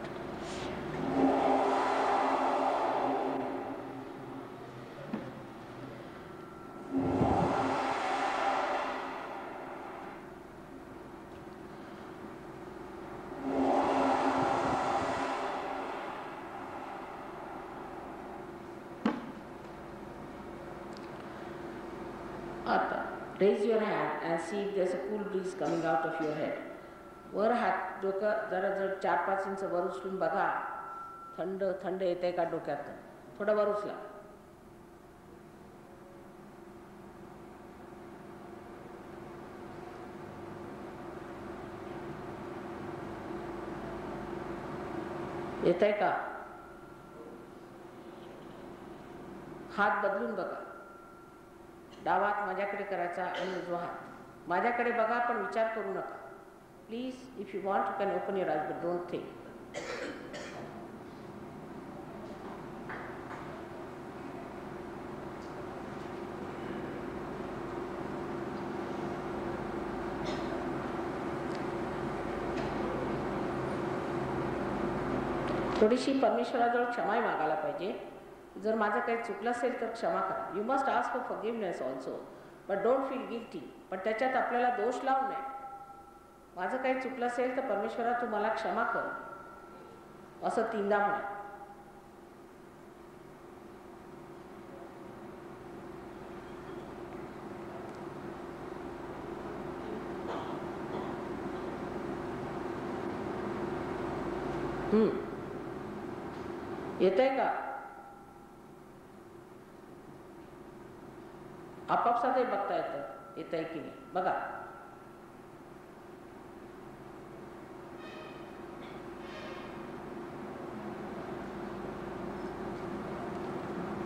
Raise your hand and see if there's a cool breeze coming out of your head. वर हात डोकं जरा जर 4-5 इंच वर उचलून बघा, थंड थंड येते का डोक्यात. थोडं वर उचला. येत आहे का? हात बदलून बघा. डावा हात माझ्याकडे करायचा आणि उजवा हात माझ्याकडे बघा, पण विचार करू नका. Please, if you want you can open your eyes, but don't think. थोडीशी परमेश्वराजवळ क्षमाही मागायला पाहिजे. जर माझं काही चुकलं असेल तर क्षमा करा. You must ask for forgiveness also, but don't feel guilty. पण त्याच्यात आपल्याला दोष लावू नये. माझं काही चुकलं असेल तर परमेश्वरा तू मला क्षमा कर, असं 3दा म्हणा. येतंय का? आपापसातही बघता येतं येतंय की नाही बघा.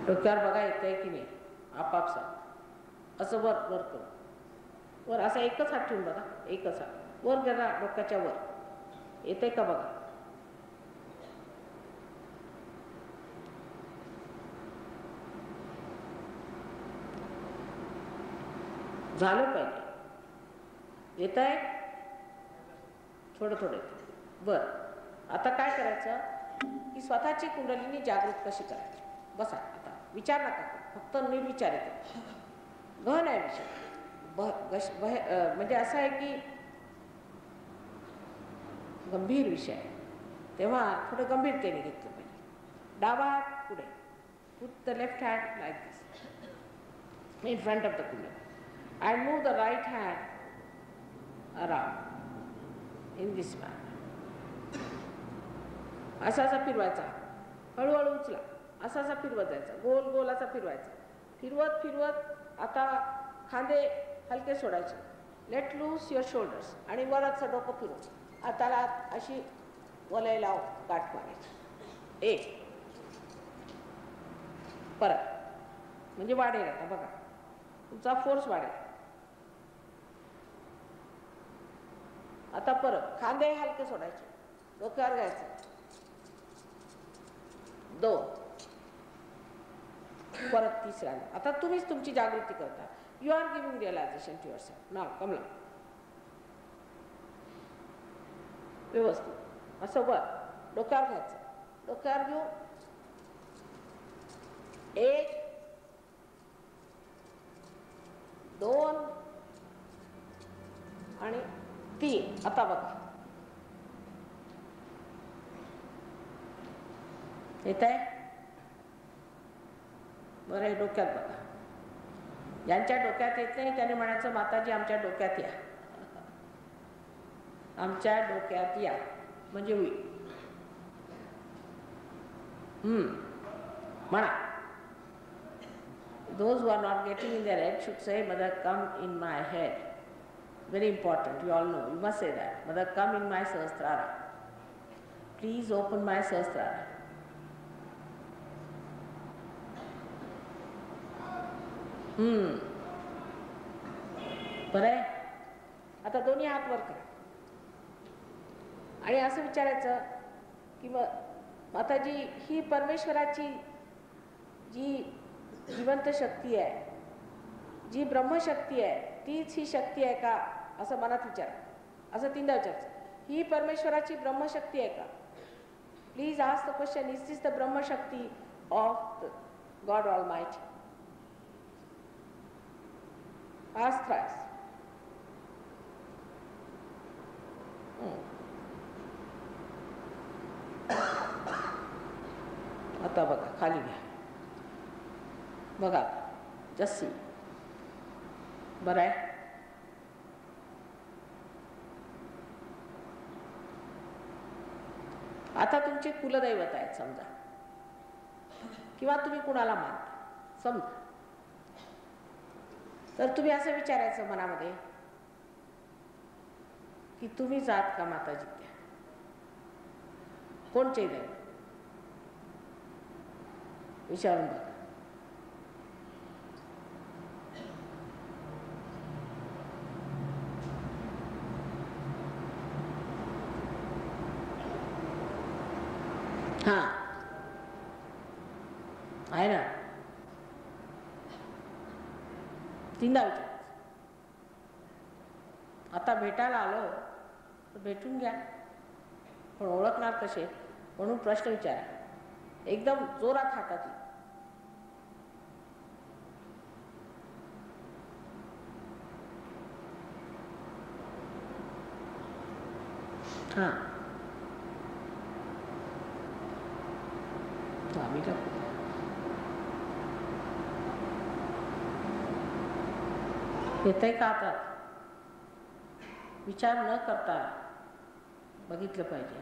डोक्यावर बघा येतंय की नाही आपापसात. असं वर वर करू. वर असा एकच हात ठेवून बघा. एकच हात वर करा, डोक्याच्या वर. येतंय का बघा. झालं पाहिजे. येत आहे थोडं थोडं. बरं, आता काय करायचं की स्वतःची कुंडलिनी जागृत कशी करायची. बसा. आता विचार नका करू, फक्त निर्विचार येतो. गहन आहे विषय. म्हणजे असं आहे की गंभीर विषय आहे, तेव्हा थोडं गंभीरतेने घेतलं पाहिजे. डावा हात पुढे. Put the left hand like this in front of the कुंडली. And move the right hand around in this manner. असा फिरवायचा. हळूहळू उचला. असा फिरवत जायचा. गोल गोल असा फिरवायचा. फिरवत फिरवत आता खांदे हलके सोडायचे. Let lose your shoulders. आणि वरचं डोकं फिरवू. हाताला अशी वलय लाव, गाठ मारायची. एक परत, म्हणजे वाढेल. आता बघा तुमचा फोर्स वाढेल. आता परत खांदे हलके सोडायचे, डोक्यावर घ्यायचं. 2 परत 3ऱ्यांदा. आता तुम्हीच तुमची जागृती करता. You are giving realization to yourself. नाव कमला व्यवस्थित असं वर डोक्यावर घ्यायचं. डोक्यावर घेऊ. 1 2 आणि 3. आता बघा येत आहे. बरं, डोक्यात बघा. ज्यांच्या डोक्यात येत नाही त्याने म्हणायचं माताजी आमच्या डोक्यात या. आमच्या डोक्यात या म्हणजे होईल. म्हणा. Those who are not getting in their head should say, Mother, come in my head. Very important, you all know. You must say that. Mother, come in my Sahasrara. Please open my Sahasrara. बरं आहे. आता दोन्ही हात वर करा आणि असं विचारायचं की माताजी ही परमेश्वराची जी जिवंत शक्ती आहे, जी ब्रह्मशक्ती आहे, तीच ही शक्ती आहे का असं मनात विचार, असं 3दा विचारायचं. ही परमेश्वराची ब्रह्मशक्ती आहे का? Please ask the question, is this the Brahmashakti of God almighty? Ask thrice. आता बघा, खाली घ्या, बघा, जस्सी बरं आहे. आता तुमचे कुलदैवत आहेत समजा, किंवा तुम्ही कुणाला मानता समजा, तर तुम्ही असं विचारायचं मनामध्ये की तुम्ही जात का माताजी त्या, कोणचे दैवत विचारून बघा. हा आहे ना, 3दा विचारायचं. आता भेटायला आलो तर भेटून घ्या, पण ओळखणार कसे म्हणून प्रश्न विचारा, एकदम जोरात हातातली. हां आम्ही येतंय का? आता विचार न करता बघितलं पाहिजे.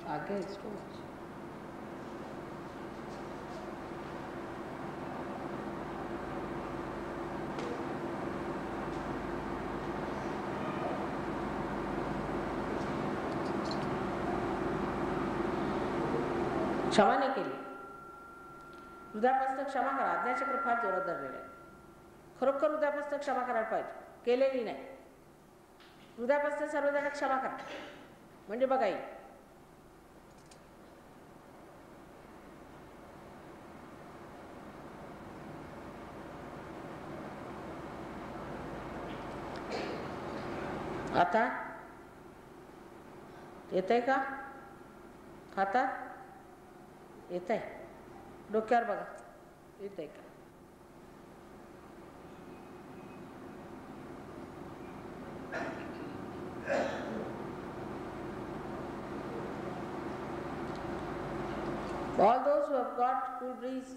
आगे क्षमा नाही केली, हृदयापासून क्षमा करा. आज्ञाचक्र फार जोरात धरलेलं आहे. खरोखर हृदयापासून क्षमा करायला पाहिजे, केलेली नाही. हृदयापासून सर्वजण क्षमा करा म्हणजे बघा येईल. आता येतंय का? हातात येतंय, डोक्यावर बघा येतंय का? All those who have got cool breeze,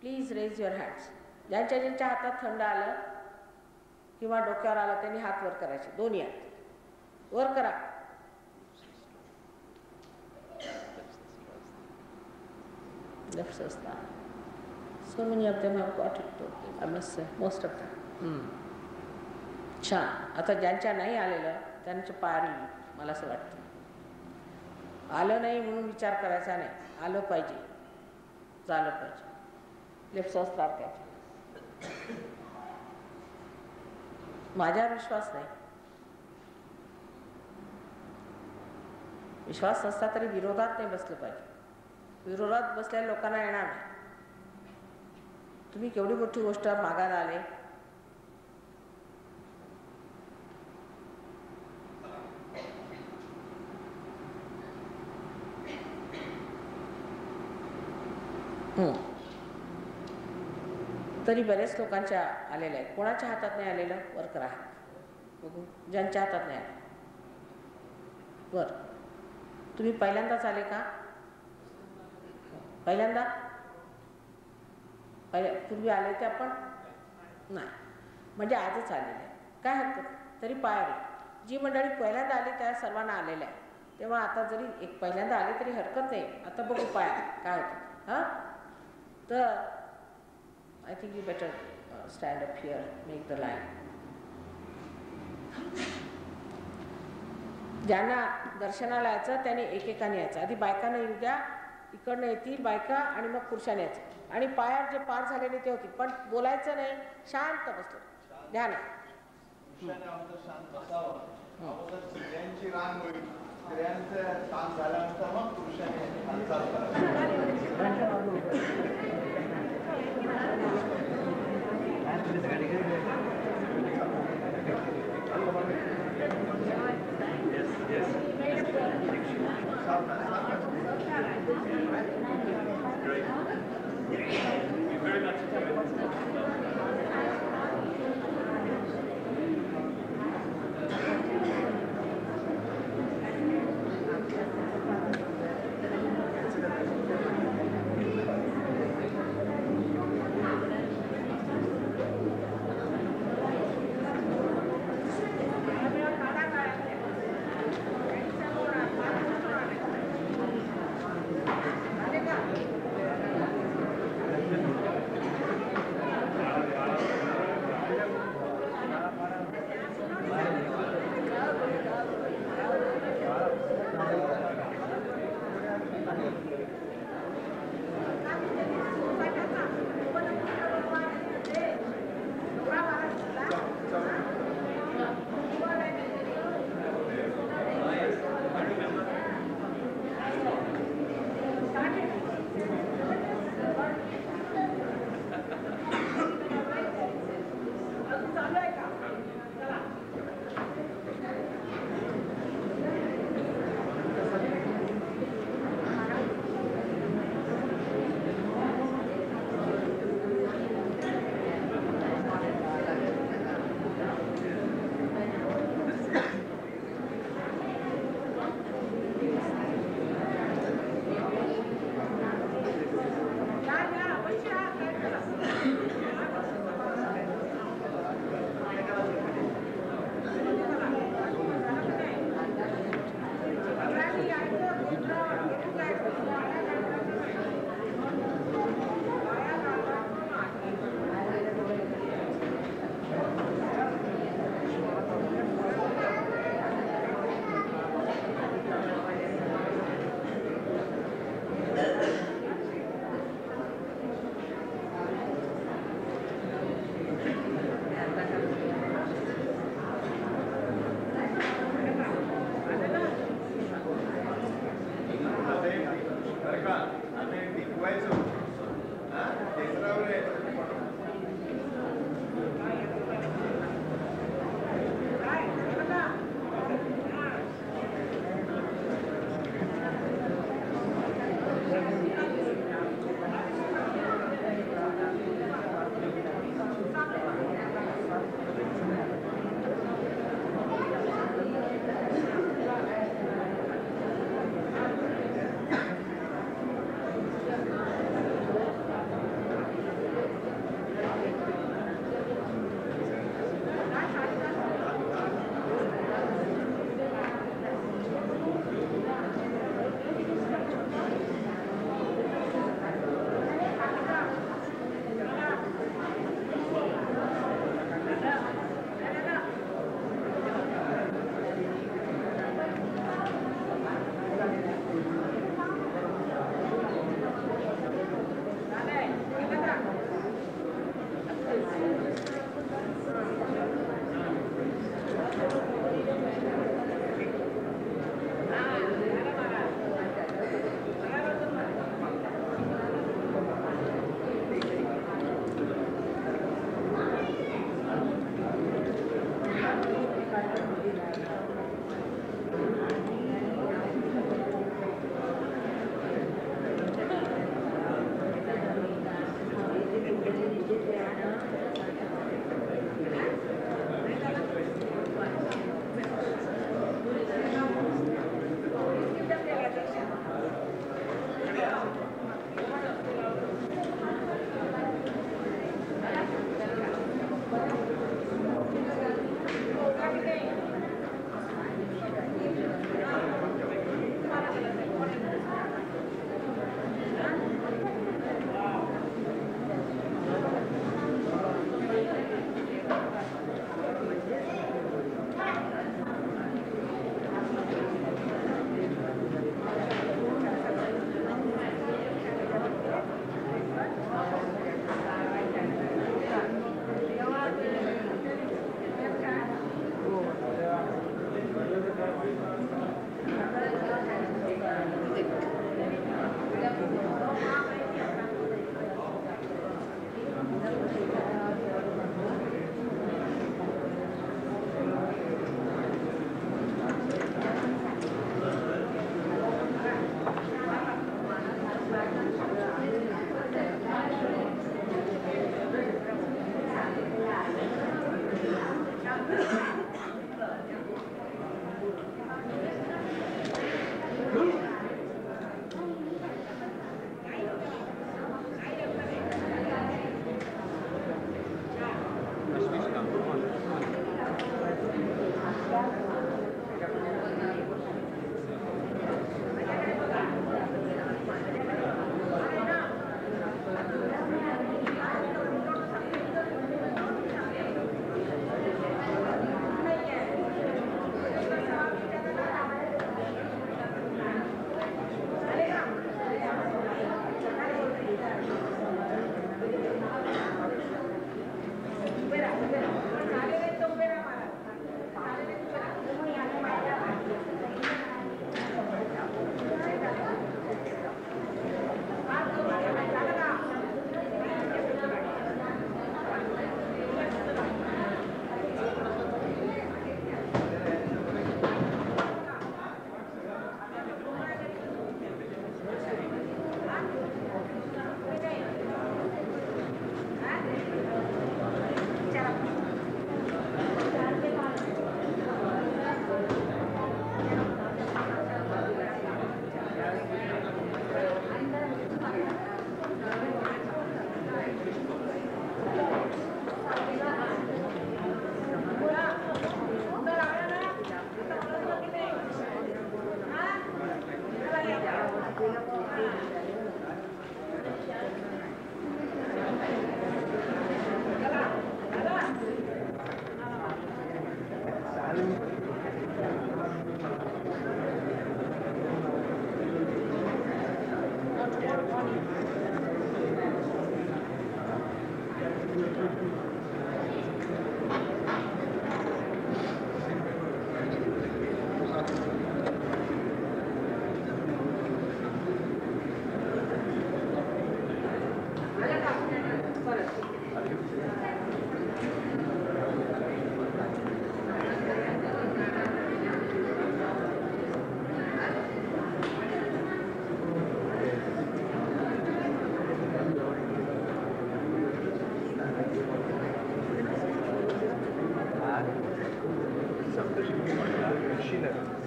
please raise your hands. ज्यांच्या ज्यांच्या हातात थंड आलं किंवा डोक्यावर आलं त्यांनी हात वर करायचे, दोन्ही हात वर करा. Left sasta. So many of them have got it too. I must say, most of them. छान. आता ज्यांच्या नाही आलेलं त्यांच्या पारी मला असं वाटतं. आलं नाही म्हणून विचार करायचा नाही, आलं पाहिजे, झालं पाहिजे. लेफ्ट सहस्त्रार द्यायचे. माझ्यावर विश्वास नाही, विश्वास नसता तरी विरोधात नाही बसलं पाहिजे. विरोधात बसलेल्या लोकांना येणार नाही. तुम्ही केवढी मोठी गोष्ट मागायला आले, तरी बरेच लोकांच्या आलेल्या आहेत. कोणाच्या हातात नाही आलेलं वर करा बघू. ज्यांच्या हातात नाही आलं वर. तुम्ही पहिल्यांदाच आले का? पहिल्यांदा? पूर्वी आले ते आपण नाही, म्हणजे आजच आलेले आहे, काय हरकत. तरी पायारी जी मंडळी पहिल्यांदा आली त्या सर्वांना आलेल्या आहे, तेव्हा आता जरी एक पहिल्यांदा आले तरी हरकत नाही. आता बघू पाया काय होतं. हां तर I think you better stand up here, make the line. ज्यांना दर्शनाला यायचं त्याने एकेकाने यायचं. आधी बायकांना येऊ द्या, इकडनं येतील बायका आणि मग पुरुषाने यायचं. आणि पायार जे पार झालेले ते होतील, पण बोलायचं नाही, शांत बसलं ध्यान. शांत असावं, ज्यांची रांग होईल स्त्रियांचं काम झाल्यानंतर मग पुरुषांनी हालचाल करावी.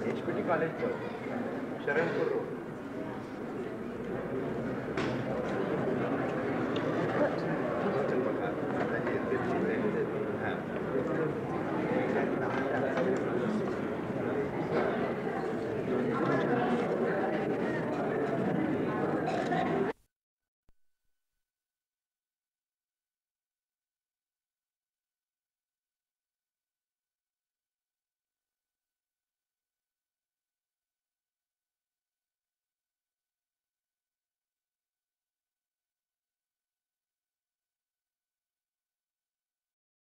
HPT कॉलेज पर शरणपूर रोड